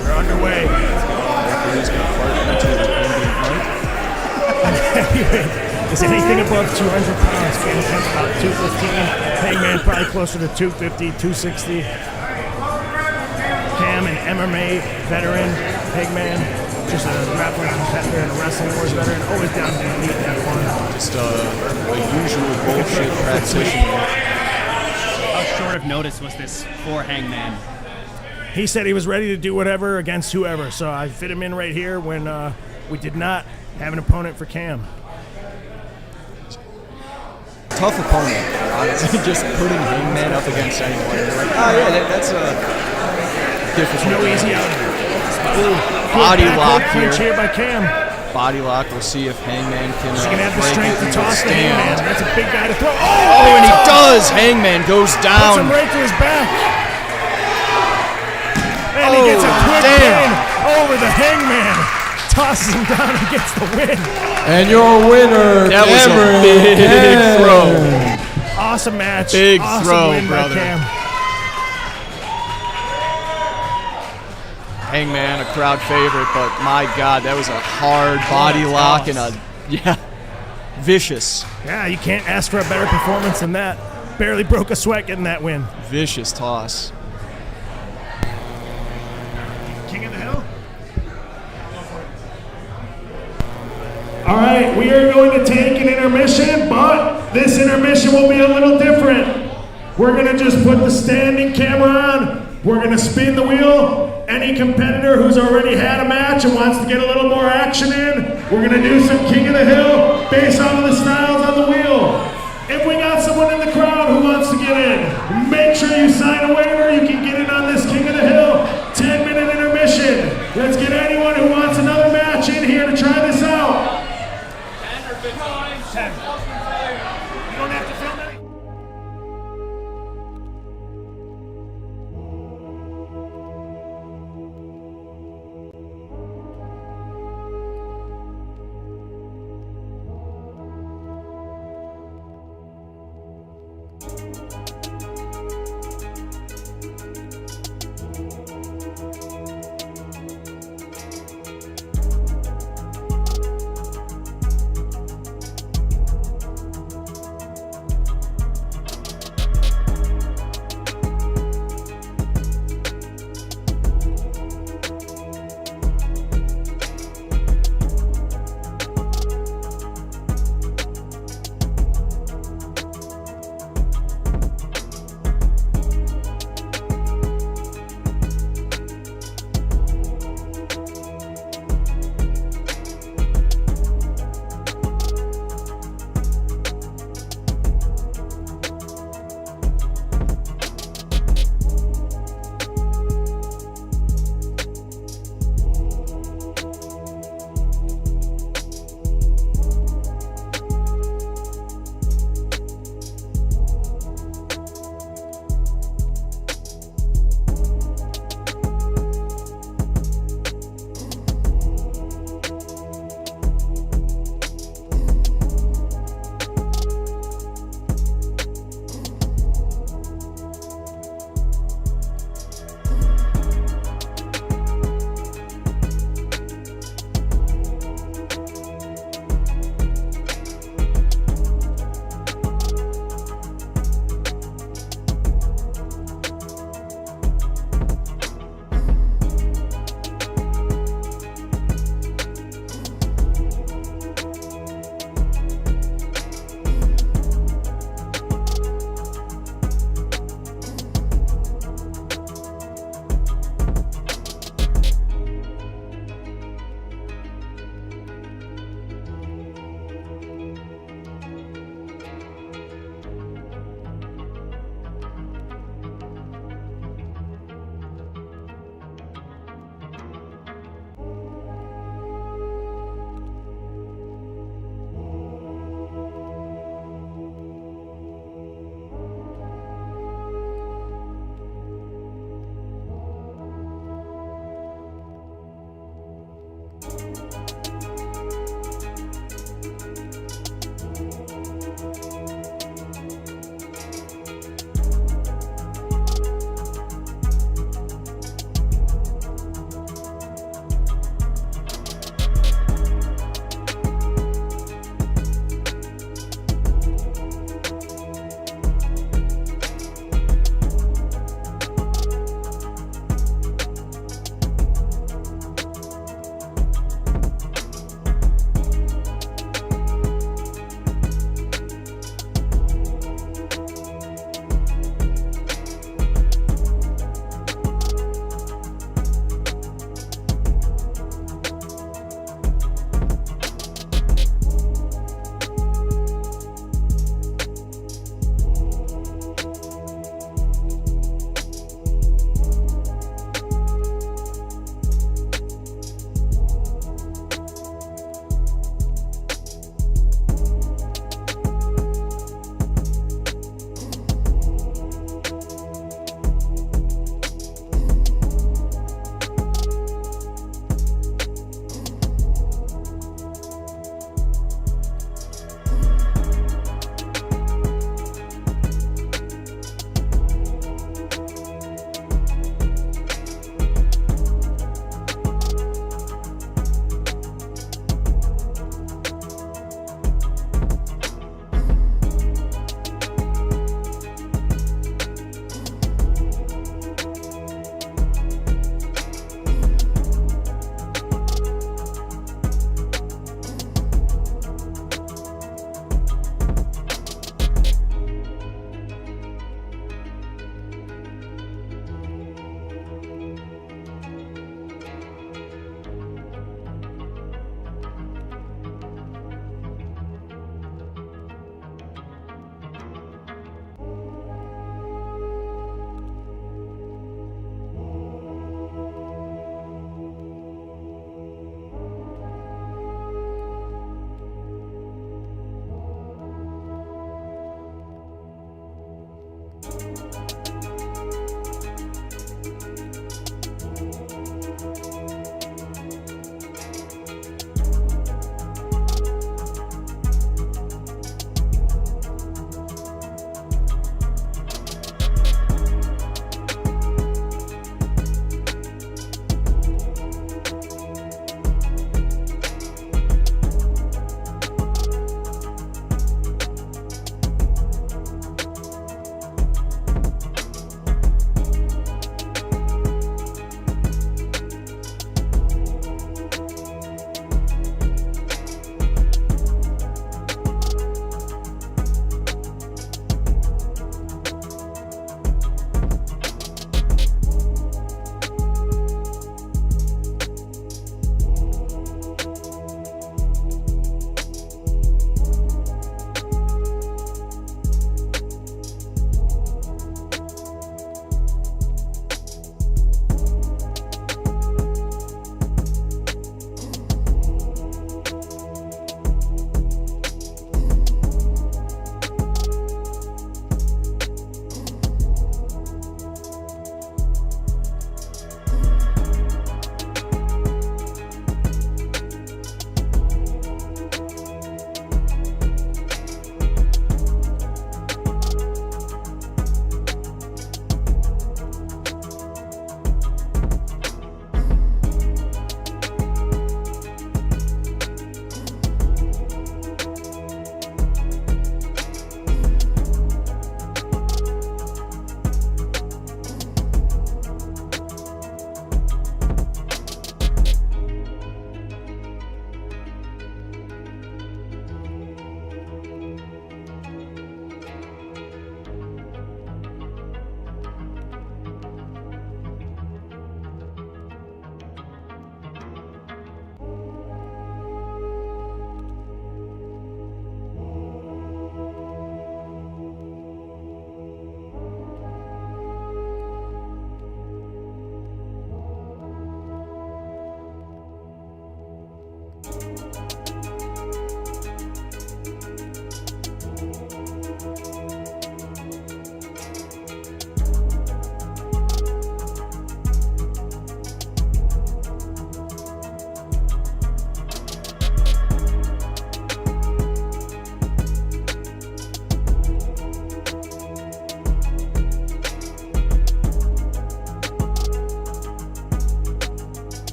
We're underway. He's gonna fart into the ambient mic. heavyweight is anything above 200 pounds. Cam comes about 215. Hangman probably closer to 250, 260. Cam, an MMA veteran. Hangman, just a grappling competitor and a wrestling wars veteran. Always down to meet and have fun. Just a usual bullshit practitioner. How short of notice was this for Hangman? He said he was ready to do whatever against whoever, so I fit him in right here when we did not have an opponent for Cam. Tough opponent, honestly. Just putting Hangman up against anyone. You're like, oh yeah, that's a difficult. No easy out here. Body lock here by Cam. Body lock. We'll see if Hangman can He's gonna have the break strength it to toss the stand. Hangman. That's a big guy to throw. Oh, and he does. Hangman goes Puts him down. right to his back. And he gets a quick pin over the Hangman. Tosses him down and gets the win. And your winner, That was Cameron a big Cameron. throw. Awesome match. Big awesome throw, win brother. by Cam. Hangman, a crowd favorite, but my God, that was a hard body lock and a vicious, Yeah, you can't ask for a better performance than that. Barely broke a sweat getting that win. vicious toss. King of the Hill. All right, we are going to take an intermission, but this intermission will be a little different. We're going to just put the standing camera on. We're going to spin the wheel. Any competitor who's already had a match and wants to get a little more action in, we're going to do some King of the Hill based on the styles on the wheel. If we got someone in the crowd who wants to get in, make sure you sign a waiver. You can get in on this King of the Hill 10-minute intermission. Let's get anyone who wants another match in here to try this out. 10. You don't have to film any.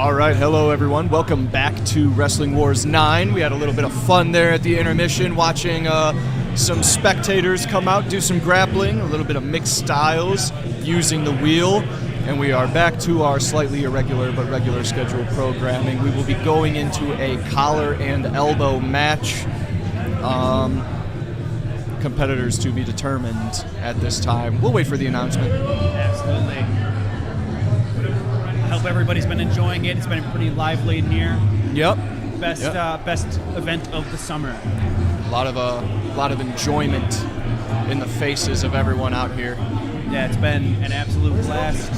All right, hello everyone. Welcome back to Wrestling Wars 9. We had a little bit of fun there at the intermission, watching some spectators come out, do some grappling, a little bit of mixed styles, using the wheel. And we are back to our slightly irregular but regular scheduled programming. We will be going into a collar and elbow match. Competitors to be determined at this time. We'll wait for the announcement. Absolutely. I hope everybody's been enjoying it. It's been pretty lively in here. Yep. Best event of the summer. A lot of enjoyment in the faces of everyone out here. Yeah, it's been an absolute blast.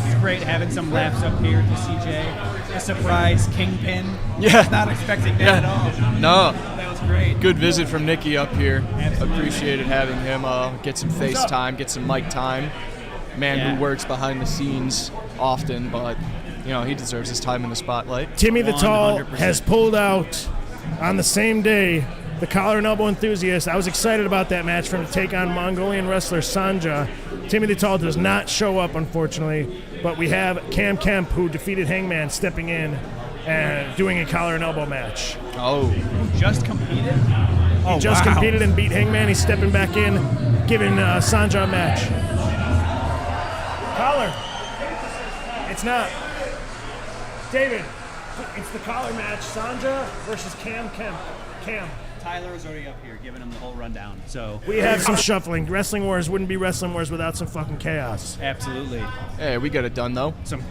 It's great having some laughs up here at the CJ. A surprise Kingpin. Yeah. Not expecting that at all. No. That was great. Good visit from Nikki up here. Absolutely. Appreciated having him get some face time, get some mic time. Man who works behind the scenes often, but he deserves his time in the spotlight. Timmy the Tall 100%. has pulled out on the same day the collar and elbow enthusiast. I was excited about that match for him to take on Mongolian wrestler Sanja. Timmy the Tall does not show up, unfortunately, but we have Cam Kemp, who defeated Hangman, stepping in and doing a collar and elbow match. Oh. Just competed? He just competed and beat Hangman. He's stepping back in, giving Sanja a match. Collar. It's not. David, it's the collar match. Sanja versus Cam Kemp. Cam. Tyler was already up here giving him the whole rundown. So We have some shuffling. Wrestling Wars wouldn't be Wrestling Wars without some fucking chaos. absolutely. Hey, we got it done though. Some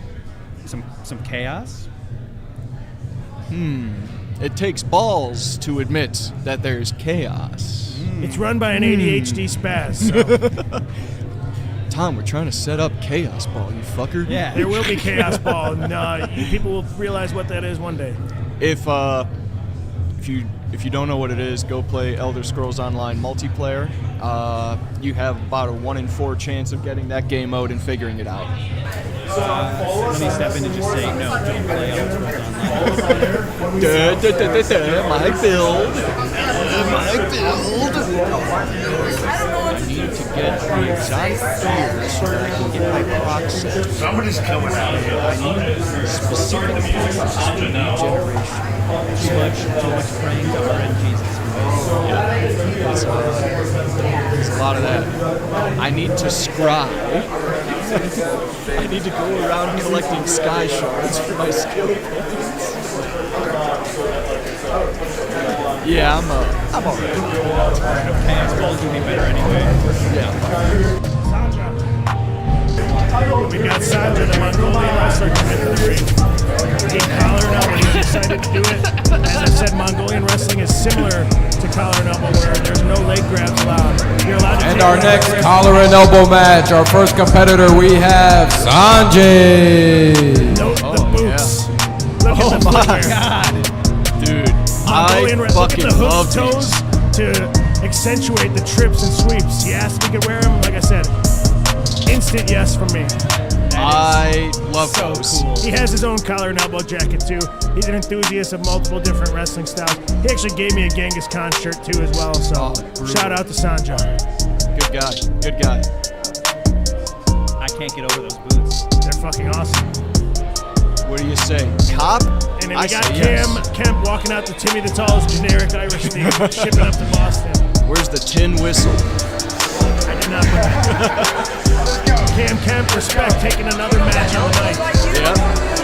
chaos? It takes balls to admit that there's chaos. It's run by an ADHD spaz. So Tom, we're trying to set up Chaos Ball, you fucker. Yeah. there will be Chaos Ball, and people will realize what that is one day. If you don't know what it is, go play Elder Scrolls Online multiplayer. You have about a 1 in 4 chance of getting that game mode and figuring it out. Let me step in and just say, no, don't play Elder Scrolls Online. My build. My build. I need to get the exotic gear so that I can get my proc set. Somebody's coming out here. I need specific speed generation. Too much praying to RNGs. There's a lot of that. I need to scribe. I need to go around collecting sky shards for my skill points. Yeah, I'm alright. Chaos Balls would be better anyway. Yeah. We got Sanja, the Mongolian wrestler, coming to the ring. Team collar and elbow. He's excited to do it. As I said, Mongolian wrestling is similar to collar and elbow, where there's no leg grabs allowed. You're allowed to And take our one next grab. collar and elbow match, our first competitor, we have Sanjay. Note the boots. Look Oh at the my footwear. god. Dude, Mongolian I wrestling. Look fucking at the love hook toes these. to accentuate the trips and sweeps. Yes, we could wear them. Like I said, instant yes from me. I love So those. cool. He has his own collar and elbow jacket too. He's an enthusiast of multiple different wrestling styles. He actually gave me a Genghis Khan shirt too as well. So Oh, brutal. shout out to Sanja. Good guy. Good guy. I can't get over those boots. They're fucking awesome. What do you say? Cop? And then I we got say yes. Kemp walking out to Timmy the Tall's generic Irish theme, shipping up to Boston. Where's the tin whistle? I did not put that. Cam Kemp, respect, taking another match on the night. Yeah.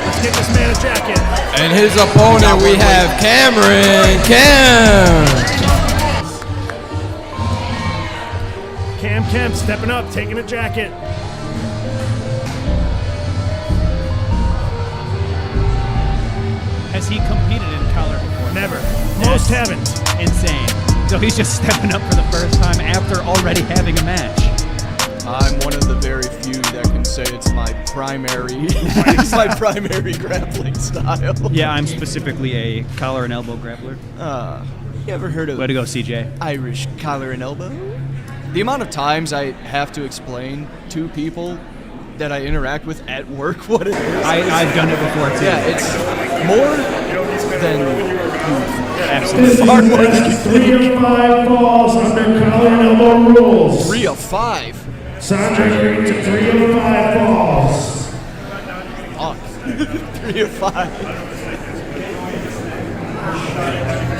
Let's get this man a jacket. And his opponent, we have Cameron Cam. Cam Kemp stepping up, taking a jacket. Has he competed in collar before? Never. Most haven't. Insane. So he's just stepping up for the first time after already having a match. I'm one of the very few that can say it's my primary, it's my primary grappling style. Yeah, I'm specifically a collar and elbow grappler. You ever heard of Way to go, CJ. Irish collar and elbow? The amount of times I have to explain to people that I interact with at work what it is. I've done it before too. Yeah, it's more than Absolutely. far more than 3 of 5 falls under collar and elbow rules. 3 of 5. Sanja agreed to 3 of 5 falls. 3 of 5.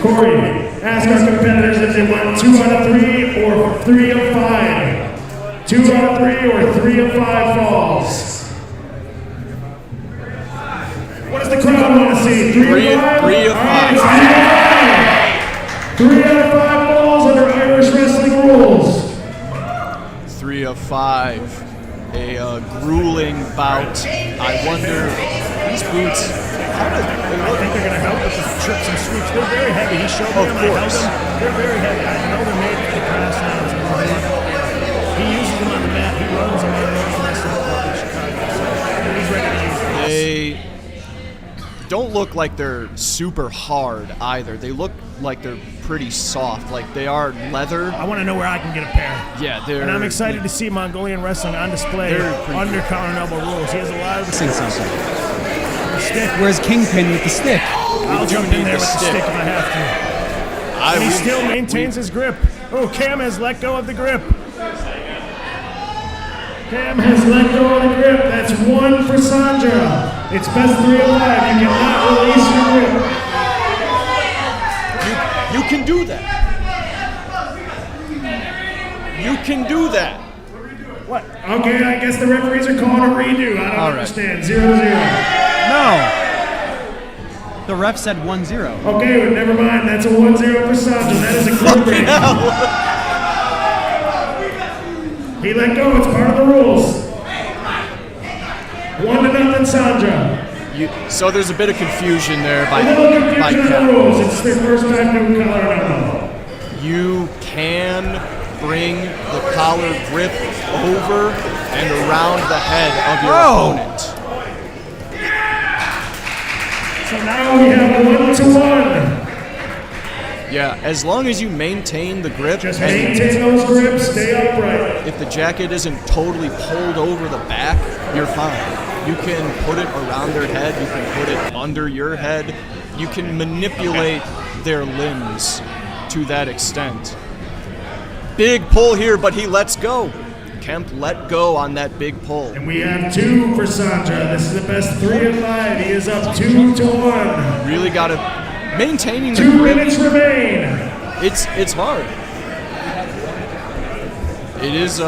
Corey, ask our competitors if they want 2 out of 3 or 3 of 5. 2 out of 3 or 3 of 5 falls. What does the crowd want to see? 3 of 5? 3 of 5. 3 out of 5 falls under Irish wrestling rules. 3 of 5. A grueling bout. I wonder, these boots, how do they I look? think they're going to help with the trips and sweeps. They're very heavy. He showed me Of them. I held course. them. They're very heavy. I know they're made for the class now. He uses them on the mat. He runs them on the wrestling club in Chicago. So he's ready to use them. They don't look like they're super hard either. They look like they're pretty soft, like they are leather. I want to know where I can get a pair. Yeah, they're. And I'm excited to see Mongolian wrestling on display They're pretty under collar and elbow rules. He has a lot of the Something. stick. Where's Kingpin with the stick? I'll do jump need in there the with the stick. stick if I have to. And he still maintains his grip. Oh, Cam has let go of the grip. Cam has let go of the grip. That's 1 for Sandra. It's best 3 of 5. You cannot release your grip. You can do that. You can do that. What? Okay, I guess the referees are calling a redo. I don't All right. understand. 0-0. No. The ref said 1-0. Okay, but never mind. That's a 1-0 for Sandra. That is a grip break. He let go. It's part of the rules. 1-0 Sandra. So there's a bit of confusion there by A little confusion on Cap. the rules. It's their first time doing collar and elbow. You can bring the collar grip over and around the head of your opponent. So now we have 1-1. Yeah, as long as you maintain the grip, Just and maintain those grips. Stay upright. if the jacket isn't totally pulled over the back, you're fine. You can put it around their head, you can put it under your head, you can manipulate their limbs to that extent. Big pull here, but he lets go. Kemp let go on that big pull. And we have 2 for Sandra. This is the best 3 of 5. He is up 2-1. Really got to maintaining the 2 grip. minutes remain. It's hard. It is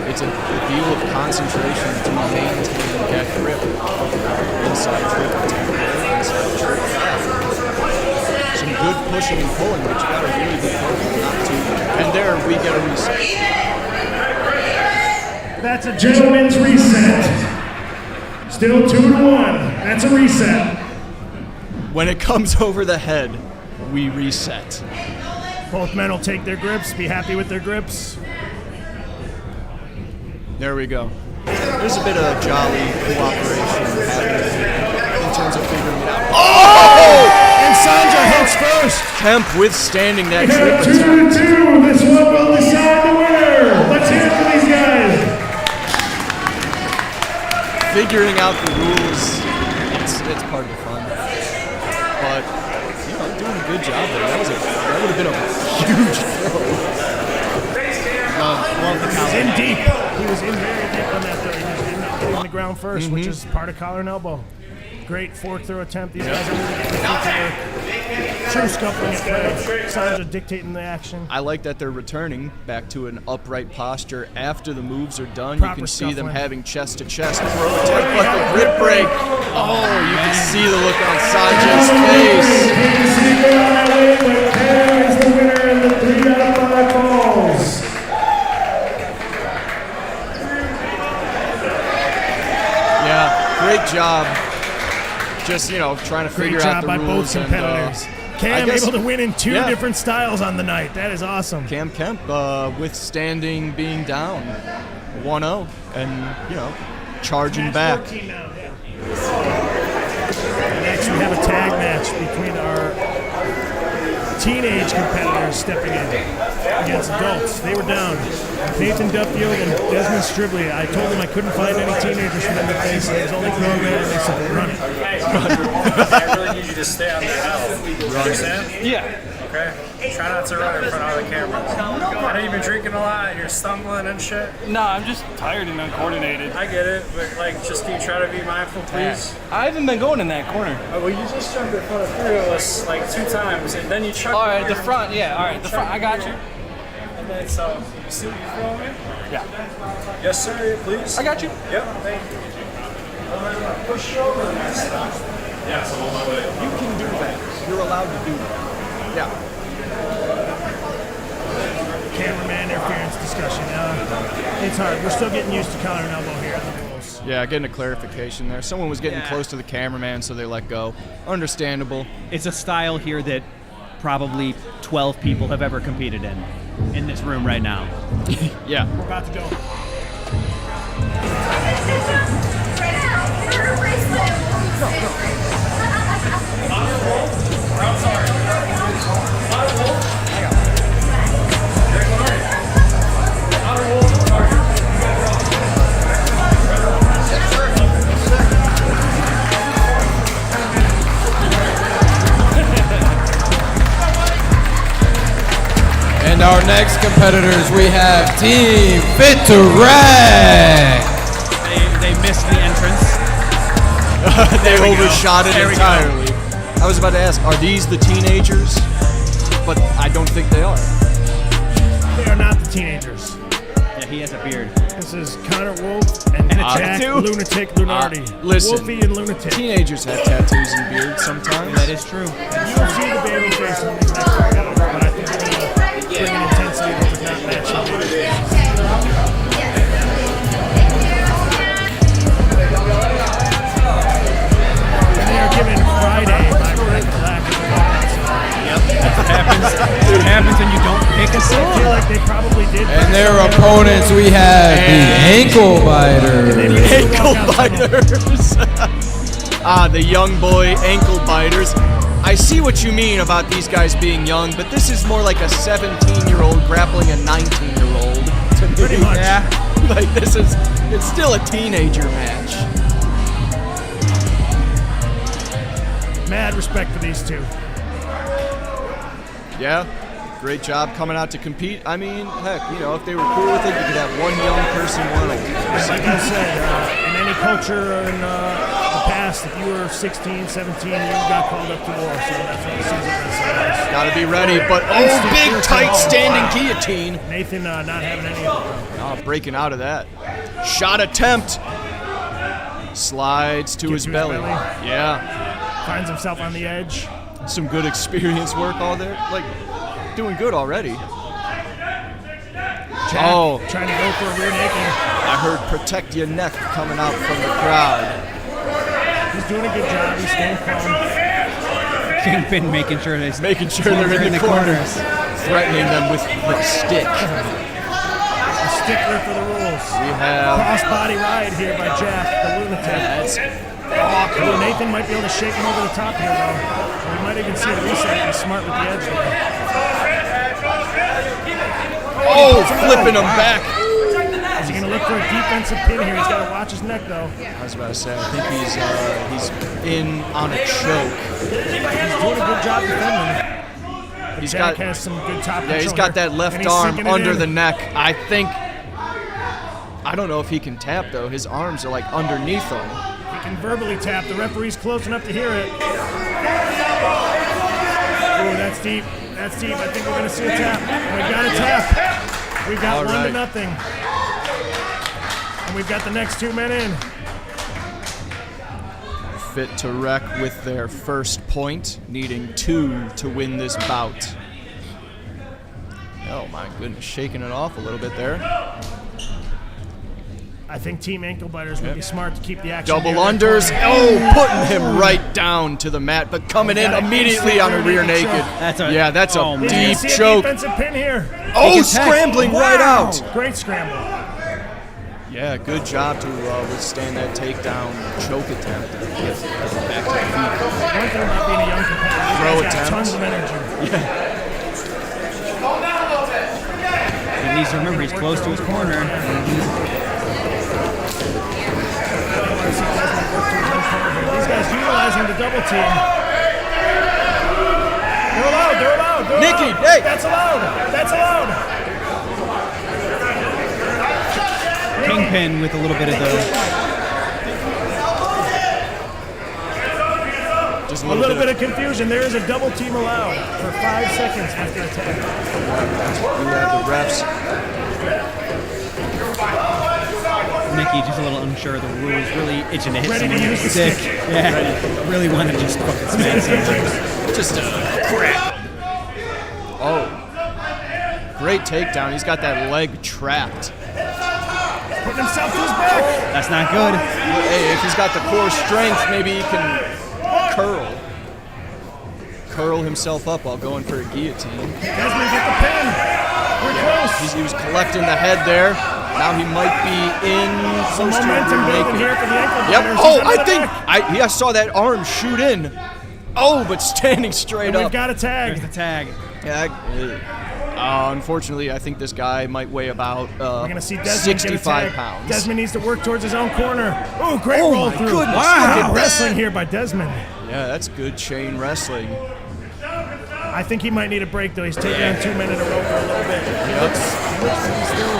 it's a deal of concentration to maintain that grip. Inside trip, inside trip. Some good pushing and pulling, but you got to really be careful not to. And there we get a reset. That's a gentleman's reset. Still 2-1. That's a reset. When it comes over the head, we reset. Both men will take their grips, be happy with their grips. There we go. There's a bit of jolly cooperation happening in terms of figuring it out. Oh! And Sandra hits first. Kemp withstanding that We have trip attack. 2-2. This one will decide the winner. Let's hear it for these guys. Figuring out the rules, it's part of the fun. But doing a good job there. That would have been a huge throw. Love the He was collar. in deep. He was in very deep on that throw. He just ended up hitting the ground first, which is part of collar and elbow. Great fork throw attempt. These guys are really getting the feet to work. True scuffling at play. Sandra dictating the action. I like that they're returning back to an upright posture after the moves are done. Proper You can see them scuffling. having chest to chest throw attempt, but the grip break. Oh, you can see the look on Sanjay's face. Can't see it going that way, but Cam is the winner in the 3 out of 5 falls. Yeah, great job. Just trying to Great figure job out the by rules. both competitors. Cam guess- able to win in 2 yeah. different styles on the night. That is awesome. Cam Kemp withstanding being down 1-0 and charging back. 14 now, yeah. Next, we have a tag match between our teenage competitors stepping in. against adults. They were down. Nathan Duffield and Desmond Stribley. I told them I couldn't find any teenagers for them to face. It was only grown men, and they said, run it. I really need you to stay on that L. You understand? Yeah. Okay? Try not to run in front of the cameras. I know you've been drinking a lot and you're stumbling and shit. No, I'm just tired and uncoordinated. I get it, but like, just can you try to be mindful, please? I haven't been going in that corner. Oh, well, you just jumped in front of 3 of us like 2 times, and then you chucked. All right, the front, yeah. All right, the front. I got you. And then so, you see what you're throwing me? Yeah. Yes, sir. Please. I got you. Yep. Thank you. Push you over and stuff. Yeah, so you can do that. You're allowed to do that. Yeah. Cameraman interference discussion. It's hard. We're still getting used to collar and elbow here on the rules. Yeah, getting a clarification there. Someone was getting close to the cameraman, so they let go. Understandable. It's a style here that probably 12 people have ever competed in this room right now. Yeah. We're about to go. And our next competitors, we have Team Fit to Wreck. They missed the entrance. They overshot it entirely. I was about to ask, are these the teenagers? But I don't think they are. They are not the teenagers. Yeah, he has a beard. This is Connor Wolf and Jack tattoo? Lunatic Lunardi. Listen, Wolfie and Lunatic. Teenagers have tattoos and beards sometimes. That is true. You will see the baby face on these next workout, but I think we're going to bring an intensity that does not match the and they are given Friday by Red Black as a walkout song. Yep. That's what happens. That's what happens when you don't pick a I feel song. like they probably did. And their opponents, we have the Ankle Biters. Ankle biters. The young boy ankle biters. I see what you mean about these guys being young, but this is more like a 17-year-old grappling a 19-year-old. To me. Pretty much. Yeah. Like it's still a teenager match. Mad respect for these two. Yeah. Great job coming out to compete. I mean, heck, if they were cool with it, you could have one young person, one old person. Like I said, in any culture in the past, if you were 16, 17, you got called up to war. So that's what it seems like. Gotta be ready, but big, tight, standing guillotine. Nathan not having any of it. Oh, breaking out of that. Shot attempt. Slides to his belly. Yeah. Finds himself on the edge. Some good experience work all there. Like, doing good already. Jack trying to go for a rear naked. I heard protect your neck coming out from the crowd. He's doing a good job. He's staying calm. Kingpin making sure they're in the corners. Threatening them with the stick. A stickler for the rules. We have crossbody ride here by Jack, the lunatic. Nathan might be able to shake him over the top here, though. We might even see a reset. He's smart with the edge there. Flipping him back. Is he going to look for a defensive pin here? He's got to watch his neck, though. I was about to say, I think he's in on a choke. He's doing a good job defending. He's Jack has some good top control. Yeah, he's got that left arm under the neck. I don't know if he can tap, though. His arms are like underneath him. He can verbally tap. The referee's close enough to hear it. Oh, that's deep. That's deep. I think we're going to see a tap. We've got a tap. We've got 1-0. And we've got the next 2 men in. Fit to Wreck with their first point, needing 2 to win this bout. Oh my goodness, shaking it off a little bit there. I think Team Ankle Biters would be smart to keep the action. Double unders. Putting him right down to the mat, but coming in immediately on a rear naked. That's a deep choke. Defensive pin here. Scrambling right out. Great scramble. Yeah, good job to withstand that takedown choke attempt. Get back to the feet. One thing about being a young competitor, Throw he's got attempt. tons of energy. Yeah. needs to remember he's close to his corner. These guys utilizing the double team. They're allowed. They're allowed. They're Nikki, allowed. hey. That's allowed. That's allowed. Kingpin with a little bit of the Just A little bit of confusion. There is a double team allowed for 5 seconds after attack. You have the refs. Mickey just a little unsure of the rules, really itching to hit Ready to someone use with the a stick. stick. Yeah, really want to just fucking smack someone. Just crap. Oh. Great takedown. He's got that leg trapped. Putting himself to his back. That's not good. Hey, if he's got the core strength, maybe he can curl himself up while going for a guillotine. Desmond get the pin. We're close. He was collecting the head there. Now he might be in Some close to a momentum rear building naked. here for the ankle Yep. biters. Oh, He's under I the think back. I saw that arm shoot in. Oh, but standing straight And we've up. got a tag. There's the tag. Yeah, unfortunately, I think this guy might weigh about We're going to see Desmond 65 get a tag. pounds. Desmond needs to work towards his own corner. Oh, great Oh roll my through. goodness. Wow. Look at Wrestling that. here by Desmond. Yeah, that's good chain wrestling. I think he might need a break, though. He's taking on 2 men in a row for a little bit. He looks like he's still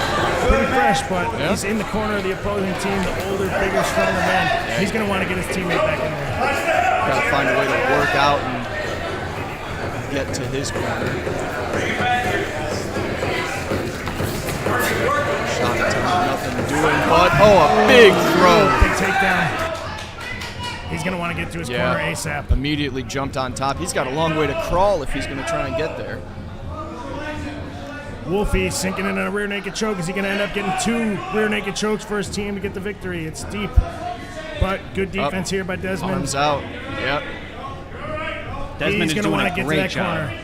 pretty fresh, but he's in the corner of the opposing team, the older, bigger, stronger man. He's going to want to get his teammate back in there. Got to find a way to work out and get to his corner. Shot attempt, nothing doing, but a big throw. Big takedown. He's going to want to get to his corner ASAP. Immediately jumped on top. He's got a long way to crawl if he's going to try and get there. Wolfie sinking in a rear naked choke. Is he going to end up getting 2 rear naked chokes for his team to get the victory? It's deep, but good defense here by Desmond. Arms out. Yep. Desmond He's is going to doing want a to get to great that job. corner.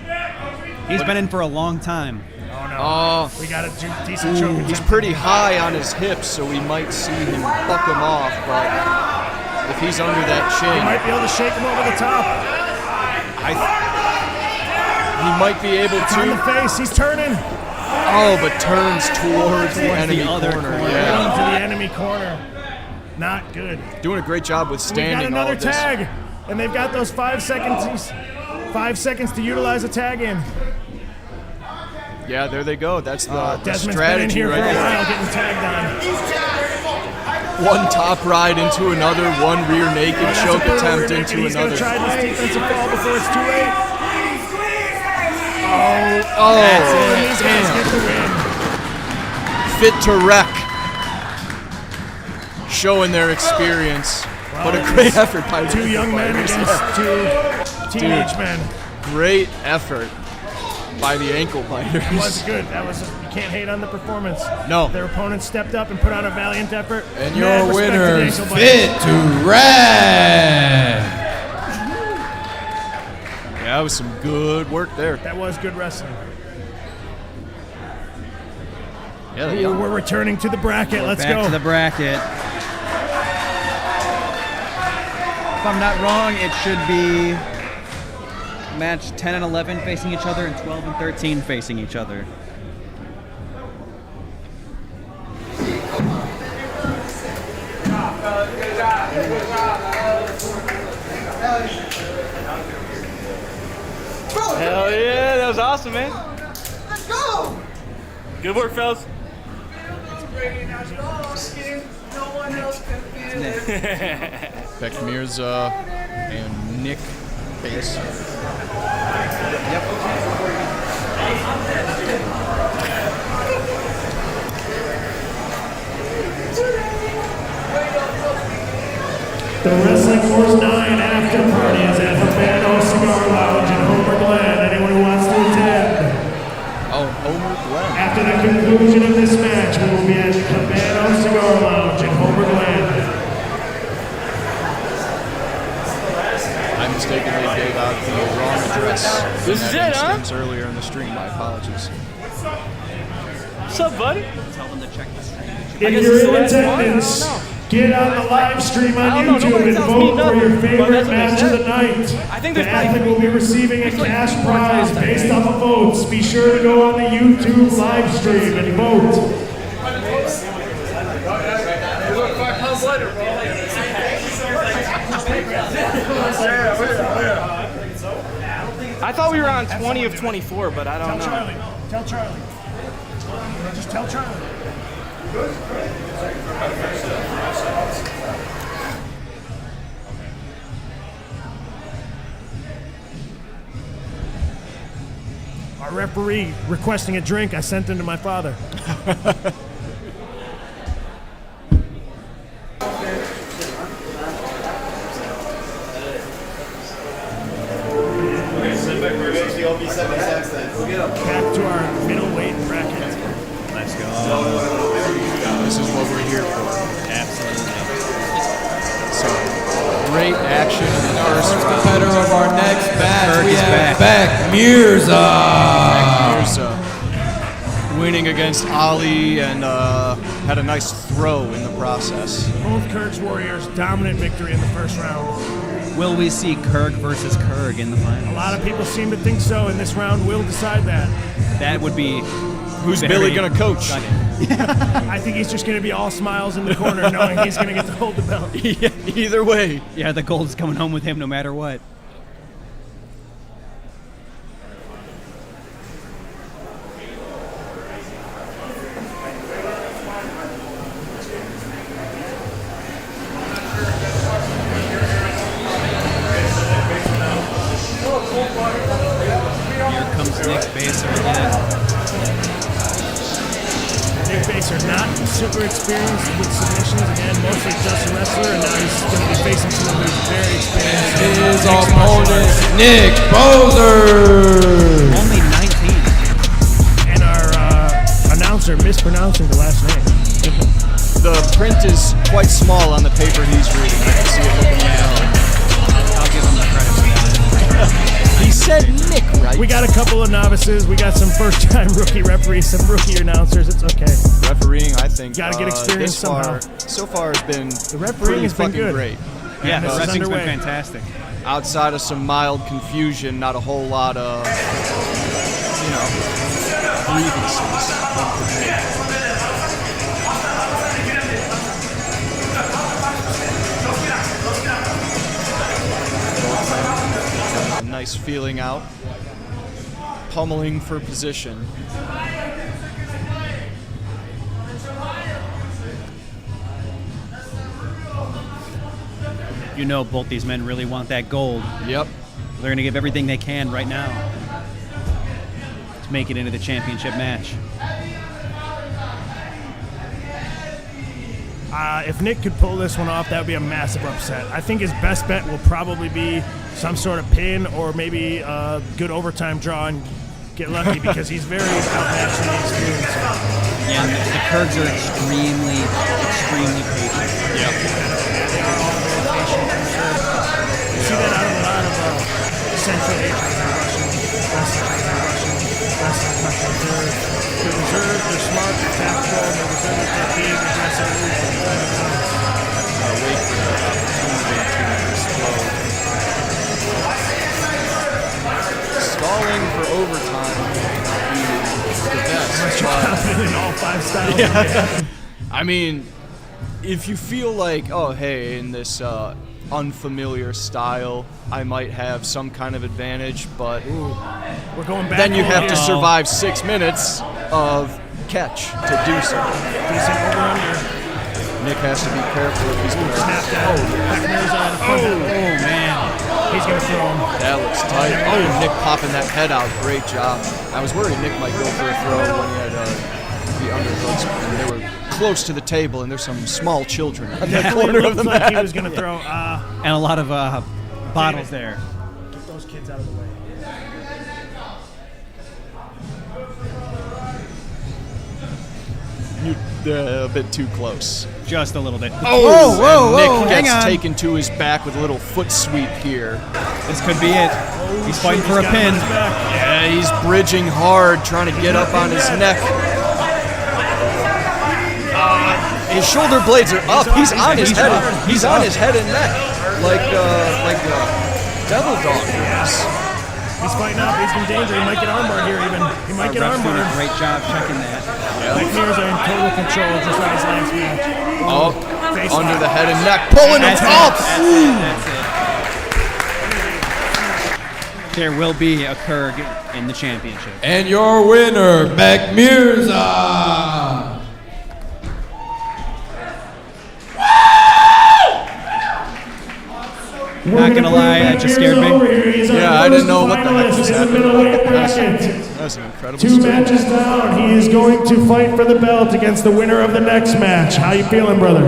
He's been in for a long time. Oh, no. Oh. We got a decent choke. He's pretty high on his hips, so we might see him buck him off, but if he's under that He chin, might be able to shake him over the top. he might be able On the to. face. He's turning. Oh, but turns towards the enemy other corner. corner. Yeah. Going to the enemy corner. Not good. Doing a great job We've got withstanding all another of this. tag, and they've got those 5 seconds. 5 seconds to utilize a tag in. Yeah, there they go. That's the Desmond's been in strategy here for right a there. while getting tagged on. One top ride into another, one rear naked That's a choke good attempt rear naked. into He's going another. to try this defensive fall before it's too late. Oh, And these guys get the win. fit to wreck. Showing their experience. What a great effort by 2 young men fighters. against 2 teenage men. Great effort by the ankle biters. It was good. That was you can't hate on the performance. No. Their opponents stepped up and put on a valiant effort. And Mad your respect to the winners, ankle biters. Fit to Wreck. Yeah, that was some good work there. That was good wrestling. Yeah, Ooh, we're returning to the bracket. Let's Back go. to the bracket. If I'm not wrong, it should be match 10 and 11 facing each other and 12 and 13 facing each other. Hell yeah, that was awesome, man. Let's go! Good work, fellas. No one else can feel it. Beck Mirza and Nick Pace. The Wrestling Wars 9 after party is at Palos Cigar Lounge in Homer Glen. Anyone who wants to attend. Oh, Homer Glenn. After the conclusion of this match, we will be at Palos Cigar Lounge in Homer Glen. I mistakenly gave out the wrong address. This in is that it, huh? instance earlier in the stream. My apologies. What's up, buddy? Tell them to check the stream. If guess you're it's in the last one? I attendance, don't know. Get on the live stream on YouTube and vote for your favorite match of the night. The athlete will be receiving a cash prize based off of votes. Be sure to go on the YouTube live stream and vote. I thought we were on 20 of 24, but I don't know. Tell Charlie. Just tell Charlie. Our referee requesting a drink. I sent him to my father. Back to our middleweight bracket. Let's go. This is what we're here for. Absolutely. So, great action in the first round. Competitor of our next match, Kirk we is have back. Beck Mirza. Mirza winning against Ali and had a nice throw in the process. Both Kirk's Warriors dominant victory in the first round. Will we see Kirk versus Kirk in the finals? A lot of people seem to think so, and this round will decide that. That would be. Who's very Billy gonna coach? stunning. I think he's just going to be all smiles in the corner, knowing he's going to get to hold the belt. Yeah, either way. Yeah, the gold is coming home with him no matter what. Here comes Nick Baser again. Nick Baser not super experienced with submissions. Again, mostly just a wrestler, and now he's going to be facing someone who's very experienced. His opponent, Nick Boser. Only 19. And our announcer mispronouncing the last name. The print is quite small on the paper he's reading. I can see it looking down. I'll give him the credit for that. He said Nick, right? We got a couple of novices. We got some first-time rookie referees, some rookie announcers. It's okay. Refereeing, I think. Gotta get experience somehow. So far has been The refereeing has been fucking good. great. Yeah, this the is wrestling's been underway. fantastic. Outside of some mild confusion, not a whole lot of, grievances. A nice feeling out. Pummeling for position. You know both these men really want that gold. Yep. They're going to give everything they can right now to make it into the championship match. If Nick could pull this one off, that would be a massive upset. I think his best bet will probably be some sort of pin or maybe a good overtime draw and get lucky because he's very outmatched in the experience. Yeah, and the Kurds are extremely patient. Yep. They are all very patient and reserved. You see that out of a lot of Central Asian wrestling countries. They're reserved, they're smart, they're tactical, and they're reserved, they're big, aggressive moves. Wait for the opportunity to explode. Stalling for overtime would be the best. Confident in all five styles. Yeah. I mean, if you feel like, oh, hey, in this unfamiliar style, I might have some kind of advantage, but We're going back. then you have to here. survive 6 minutes of catch to do so. Decent over-under. Nick has to be careful if he's going to Snap down. Back Mirza on the front. Oh, man. He's going to throw him. That looks tight. Oh, Nick popping that head out. Great job. I was worried Nick might go for a throw when he had the underhooks, and they were close to the table, and there's some small children on that corner of the Looked like he mat. was going to throw. And a lot of bottles there. Get those kids out of the way. A bit too close. Just a little bit. Oh, and Nick hang gets on. taken to his back with a little foot sweep here. This could be it. He's fighting for a pin. Yeah, he's bridging hard, trying to get up on his neck. His shoulder blades are up. He's on his head. He's on his head and neck, like Devil Dog is. He's fighting up. He's in danger. He might get armbar here even. He might get Ref's doing a armbar. great job checking that. McNears are in total control, just like his last match. Oh, under the head and neck, pulling him up. That's it. There will be a Kurg in the championship. And your winner, McMirza. Not gonna lie, that just scared me. Yeah, I didn't know what the heck just happened. happened. That's an incredible Two story. matches down. He is going to fight for the belt against the winner of the next match. How you feeling, brother?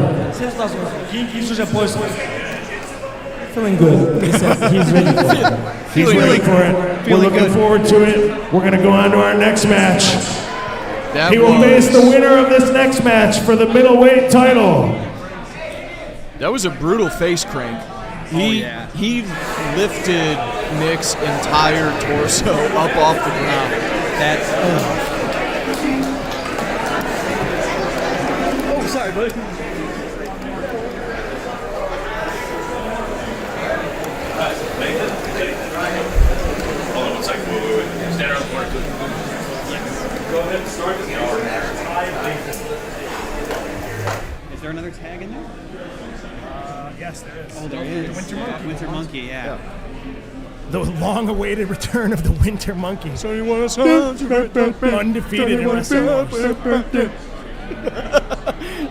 Feeling good. He said he's ready for it. He's ready for it. We're looking forward to it. We're going to go on to our next match. He will face the winner of this next match for the middleweight title. That was a brutal face crank. He lifted Nick's entire torso up off the ground. That's Oh, sorry, buddy. Hold on 1 second. Wait. Stand around the corner. Go ahead and start. Is there another tag in there? Yes, there is. Oh, there is. Winter Monkey, yeah. The long-awaited return of the Winter Monkey. So you want to undefeated in Wrestling Wars.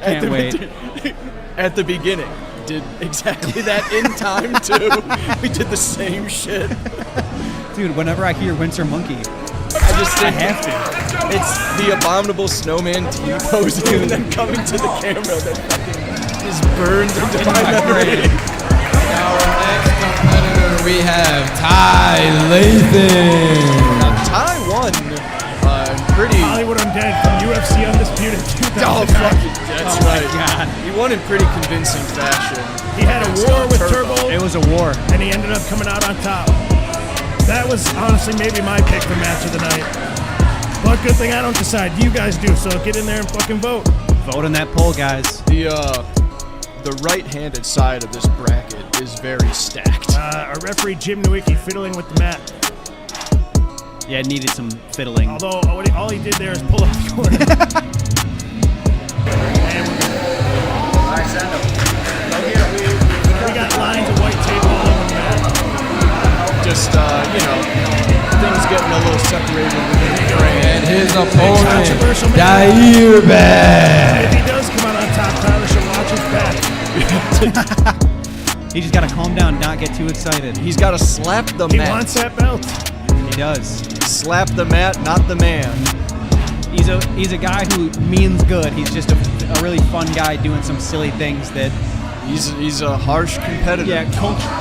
Can't wait. At the beginning, did exactly that in time too. We did the same shit. Dude, whenever I hear Winter Monkey, I just think have to. It's the abominable snowman T-posing and then coming to the camera that fucking is burned into my memory. Our next competitor, we have Ty Lathan. Now, Ty won pretty... Hollywood Undead from UFC Undisputed 2009. Oh, fucking, that's right. God. He won in pretty convincing fashion. He had a war with Turbo, It was a war. and he ended up coming out on top. That was honestly maybe my pick for match of the night. But good thing I don't decide. You guys do, so get in there and fucking vote. Vote on that poll, guys. The right-handed side of this bracket is very stacked. Our referee Jim Nowicki fiddling with the mat. Yeah, it needed some fiddling. Although all he did there is pull up the corner. And we got lines of white tape all over the mat. Just, things getting a little separated within the ring. And his opponent, Controversial match. Dairbag. If he does come out on top, Tyler should watch his back. He just got to calm down, not get too excited. He's got to slap the He mat. wants that belt. He does. Slap the mat, not the man. He's a guy who means good. He's just a really fun guy doing some silly things that... He's a harsh competitor. Yeah,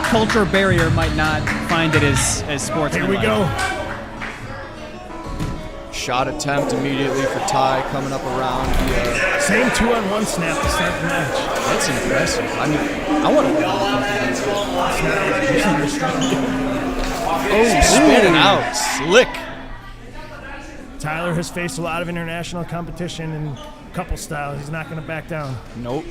culture barrier might not find it as sportsmanlike. Here we go. Shot attempt immediately for Ty coming up around the... Same 2-on-1 snap to start the match. That's impressive. I mean, I want to... Oh, spinning out. Slick. Tyler has faced a lot of international competition in couple styles. He's not going to back down. Nope.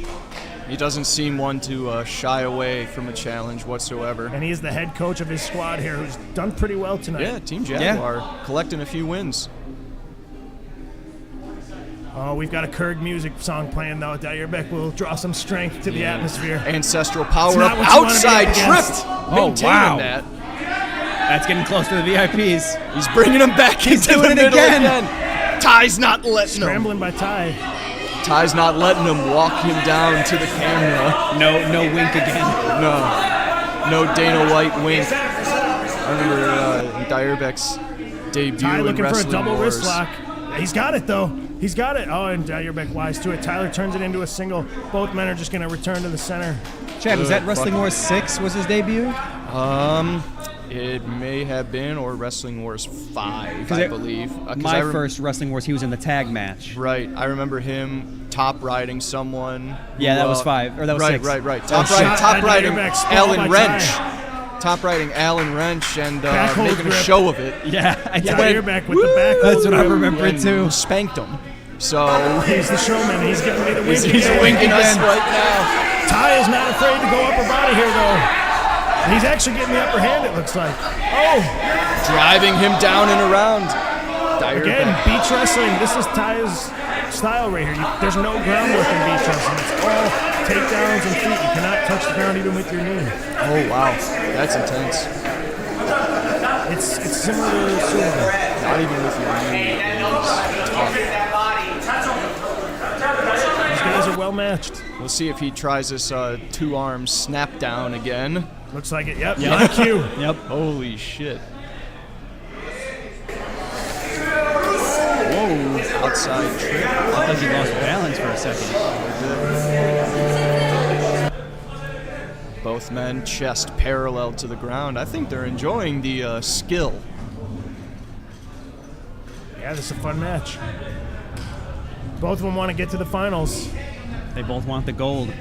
He doesn't seem one to shy away from a challenge whatsoever. And he's the head coach of his squad here, who's done pretty well tonight. Yeah, Team Jaguar collecting a few wins. Oh, we've got a Kurg music song playing though. Dairbek will draw some strength to the atmosphere. Ancestral power It's up, not what you wanna be outside up against. tripped. Oh, Maintaining wow. that. That's getting close to the VIPs. He's bringing him back into the doing it middle again. Ty's not letting him. Scrambling by Ty. Ty's not letting him walk him down to the camera. No wink again. No Dana White wink. I remember Dairbek's debut Ty in looking for a Wrestling double Wars. wrist lock. He's got it though. He's got it. Oh, and Dairbek wise to it. Tyler turns it into a single. Both men are just going to return to the center. Chad, was that Wrestling Wars 6 was his debut? It may have been, or Wrestling Wars 5, I believe. My first Wrestling Wars, he was in the tag match. Right. I remember him top riding someone. Yeah, that was 5, or that was 6. Right. Oh, Top riding Dairbek stole Alan by Wrench. Ty. Top riding Alan Wrench and Backhold making a grip. show of it. Yeah, I did. Dairbek with the back. That's what I hold grip. remember And too. Spanked him. So He's the showman. He's giving me the winky. he's winking us right now. Ty is not afraid to go upper body here, though. He's actually getting the upper hand, it looks like. Oh! Driving him down and around. Again, beach wrestling. This is Ty's style right here. There's no groundwork in beach wrestling. It's all takedowns and feet. You cannot touch the ground even with your knee. Oh, wow. That's intense. It's similar to sumo. Not even with your knee. These guys are well matched. We'll see if he tries this two-arm snap down again. Looks like it. Yep. On cue. Yep. Holy shit. Whoa. Outside trip. I thought he lost balance for a second. Both men chest parallel to the ground. I think they're enjoying the skill. Yeah, this is a fun match. Both of them want to get to the finals. They both want the gold.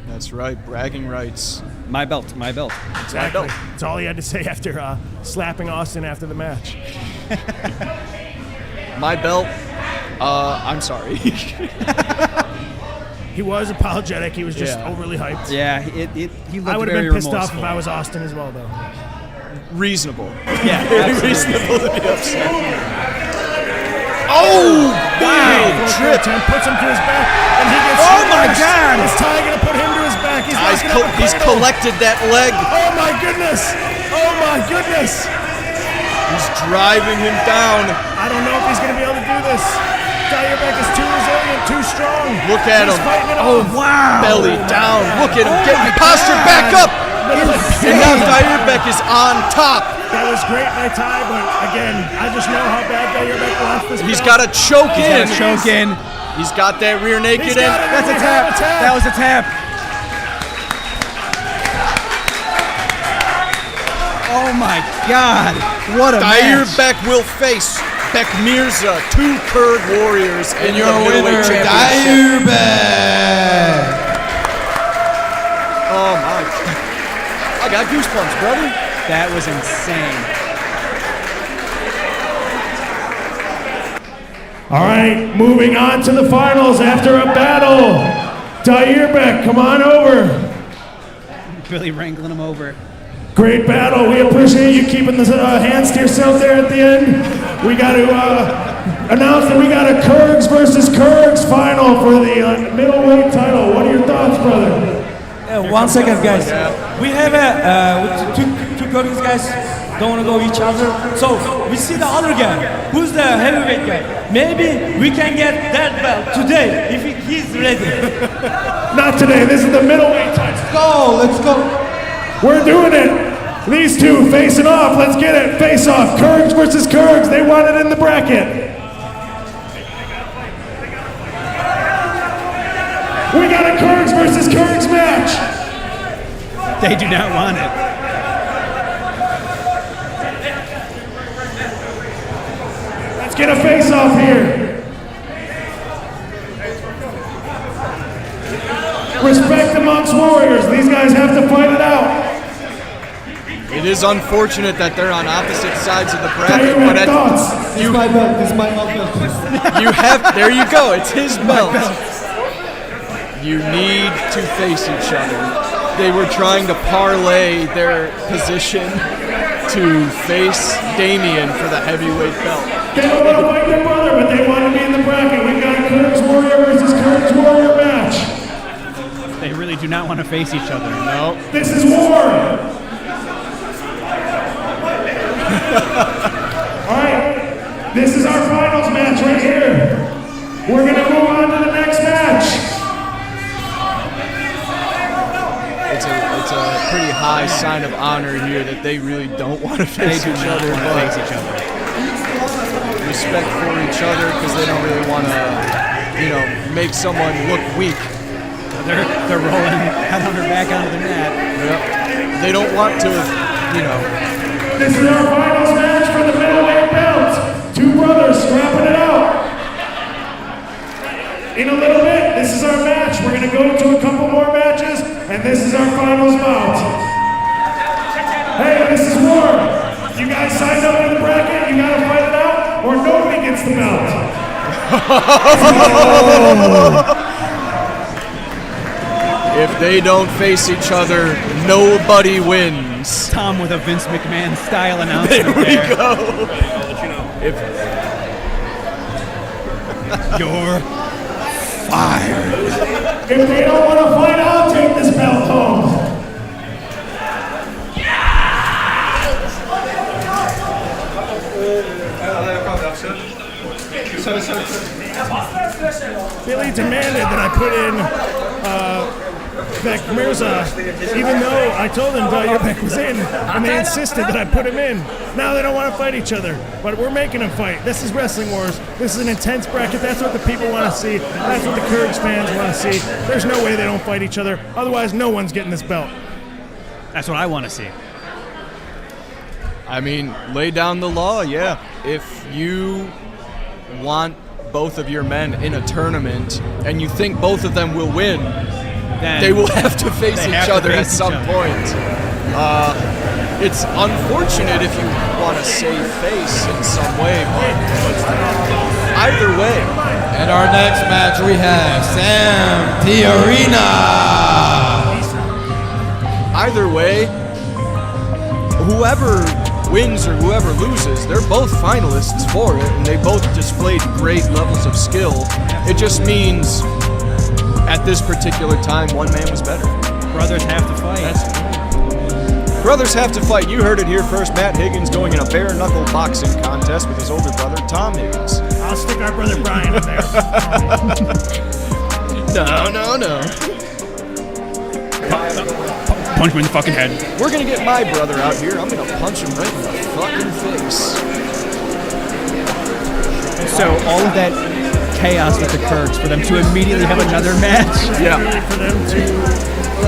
That's right, bragging rights. My belt, my belt. Exactly. That's all he had to say after slapping Austin after the match. My belt, I'm sorry. He was apologetic. He was just overly hyped. Yeah, he looked I would have very been pissed off remorseful. if I was Austin as well, though. Reasonable. Yeah, Very absolutely. reasonable to be upset. Oh! Wow! Trip. Puts him to his back, and he gets. Oh my God! Is Ty gonna put him to his back? He's He's collected that leg. Oh my goodness! Oh my goodness! He's driving him down. I don't know if he's gonna be able to do this. Dyerbek is too resilient, too strong. Look at him. Oh wow! Belly down. Look at him getting postured back up. And now Dyerbek is on top. That was great by Ty, but again, I just know how bad Dyerbek wants this. He's got a choke in. in. He's got that rear naked in. That's a tap. That was a tap. Oh my God! What a match. Dyerbek will face Beck Mirza, two Kurd warriors in your the middleweight winner, championship. Dyerbek. Oh my! I got goosebumps, brother. That was insane. All right, moving on to the finals after a battle. Dyerbek, come on over. Really wrangling him over. Great battle. We appreciate you keeping the hands to yourself there at the end. We got to announce that we got a Kurgs versus Kurgs final for the middleweight title. What are your thoughts, brother? 1 second, guys. We have two Kurdish guys don't want to go each other. So we see the other guy. Who's the heavyweight guy? Maybe we can get that belt today if he's ready. Not today. This is the middleweight title. Let's go. We're doing it. These two facing off. Let's get it. Face off. Kurgs versus Kurgs. They want it in the bracket. We got a Kurgs versus Kurgs match. They do not want it. Let's get a face-off here. Respect amongst warriors. These guys have to fight it out. It is unfortunate that they're on opposite sides of the bracket, but This is my belt. This is my belt. you have. There you go. It's his belt. You need to face each other. They were trying to parlay their position to face Damien for the heavyweight belt. They don't want to fight their brother, but they want to be in the bracket. We've got a Kurds warrior versus Kurds warrior match. They really do not want to face each other. No. This is war. All right, this is our finals match right here. We're gonna move on to the next match. It's a pretty high sign of honor here that they really don't want to face each other. Respect for each other because they don't really want to, make someone look weak. They're rolling Headhunter back onto the mat. Yep. They don't want to, This is our finals match for the middleweight belt. Two brothers scrapping it out. In a little bit, this is our match. We're going to go to a couple more matches, and this is our finals bout. Hey, this is war. You guys signed up for the bracket. You got to fight it out, or nobody gets the belt. If they don't face each other, nobody wins. Tom with a Vince McMahon style announcement. There we go. I'll let you know. If You're fired. If they don't want to fight, I'll take this belt home. Billy demanded that I put in Beck Mirza, even though I told them Beck was in, and they insisted that I put him in. Now they don't want to fight each other, but we're making them fight. This is Wrestling Wars. This is an intense bracket. That's what the people want to see. That's what the Kurgs fans want to see. There's no way they don't fight each other. Otherwise, no one's getting this belt. That's what I want to see. I mean, lay down the law, yeah. If you want both of your men in a tournament and you think both of them will win, Then they will have to face they each have to other at face each some other. point. It's unfortunate if you want to save face in some way, but either way. And our next match we have Sam Tiarina. Either way, whoever wins or whoever loses, they're both finalists for it, and they both displayed great levels of skill. It just means at this particular time, one man was better. Brothers have to fight. Brothers have to fight. You heard it here first. Matt Higgins going in a bare-knuckle boxing contest with his older brother, Tom Higgins. I'll stick our brother Brian in there. No. Punch him in the fucking head. We're gonna get my brother out here. I'm gonna punch him right in the fucking face. So all of that chaos with the Kurgs for them to immediately have another match. Yeah. For them to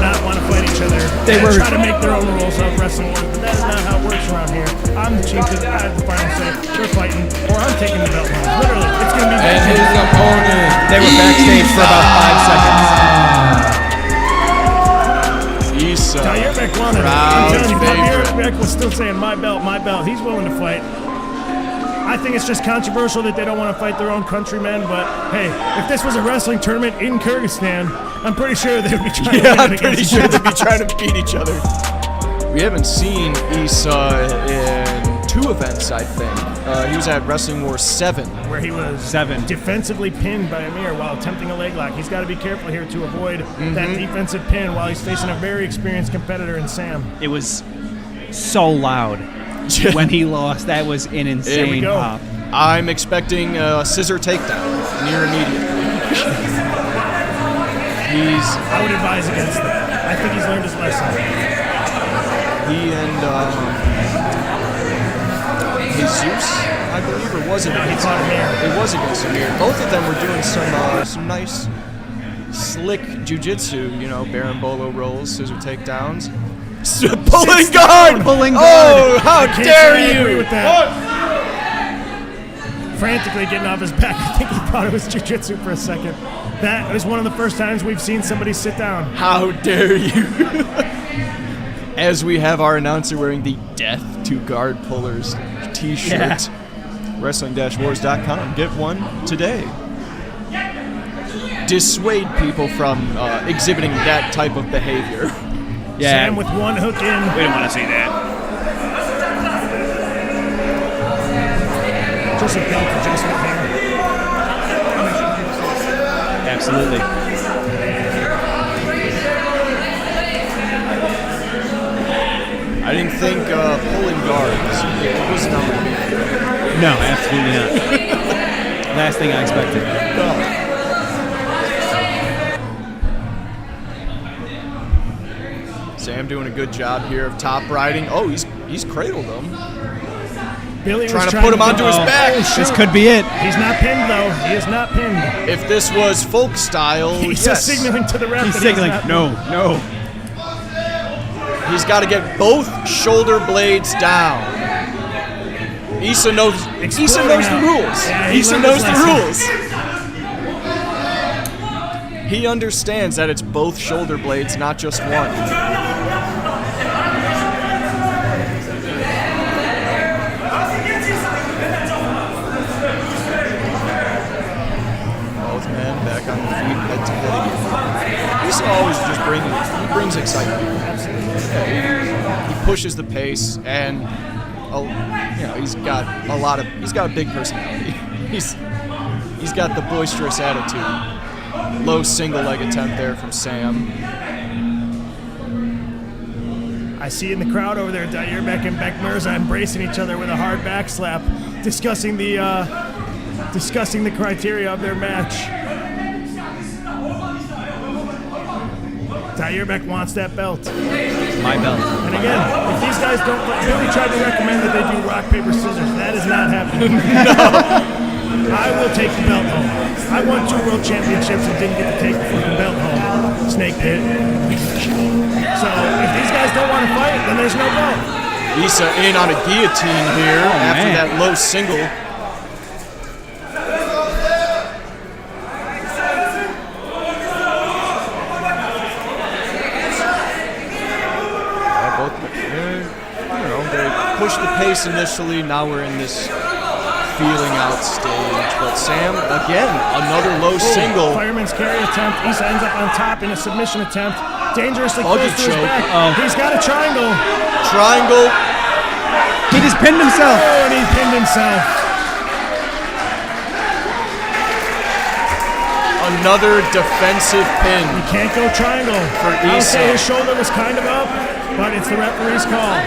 not want to fight each other. They and were try to make their own rules of Wrestling Wars, but that's not how it works around here. I'm the chief, I have the final say. We're fighting, or I'm taking the belt home. Literally, it's gonna be. And his opponent, They were backstage for about 5 seconds. Issa. Tyurek wanted it. I'm telling you, Tyurek was still saying, my belt, my belt. He's willing to fight. I think it's just controversial that they don't want to fight their own countrymen, but hey, if this was a wrestling tournament in Kyrgyzstan, I'm pretty sure they would be trying to Yeah, win I'm it pretty against sure each they'd other. be trying to beat each other. We haven't seen Issa in 2 events, I think. He was at Wrestling Wars 7. Where he was defensively pinned by Amir while attempting a leg lock. He's got to be careful here to avoid that defensive pin while he's facing a very experienced competitor in Sam. It was so loud when he lost. That was an There we insane go. pop. I'm expecting a scissor takedown near immediately. I would advise against that. I think he's learned his lesson. He and Jesus, I believe, or was it? No, he fought Amir. It was against Amir. Both of them were doing some nice, slick jujitsu. You know, berimbolo rolls, scissor takedowns, pulling guard. Pulling Oh, guard. how I can't dare say I agree you! with that. Frantically getting off his back. I think he thought it was jiu-jitsu for a second. That was one of the first times we've seen somebody sit down. How dare you! As we have our announcer wearing the Death to Guard Pullers t-shirt. Wrestling-Wars.com. Get one today. Dissuade people from exhibiting that type of behavior. Yeah. Sam with one hook in. We don't want to see that. Just a belt adjustment here. Absolutely. I didn't think pulling guards was number one. No, absolutely not. Last thing I expected. Sam doing a good job here of top riding. Oh, he's cradled him. Billy Trying was to put him onto his Oh, back. This could be it. He's not pinned though. He is not pinned. If this was folk style, He's yes. just signaling to the ref. He's that signaling. not No, no. He's got to get both shoulder blades down. Issa knows the rules. Yeah, he Issa learned knows his the lesson. rules. He understands that it's both shoulder blades, not just one. brings excitement. He pushes the pace, and he's got a big personality. He's got the boisterous attitude. Low single leg attempt there from Sam. I see in the crowd over there, Dyerbek and Beck Mirza embracing each other with a hard back slap, discussing the criteria of their match. Dyerbek wants that belt. My belt. And again, if these guys don't, Billy tried to recommend that they do rock, paper, scissors. That is not happening. I will take the belt home. I won 2 world championships and didn't get to take the fucking belt home. Snake pit. So if these guys don't want to fight, then there's no belt. Issa in on a guillotine here after that low single. They pushed the pace initially. Now we're in this feeling out stage. But Sam, again, another low single. Fireman's carry attempt. Issa ends up on top in a submission attempt. Dangerously close to his back. He's got a triangle. Triangle. He just pinned himself. Oh, and he pinned himself. Another defensive pin. You can't go triangle. For I would Issa. say his shoulder was kind of up, but it's the referee's call.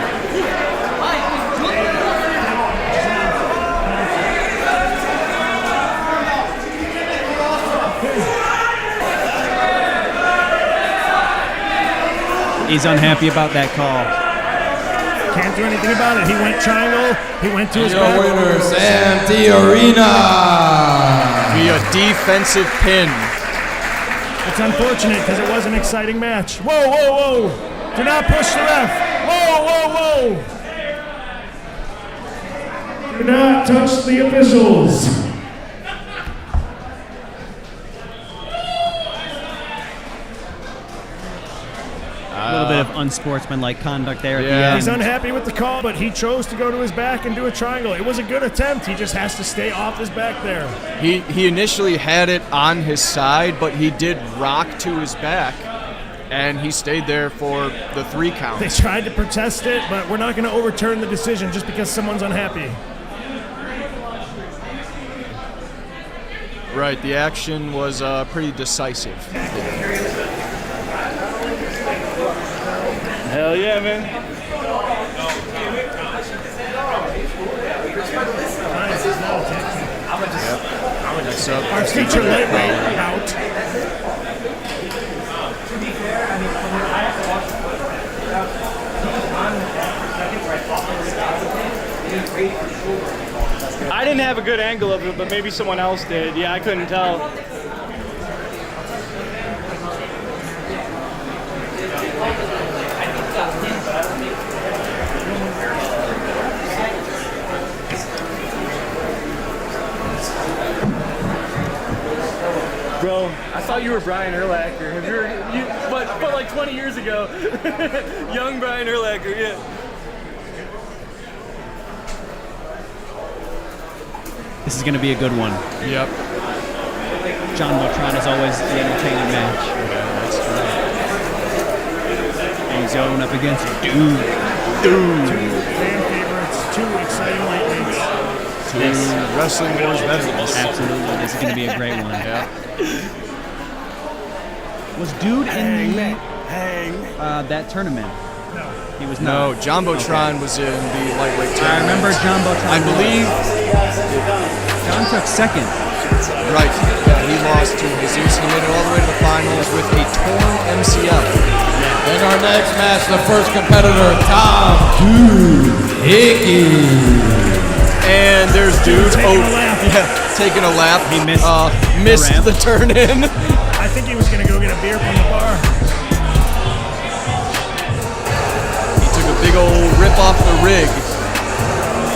He's unhappy about that call. Can't do anything about it. He went triangle. He went to his Your back. winner, Sam Arena. Via defensive pin. It's unfortunate because it was an exciting match. Whoa, whoa, whoa. Do not push the ref. Whoa, whoa, whoa. Do not touch the officials. A little bit of unsportsmanlike conduct there at the end. He's unhappy with the call, but he chose to go to his back and do a triangle. It was a good attempt. He just has to stay off his back there. He initially had it on his side, but he did rock to his back, and he stayed there for the 3 count. They tried to protest it, but we're not going to overturn the decision just because someone's unhappy. Right, the action was pretty decisive. Hell yeah, man. Next up, Our feature lightweight bout. I didn't have a good angle of it, but maybe someone else did. Yeah, I couldn't tell. Bro, I thought you were Brian Urlacher. But like 20 years ago. Young Brian Urlacher, yeah. This is going to be a good one. Yep. John Motron is always the entertaining match. Yeah, that's true. And he's going up against Two fan favorites, 2 exciting lightweights. 2 Wrestling Wars veterans. Absolutely. This is going to be a great one. Yeah. Was Dude in that tournament? No. He was No, not. John Botron was in the lightweight I tournament. remember John Botron. I believe. John took second. Right. Yeah, he lost to Jesus. He made it all the way to the finals with a torn MCL. In our next match, the first competitor, Tom Dude Higgins. And there's Dude. Taking a lap. Yeah, taking a lap. He missed missed ramp. the turn in. I think he was going to go get a beer from the bar. He took a big old rip off the rig.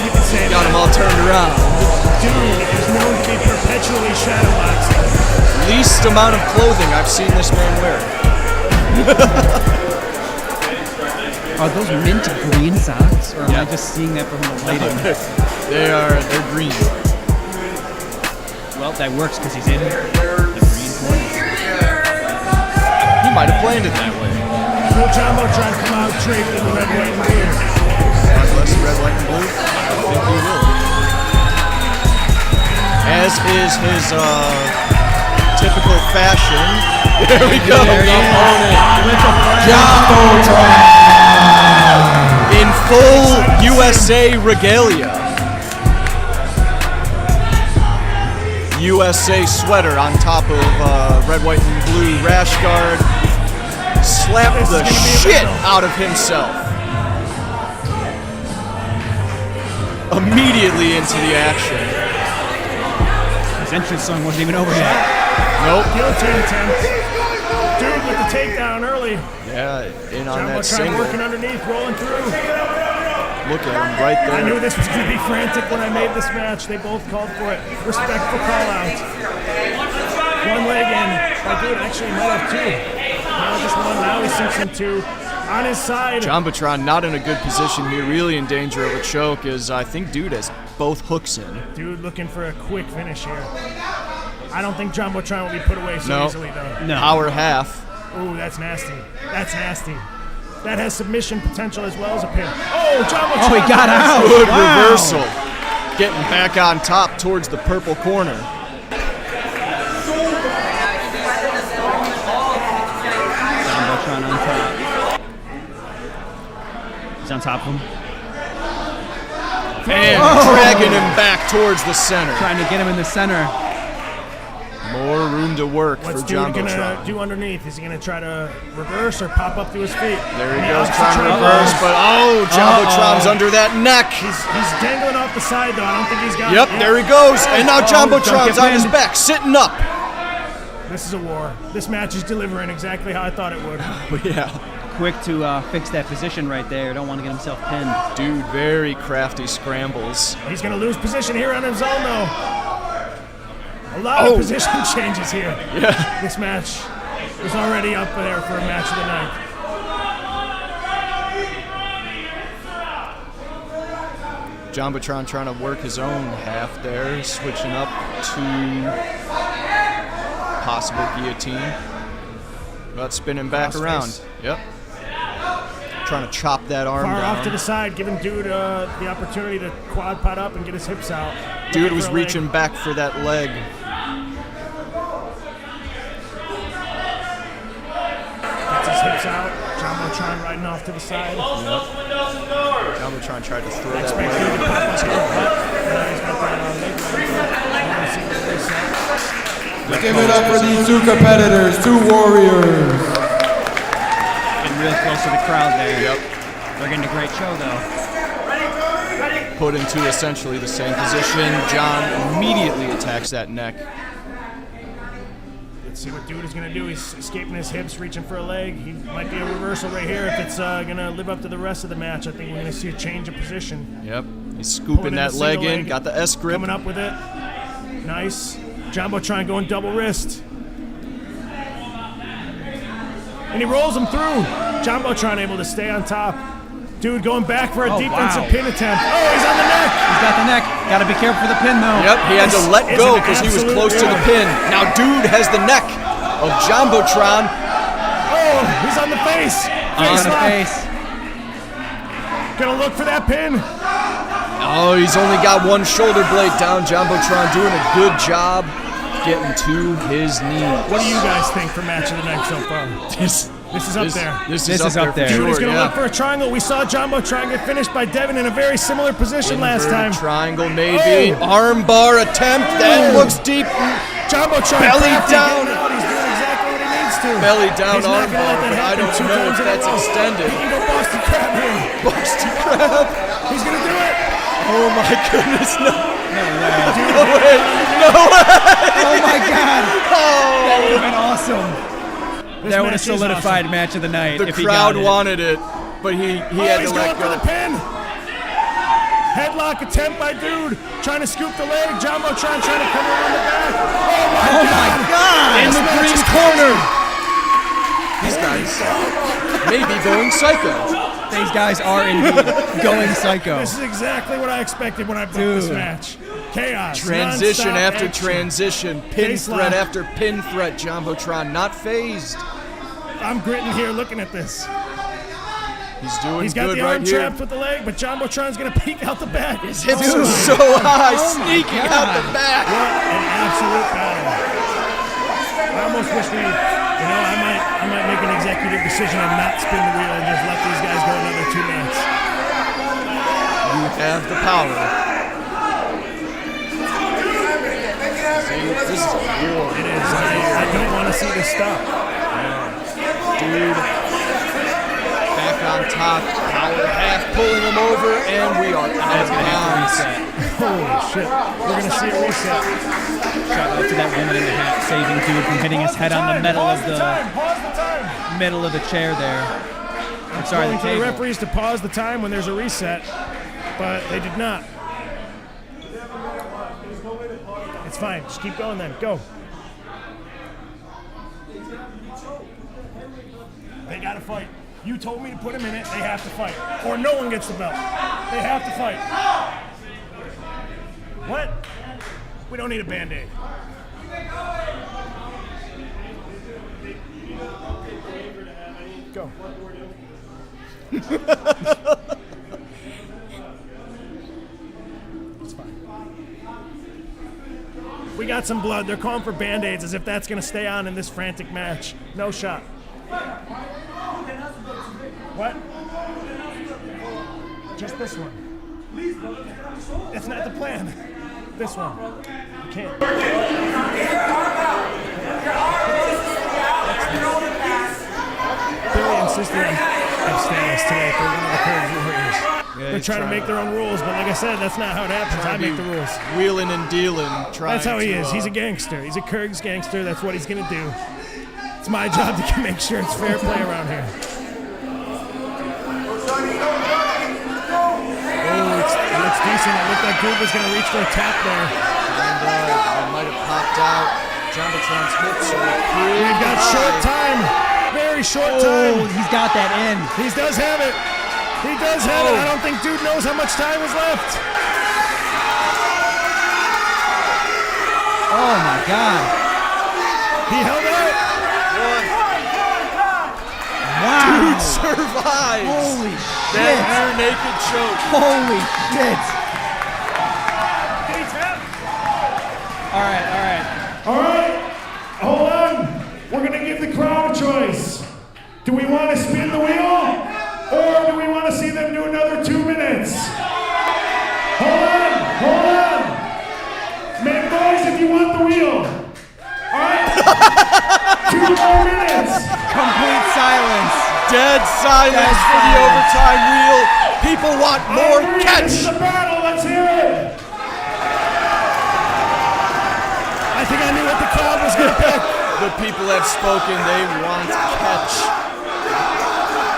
You can say Got him all turned around. Dude is known to be perpetually shadow boxing. Least amount of clothing I've seen this man wear. Are those mint green socks? Or am I just seeing that from the lighting? They're green. Well, that works because he's in the green corner. He might have planned it that way. Will Jumbotron come out draped in the red, white, and blue? God bless the red, white, and blue. I think he will. As is his typical fashion. There we go. Jumbotron! In full USA regalia. USA sweater on top of red, white, and blue rash guard. Slapped the shit out of himself. Immediately into the action. His entrance song wasn't even over yet. Nope. Guillotine attempt. Dude with the takedown early. Yeah, in on that Jumbotron single. working underneath, rolling through. Look at him right there. I knew this was going to be frantic when I made this match. They both called for it. Respectful call out. One leg in. My dude actually might have two. Now just one. Now he sinks in two. On his side. Jumbotron not in a good position here. Really in danger of a choke as I think dude has both hooks in. Dude looking for a quick finish here. I don't think Jumbotron will be put away so easily though. No. Power half. Ooh, that's nasty. That's nasty. That has submission potential as well as a pin. Oh, Jumbotron! Oh, he got out! Good Wow. reversal. Getting back on top towards the purple corner. Jumbotron on top. He's on top of him. And dragging him back towards the center. Trying to get him in the center. More room to work What's for dude Jumbotron. gonna do underneath? Is he gonna try to reverse or pop up to his feet? There he goes trying to reverse, but Jumbotron's under that neck. He's dangling off the side though. I don't think he's got Yep, it. there he goes. And now Jumbotron's on his back, sitting up. This is a war. This match is delivering exactly how I thought it would. Yeah. Quick to fix that position right there. Don't want to get himself pinned. Dude, very crafty scrambles. He's gonna lose position here on his own though. A lot of position changes here. Yeah. This match was already up there for a match of the night. Jumbotron trying to work his own half there, switching up to possible guillotine. But spinning back Cross around. face. Yep. Trying to chop that arm Far down. off to the side, giving dude the opportunity to quad pot up and get his hips out. Dude Looking was for a leg. reaching back for that leg. Gets his hips out. Jumbotron riding off to the side. Jumbotron tried to throw that Expect leg. dude to pop up to the butt. Now he's got that leg. Give it up for these two competitors, two warriors. Getting real close to the crowd there. Yep. They're getting a great show though. Put into essentially the same position. John immediately attacks that neck. Let's see what dude is going to do. He's escaping his hips, reaching for a leg. He might be a reversal right here if it's going to live up to the rest of the match. I think we're going to see a change of position. Yep. He's Pulling scooping in that the leg single in. leg. Got the S grip. Coming up with it. Nice. Jumbotron going double wrist. And he rolls him through. Jumbotron able to stay on top. Dude going back for a defensive pin attempt. Oh, he's on the neck. He's got the neck. Got to be careful for the pin though. Yep, he had to let It's go an because he was absolute close to the pin. Now dude has the neck of Jumbotron. Oh, he's on the face. On the lock. face. Gonna look for that pin. Oh, he's only got one shoulder blade down. Jumbotron doing a good job getting to his knees. What do you guys think for match of the night so far? This is up there. This is up there. Dude is Sure, going to yeah. look for a triangle. We saw Jumbotron get finished by Devin in a very similar position last Inverted time. triangle maybe. Arm bar attempt. That looks deep. Jumbotron Belly crafty down. getting out. He's doing exactly what he needs to. Belly down He's not arm gonna bar, let that but I happen don't two know times if in a that's row. extended. He can go Boston Crab here. Boston Crab. He's going to do it. Oh my goodness, no. No way. No way. No way. Oh my God. Oh. That would have been awesome. This That would have match is solidified awesome. match of the night. The if he crowd got it. wanted it, but he had He's to going let for go. the pin. Headlock attempt by dude. Trying to scoop the leg. Jumbotron trying to come around the back. Oh my God. In the green corner. These guys may be going psycho. These guys are indeed going psycho. This is exactly what I expected when I booked this match. Chaos. Transition non-stop after action. transition, pin Face threat lock. after pin threat. Jumbotron not phased. I'm gritting here looking at this. He's doing He's got good the right arm here. trapped with the leg, but Jumbotron's going to peek out the back. His hips are so high, sneaking out the back. What an absolute battle. I almost wish we, I might make an executive decision and not spin the wheel and just let these guys go another 2 minutes. You have the power. See, this is a war. It is. I don't want to see this stop. Dude, back on top, power half pulling him over, and we are out of bounds. Holy shit. We're going to see a reset. Shout out to that woman in the hat saving dude from hitting his head on the metal of the chair there. I'm sorry, the For the table. referees to pause the time when there's a reset, but they did not. It's fine. Just keep going then. Go. They got to fight. You told me to put them in it. They have to fight. Or no one gets the belt. They have to fight. What? We don't need a Band-Aid. Go. It's fine. We got some blood. They're calling for Band-Aids as if that's going to stay on in this frantic match. No shot. What? Just this one. That's not the plan. This one. You can't. Billy insisted on abstinence today for one of the Kurds Warriors. They're trying to make their own rules, but like I said, that's not how it happens. I make the rules. Wheeling and dealing. That's how he is. He's a gangster. He's a Kurg's gangster. That's what he's going to do. It's my job to make sure it's fair play around here. Oh, it looks decent. It looked like Goog was going to reach for a tap there. And it might have popped out. Jumbotron's hips are pretty We've got high. short time. Very short time. He's got that in. He does have it. He does have it. I don't think Dude knows how much time is left. Oh my God. He held out. Wow. Dude survives. Holy that shit. rear naked choke. Holy shit. Did he tap? All right. All right. Hold on. We're going to give the crowd a choice. Do we want to spin the wheel? Or do we want to see them do another 2 minutes? Hold on. Make noise if you want the wheel. All right. 2 more minutes. Complete silence. Dead silence for the overtime wheel. People want more catch. This is a battle. Let's hear it. I think I knew what the crowd was going to pick. The people have spoken. They want catch.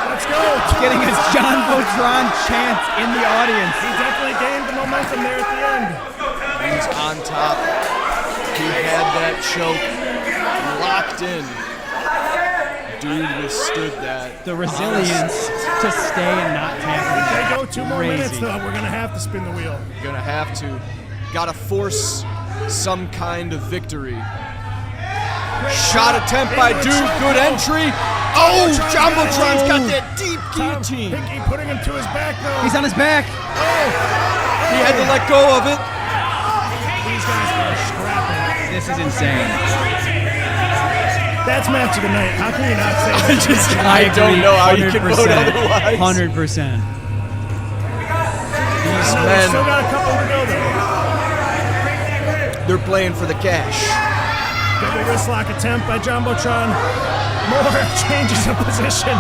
Let's go. Getting his John Botron chant in the audience. He definitely gained the momentum there at the end. He's on top. He had that choke locked in. Dude withstood that. The resilience to stay and not tap. If they go 2 more Crazy. minutes, though, we're going to have to spin the wheel. Gonna have to. Gotta force some kind of victory. Shot attempt by Dude. Good entry. Oh, Jumbotron's got that deep guillotine. Pinky putting him to his back, though. He's on his back. He had to let go of it. These guys are scrapping. This is insane. That's match of the night. How can you not say that? I don't know how you can vote otherwise. 100%. These Still men, got a couple to go, though. they're playing for the cash. Double wrist lock attempt by Jumbotron. More changes of position.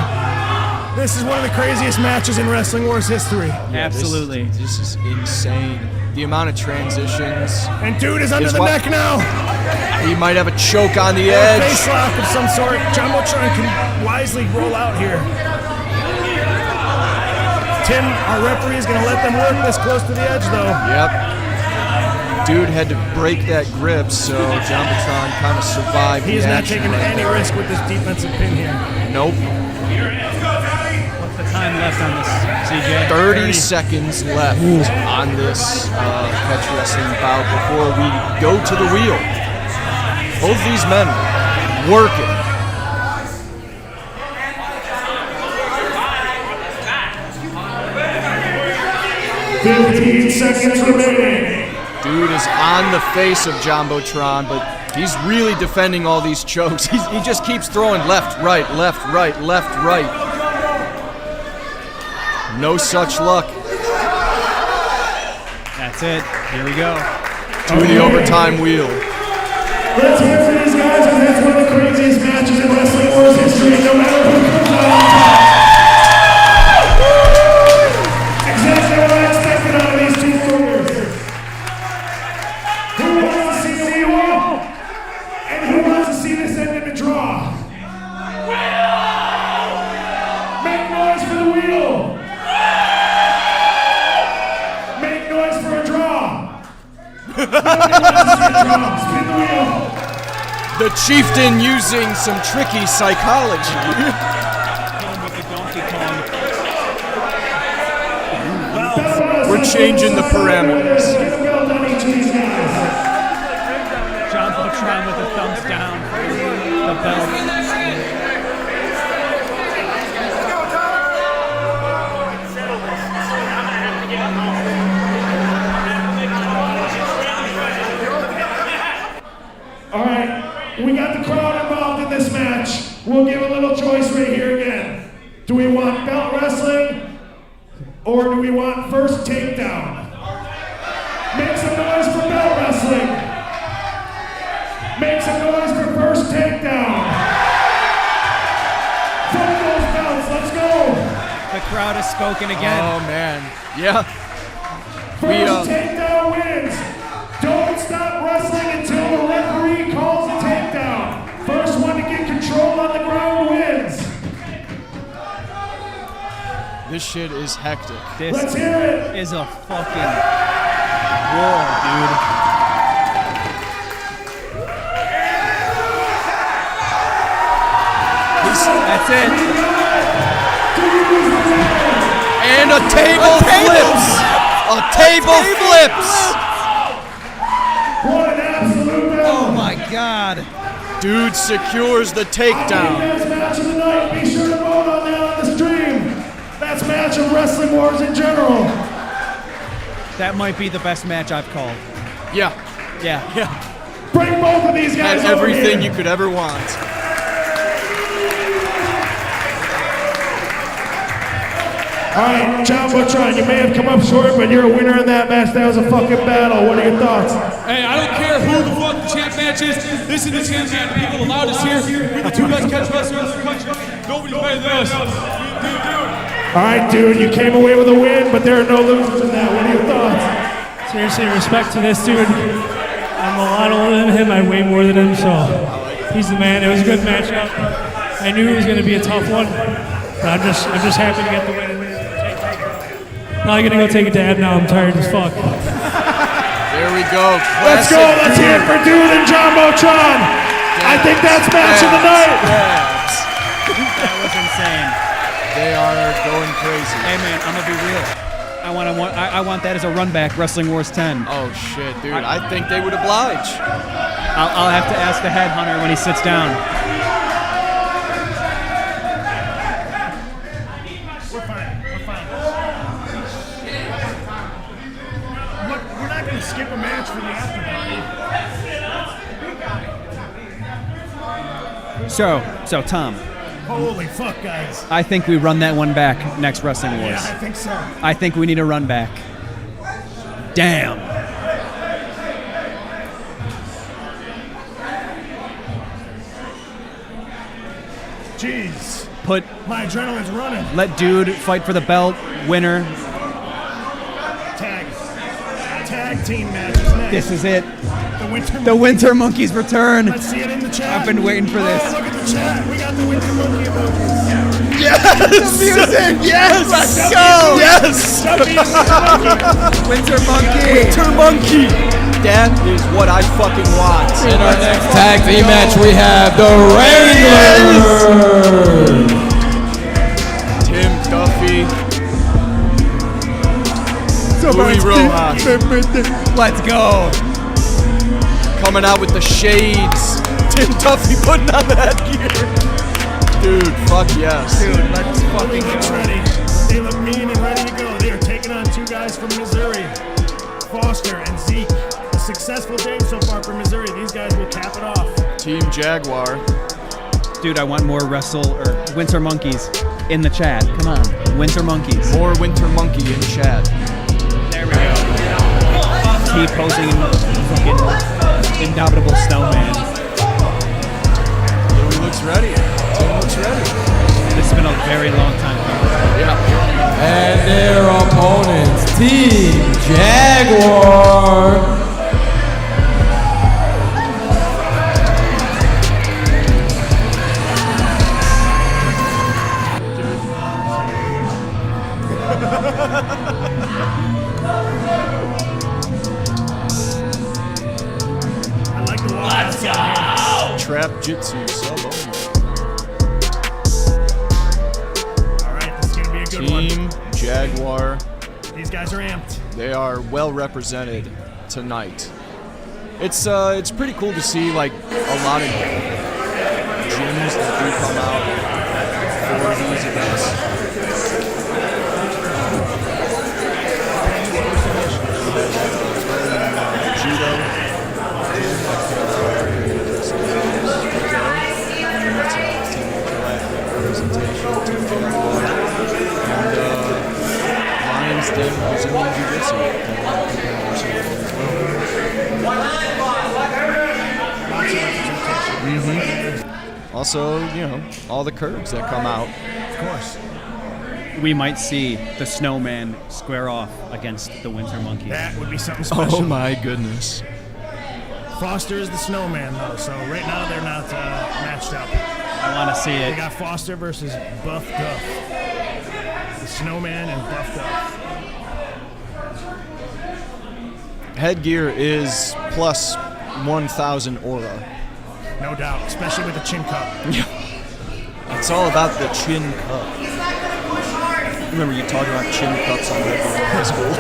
This is one of the craziest matches in Wrestling Wars history. Absolutely. This is insane. The amount of transitions. And Dude is under Is the what- neck now. He might have a choke on the Or a edge. face lock of some sort. Jumbotron can wisely roll out here. Tim, our referee, is going to let them work this close to the edge, though. Yep. Dude had to break that grip, so Jumbotron kind of survived. He is the not action taking right any there. risk with this defensive pin here. Nope. What's the time left on this, CJ? 30 seconds left on this catch wrestling bout before we go to the wheel. Both these men working. 15 seconds remaining. Dude is on the face of Jumbotron, but he's really defending all these chokes. He just keeps throwing left, right, left, right, left, right. No such luck. That's it. Here we go. To the overtime wheel. Let's hear for these guys, and that's one of the craziest matches in Wrestling Wars history, no matter who comes out on top. Exactly what I expected out of these two warriors. Who wants to see the wheel? And who wants to see this end in a draw? Make noise for the wheel. Make noise for a draw. Spin the wheel. The chieftain using some tricky psychology. We're changing the parameters. Jumbotron with a thumbs down. The belt. All right, we got the crowd involved in this match. We'll give a little choice right here again. Do we want belt wrestling or do we want first takedown? Make some noise for belt wrestling. Make some noise for first takedown. Fuck those belts, let's go. The crowd has spoken again. Oh man, yeah. First takedown wins. Don't stop wrestling until the referee calls a takedown. First one to get control on the ground wins. This shit is hectic. Let's hear it. Is a fucking war, dude. That's it. And a table flips. A table flips. What an absolute battle. Oh my god. Dude secures the takedown. Best match of the night. Be sure to vote on that on the stream. Best match of Wrestling Wars in general. That might be the best match I've called. Yeah. Yeah. Bring both of these guys Had over everything here. you could ever want. All right, Jumbotron, you may have come up short, but you're a winner in that match. That was a fucking battle. What are your thoughts? Hey, I don't care who the fuck the champ match is. This is the champ match. The people allowed us here. We're the two best catch wrestlers in the country. Nobody's better than us. All right, dude, you came away with a win, but there are no losers in that. What are your thoughts? Seriously, respect to this dude. I'm a lot older than him. I weigh more than him, so he's the man. It was a good matchup. I knew it was going to be a tough one, but I'm just happy to get the win. Now I'm gonna go take a dab now. I'm tired as fuck. There we go. Let's go. Let's hear it for Dude and Jumbotron. I think that's match of the night. That was insane. They are going crazy. Hey man, I'm gonna be real. I want that as a run back, Wrestling Wars 10. Oh shit, dude. I think they would oblige. I'll have to ask the Headhunter when he sits down. We're fine. Look, we're not going to skip a match for the after party. So Tom. Holy fuck, guys. I think we run that one back next Wrestling Wars. Yeah, I think so. I think we need a run back. Damn. Jeez. My adrenaline's running. Let Dude fight for the belt. Winner. Tag team match is next. This is it. The Winter Monkeys return. Let's see it in the chat. I've been waiting for this. Oh, look at the chat. We got the Winter Monkey emojis. Yes! Music. Yes! Let's go! Yes! Winter Monkey. Winter Monkey. That is what I fucking want. In our next tag team match, we have the Wranglers. Tim Duffy. Louis Rojas. Let's go. Coming out with the shades. Tim Duffy putting on that gear. Dude, fuck yes. Dude, let's fucking They look go. ready. They look mean and ready to go. They are taking on two two guys from Missouri, Foster and Zeke. A successful day so far for Missouri. These guys will cap it off. Team Jaguar. Dude, I want more Winter Monkeys in the chat. Come on, Winter Monkeys. More Winter Monkey in chat. There we go. Keep posing fucking indomitable snowman. Louis looks ready. Tim looks ready. This has been a very long time coming. Yeah. And their opponents, Team Jaguar. I like the walk. Let's go! Trap Jitsu sub only. All right, this is going to be a good one. Team Jaguar. These guys are amped. They are well represented tonight. It's pretty cool to see like a lot of gyms that do come out for these events. Judo. That's a team representation. Team Jaguar. And Lions Den Brazilian Jiu-Jitsu. Also, all the curves that come out. Of course. We might see the snowman square off against the Winter Monkey. That would be something special. Oh my goodness. Foster is the snowman, though, so right now they're not matched up. I want to see They it. got Foster versus Buff Duff. The snowman and Buff Duff. Headgear is plus 1,000 aura. No doubt, especially with the chin cup. It's all about the chin cup. Remember you talking about chin cups on Headgear in high school?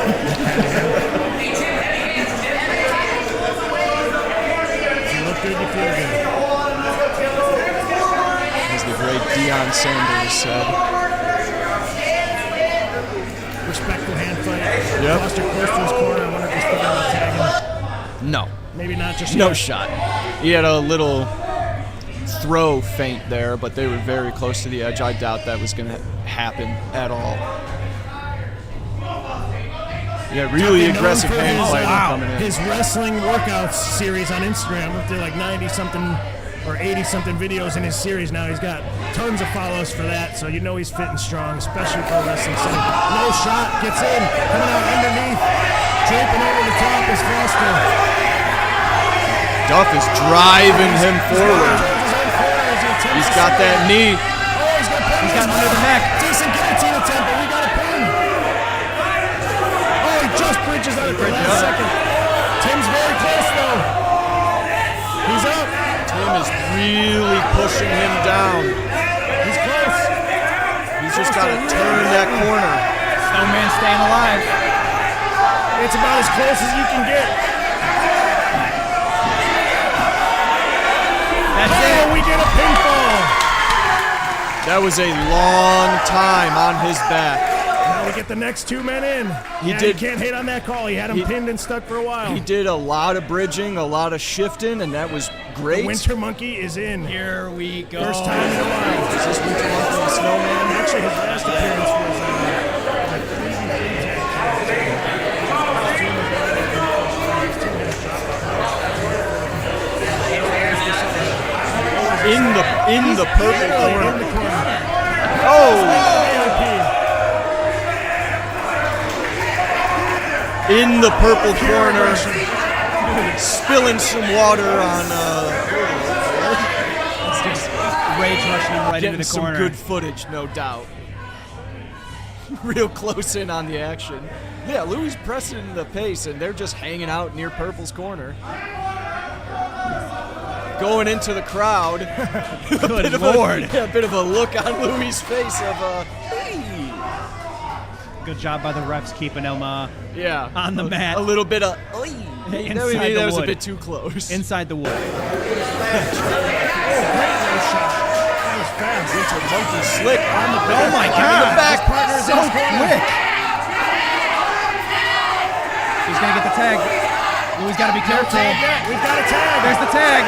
If you look good, you feel good. As the great Deion Sanders said. Respectful hand fight. Yep. Foster close to his corner. I wonder if he's thinking about tagging. No. Maybe not just No yet. shot. He had a little throw feint there, but they were very close to the edge. I doubt that was going to happen at all. Yeah, really Known aggressive for hand his, fighting coming in. His wrestling workouts series on Instagram. They're like 90-something or 80-something videos in his series now. He's got tons of follows for that, so you know he's fit and strong, especially for a wrestling setting. No shot, gets in, coming out underneath, draping over the top is Foster. Duff is driving him forward. He's got that knee. Oh, he's got him under the neck. Decent guillotine attempt, but we got a pin. Oh, he just bridges out at the last second. Tim's very close, though. He's up. Tim is really pushing him down. He's close. He's just got to turn that corner. Snowman staying alive. It's about as close as you can get. That's Oh, we get a pinfall. That was a long time on his back. Now we get the next two men in. He You can't hate on that call. He had him pinned and stuck for a while. He did a lot of bridging, a lot of shifting, and that was great. The Winter Monkey is in. Here we go. First time in a while. Is this Winter Monkey the Snowman? Actually, his last appearance was in the purple corner. Oh! In the purple corner, spilling some water on. Rage rushing him right into the some corner. good footage, no doubt. Real close in on the action. Yeah, Louis pressing the pace, and they're just hanging out near Purple's corner. Going into the crowd. Good Lord. A bit of a look on Louis' face of, hey. Good job by the refs keeping him on the a, mat. A little bit of, Inside that the was wood. a bit too close. Inside the wood. Winter Monkey slick on the back. Oh my On God. the back. So quick. Louis gonna get the tag. Louis got to be careful. We've got a tag. There's the tag.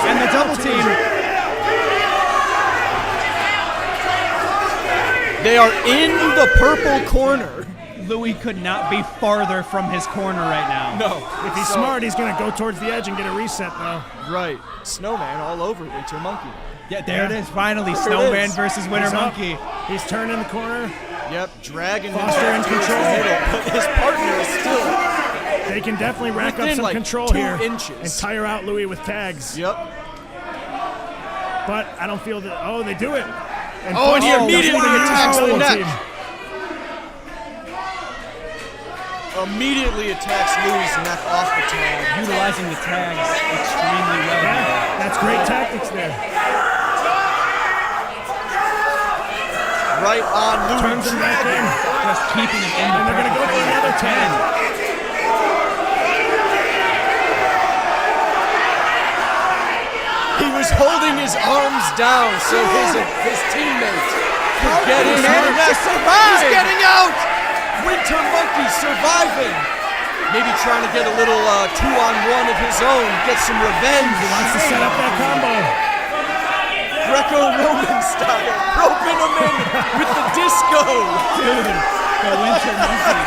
And the double team. They are in the purple corner. Louis could not be farther from his corner right now. No. If he's smart, he's going to go towards the edge and get a reset, though. Right. Snowman all over Winter Monkey. Yeah, there it is. Finally, There it Snowman is. versus Winter He's up. Monkey. He's turning the corner. Yep, dragging Foster him in towards the control. middle, but his partner is still. They can definitely rack up Within, some like, control 2 here inches. and tire out Louis with tags. Yep. But I don't feel that. Oh, they do it. And he immediately attacks the neck. Immediately attacks Louis' neck off the tag. Utilizing the tags extremely well. Yeah, that's great tactics there. Right on Louis. Turns him back in. Just keeping him in the And they're going to go for another 10. He was holding his arms down so his teammate could get in. He's getting out! Winter Monkey surviving. Maybe trying to get a little 2-on-1 of his own, get some revenge. He wants to set up that combo. Greco-Roman style, roping him in with the disco. Dude, the Winter Monkey.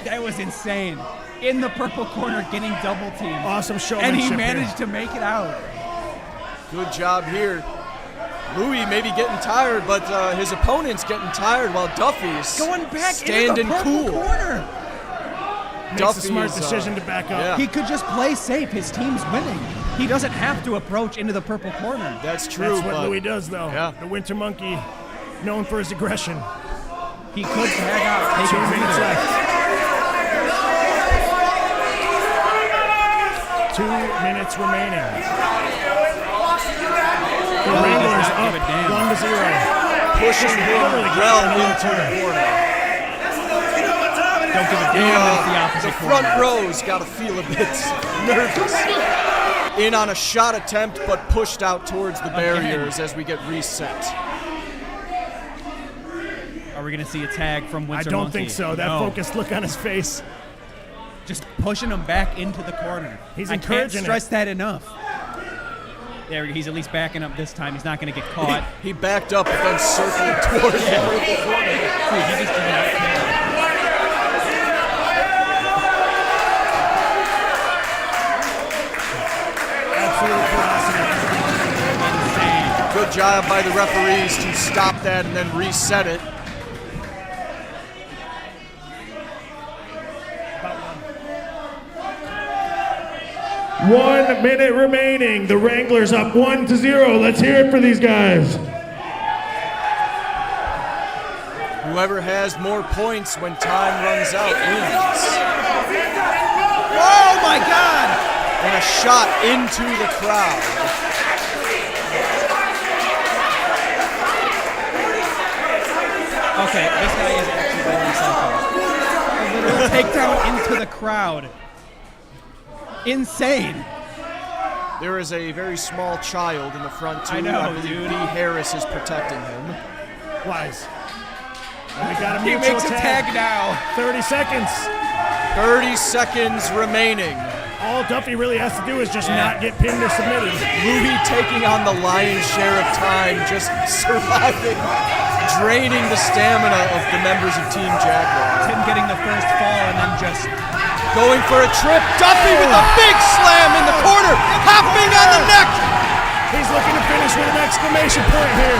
That was insane. In the purple corner, getting double teamed. Awesome showmanship. And he managed to make it out. Good job here. Louis may be getting tired, but his opponent's getting tired while Duffy is going back standing into the purple cool. corner. Makes a smart decision to back up. Yeah. He could just play safe. His team's winning. He doesn't have to approach into the purple corner. That's true. That's what but Louis does, though. Yeah. The Winter Monkey, known for his aggression. He could tag out. Take 2 a minutes breather. left. 2 minutes remaining. The Wranglers up 1-0. Pushing him well into the corner. Don't give a damn if the opposite The front corner. row's got to feel a bit nervous. In on a shot attempt, but pushed out towards the barriers as we get reset. Are we going to see a tag from Winter I don't Monkey? think so. That No. focused look on his face. Just pushing him back into the corner. He's I can't encouraging stress it. that enough. There, he's at least backing up this time. He's not going to get caught. He backed up, but then circled towards the purple corner. Dude, he just did not care. Absolute velocity. Good job by the referees to stop that and then reset it. One minute remaining. The Wranglers up 1-0. Let's hear it for these guys. Whoever has more points when time runs out wins. Oh my God! And a shot into the crowd. Okay, this guy is actually very psycho. A literal takedown into the crowd. Insane. There is a very small child in the front too. I know, believe dude. B. Harris is protecting him. Wise. And we got a He mutual makes a tag now. 30 seconds. 30 seconds remaining. All Duffy really has to do is just not get pinned or submitted. Louis taking on the lion's share of time, just surviving, draining the stamina of the members of Team Jaguar. Tim getting the first fall and then just going for a trip. Duffy with a big slam in the corner, hopping on the neck. He's looking to finish with an exclamation point here.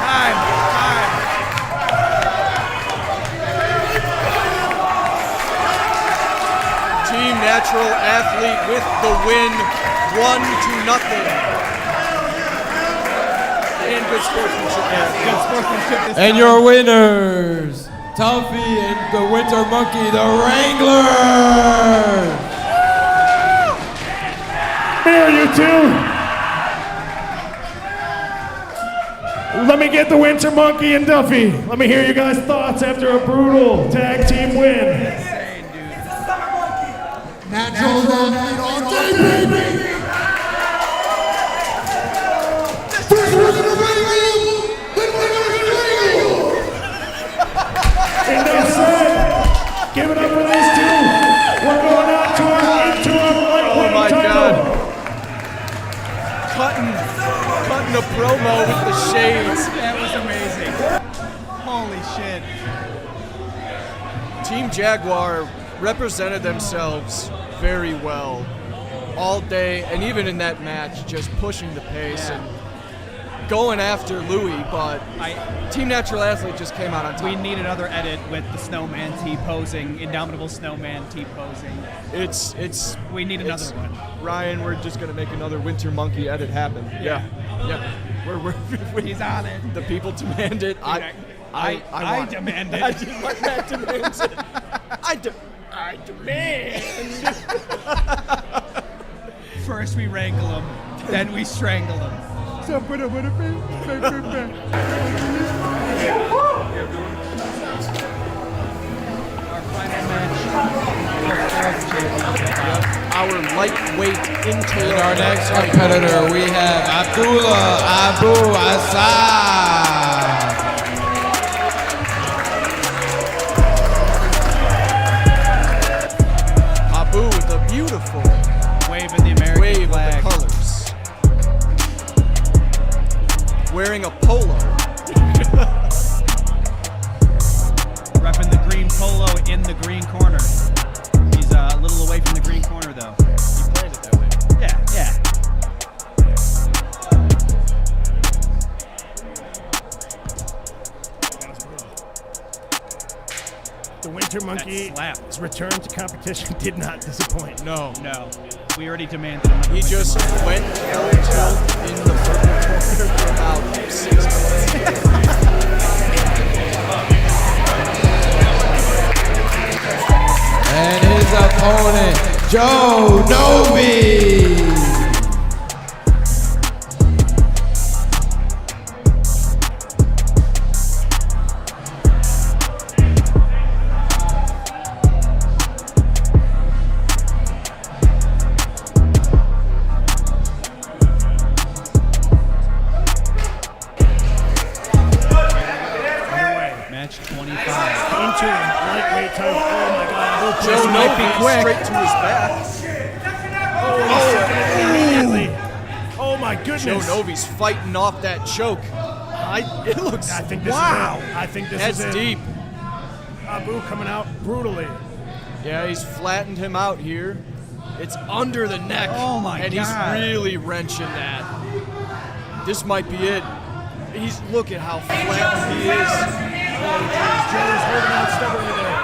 Time. Team Natural Athlete with the win, 1-0. And good sportsmanship. Good sportsmanship this And time. your winners, Tuffy and the Winter Monkey, the Wranglers. Here, you two. Let me get the Winter Monkey and Duffy. Let me hear you guys' thoughts after a brutal tag team win. Natural athlete all day, baby. First one in the ring, then we're going to a promo with the shades. That was amazing. Holy shit. Team Jaguar represented themselves very well all day, and even in that match, just pushing the pace and going after Louis, but Team Natural Athlete just came out on top. We need another edit with the Snowman T-posing, Indomitable Snowman T-posing. We need another one. Ryan, we're just going to make another Winter Monkey edit happen. Yeah. He's on it. The people demand it. I demand it. Matt demands it. I demand. First we wrangle them, then we strangle them. So put it with a Our lightweight into our next competitor, we have Abdullah Abu Assad. Abu with a beautiful waving the American flag. Of the colors. Wearing a polo. Repping the green polo in the green corner. He's a little away from the green corner, though. He planned it that way. Yeah. The Winter Monkey's return to competition did not disappoint. No. We already demanded him. He just went tilt in the purple corner for about 6 minutes. And his opponent, Joe Novi. Match 25. Interim lightweight title. Oh my God. Joe might be quick. Straight to his back. Immediately. Oh my goodness. Joe Novi's fighting off that choke. It looks. I think this wow. is it. I think this That's is it. deep. Abu coming out brutally. Yeah, he's flattened him out here. It's under the neck. Oh my and God. he's really wrenching that. This might be it. Look at how flat he is. Joe is holding out stubbornly there.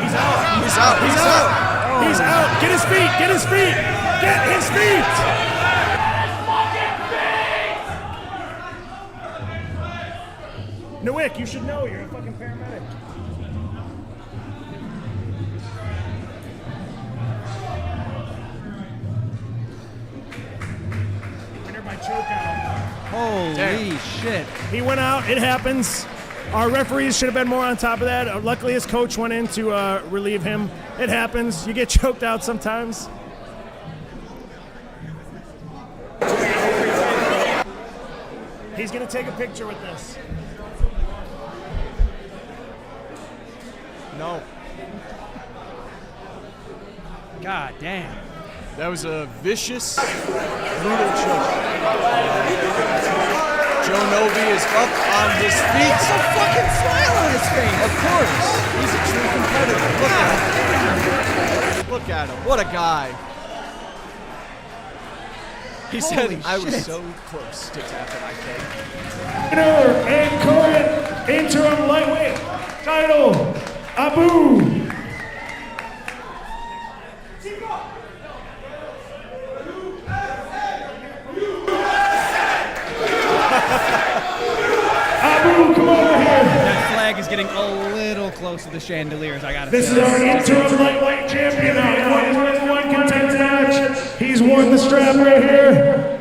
He's out. He's out. He's out. Get his feet. Get his feet. Get his feet. Nowick, you should know. You're a fucking paramedic. Winner by chokeout. Holy shit. He went out. It happens. Our referees should have been more on top of that. Luckily, his coach went in to relieve him. It happens. You get choked out sometimes. He's going to take a picture with this. No. God damn. That was a vicious, brutal choke. Joe Novi is up on his feet. There's a fucking smile on his face. Of course. He's a true competitor. Look at him. Look at him. What a guy. He said, I was so close to tapping, I think. Winner and current interim lightweight title, Abu. Abu, come over here. That flag is getting a little close to the chandeliers, I gotta say. This is our interim lightweight champion. He won his one contest match. He's won the strap right here.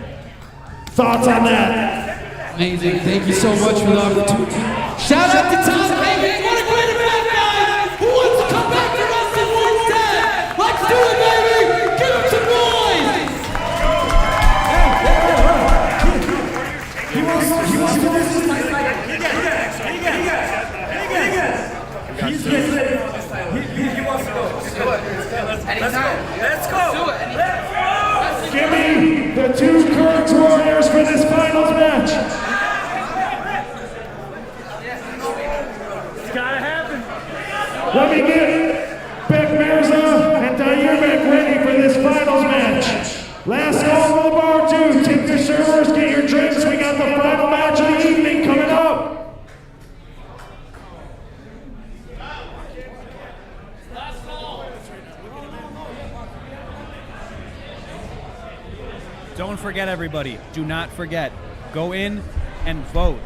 Thoughts on that? Amazing. Thank you so much for the opportunity. Shout out to Tom Higgins. What a great event, guys. Who wants to come back to wrestling Wednesday? Let's do it, baby. Give him some noise. He wants to do this. Give me the two Kurtz Warriors for this finals match. It's gotta happen. Let me get Beck Mirza and Dayurbek ready for this finals match. Last call for the bar two. Tip your servers, get your drinks. We got the final match of the evening coming up. Don't forget, everybody. Do not forget. Go in and vote.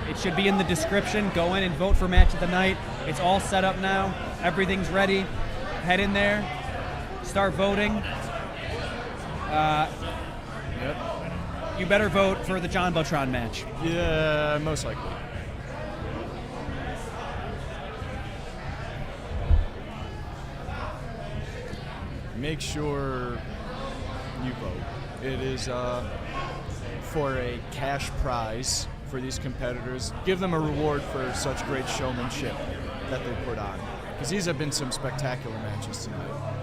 It should be in the description. Go in and vote for match of the night. It's all set up now. Everything's ready. Head in there. Start voting. You better vote for the John Beltran match. Yeah, most likely. Make sure you vote. It is for a cash prize for these competitors. Give them a reward for such great showmanship that they put on. Because these have been some spectacular matches tonight.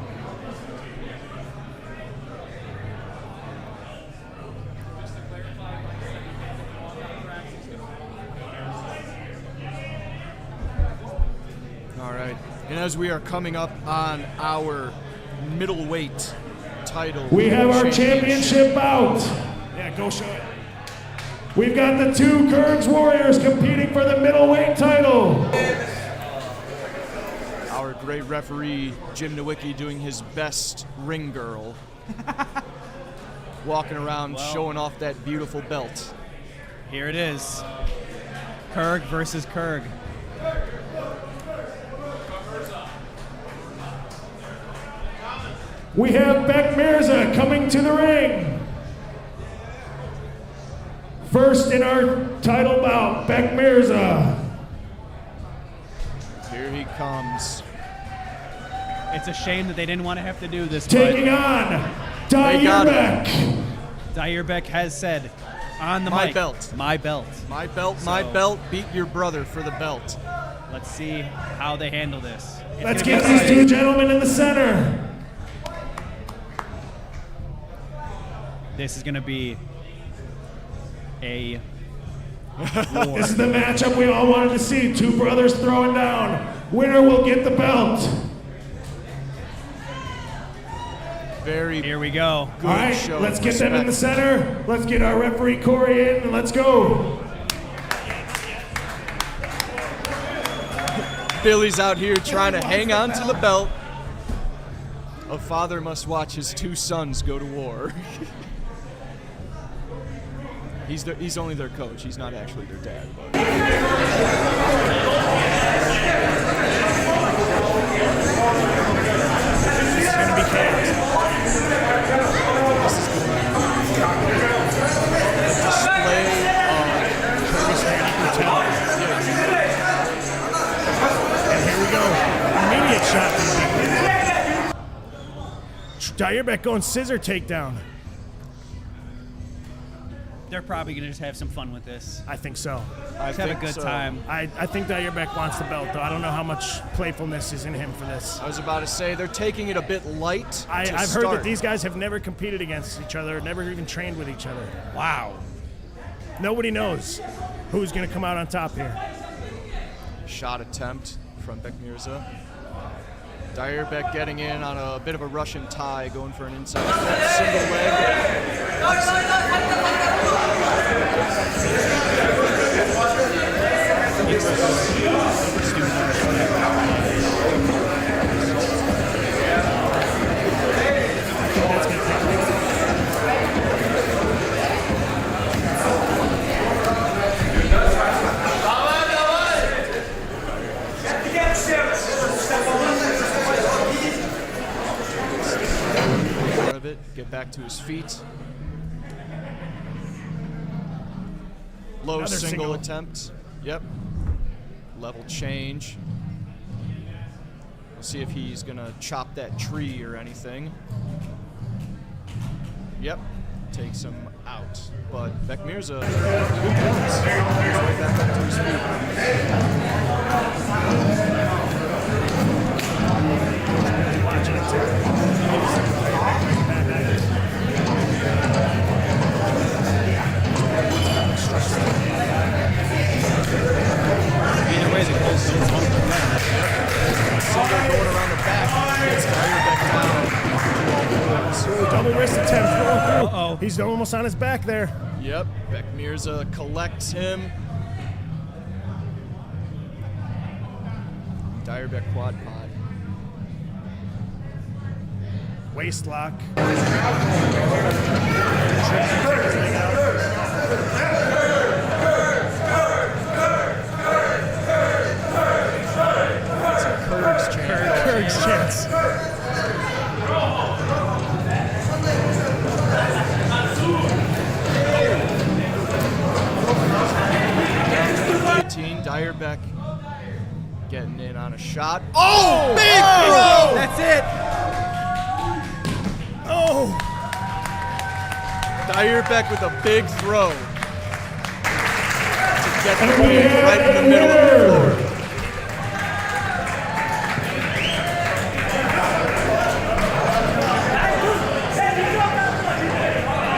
All right. And as we are coming up on our middleweight title, We have our championship bout. Yeah, go show it. We've got the two Kurtz Warriors competing for the middleweight title. Our great referee, Jim Nowicki, doing his best ring girl. Walking around showing off that beautiful belt. Here it is. Kurg versus Kurg. We have Beck Mirza coming to the ring. First in our title bout, Beck Mirza. Here he comes. It's a shame that they didn't want to have to do this. Taking on Dayurbek. Dayurbek has said on the My mic, belt. my belt. My belt, my So- belt, beat your brother for the belt. Let's see how they handle this. It's Let's gonna get be these exciting. two gentlemen in the center. This is going to be a war. This is the matchup we all wanted to see. Two brothers throwing down. Winner will get the belt. Very Here we go. good All right, show. let's of get them in the respect. center. Let's get our referee Corey in and let's go. Billy's out here trying to hang on to the belt. A father must watch his two sons go to war. He's only their coach. He's not actually their dad. But. This is going to be chaos. Display And here we go. Immediate shot. Dayurbek going scissor takedown. They're probably going to just have some fun with this. I think so. Just have a good time. I think Dayurbek wants the belt, though. I don't know how much playfulness is in him for this. I was about to say they're taking it a bit light. I've heard that these guys have never competed against each other, never even trained with each other. Wow. Nobody knows who's going to come out on top here. Shot attempt from Beck Mirza. Dayurbek getting in on a bit of a Russian tie, going for an inside single leg. Out of it, get back to his feet. Low Another single single. attempt. Yep. Level change. We'll see if he's gonna chop that tree or anything. Yep. Takes him out. But Beck Mirza, good points. He's right back up to his feet. So he's almost on his back there. Yep, Beck Mirza collects him. Direbeck quad pod. Waist lock. Kurg's chance. Direbeck getting in on a shot. Oh, big throw! That's it. Oh! Direbeck with a big throw to get the win right in the middle of the floor.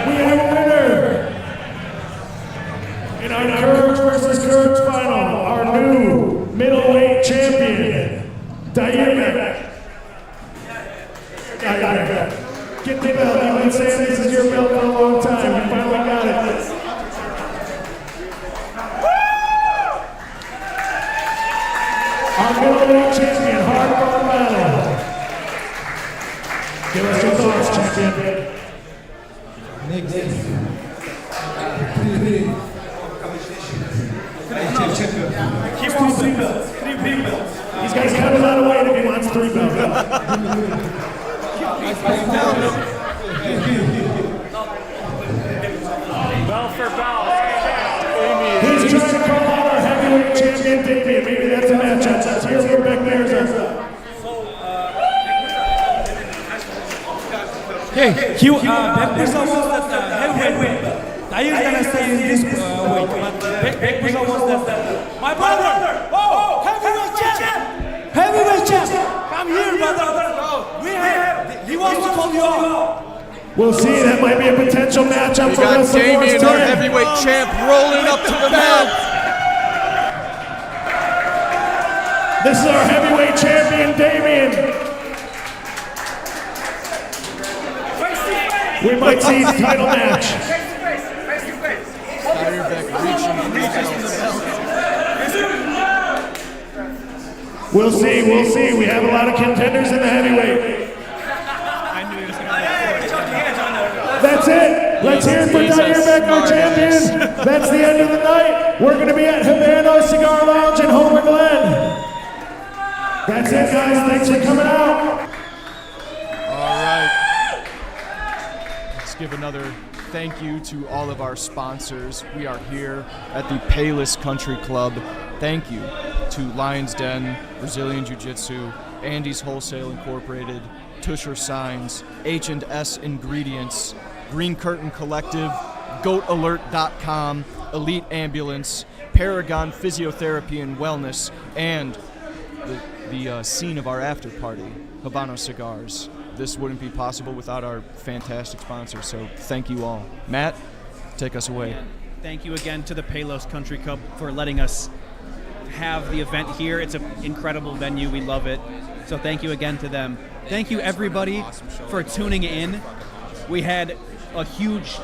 We have a winner in our Kurg versus Kurg final. Our new middleweight champion, Direbeck. Get the belt. You've been saying this is your belt for a long time. You finally got it. Our middleweight champion, hardcore battle. Give us your thoughts, champion. He wants 3 belts. 3 big belts. He's got to cut a lot of weight if he wants 3 belts. Bell for bell. He's trying to call out our heavyweight champion, Damien. Maybe that's a matchup. Let's hear from Beck Mirza. Hey, Beck Mirza wants that heavyweight. Dyer is gonna stay in this weight, but Beck Mirza wants that. My brother! Oh, heavyweight champ! Heavyweight champ! Come here, brother! He wants to call you out. We'll see. That might be a potential matchup We for got Wrestle Wars Damien, our 10. heavyweight champ, rolling up to the mat. This is our heavyweight champion, Damien. We might see his title match. Direbeck reaching for the belts. We'll see. We'll see. We have a lot of contenders in the heavyweight. That's it. Let's hear it for Direbeck, our champion. That's the end of the night. We're going to be at Havana Cigar Lounge in Homer Glen. That's it, guys. Thanks for coming out. All right. Let's give another thank you to all of our sponsors. We are here at the Palos Country Club. Thank you to Lion's Den, Brazilian Jiu-Jitsu, Andy's Wholesale Incorporated, Tusher Signs, H&S Ingredients, Green Curtain Collective, GoatAlert.com, Elite Ambulance, Paragon Physiotherapy and Wellness, and the scene of our after party, Habano Cigars. This wouldn't be possible without our fantastic sponsors, so thank you all. Matt, take us away. Thank you again to the Palos Country Club for letting us have the event here. It's an incredible venue. We love it. So thank you again to them. Thank you, everybody, for tuning in. We had a huge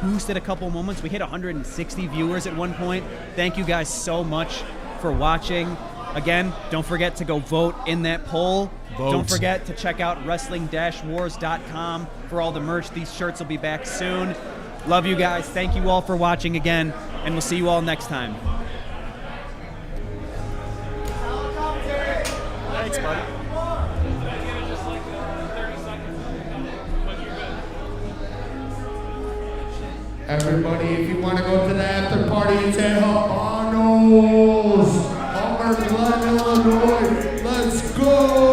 boost at a couple moments. We hit 160 viewers at one point. Thank you guys so much for watching. Again, don't forget to go vote in that poll. Vote. Don't forget to check out wrestling-wars.com for all the merch. These shirts will be back soon. Love you guys. Thank you all for watching again, and we'll see you all next time. Thanks, buddy. Everybody, if you want to go to the after party, it's at Habanos, Homer Glen, Illinois. Let's go!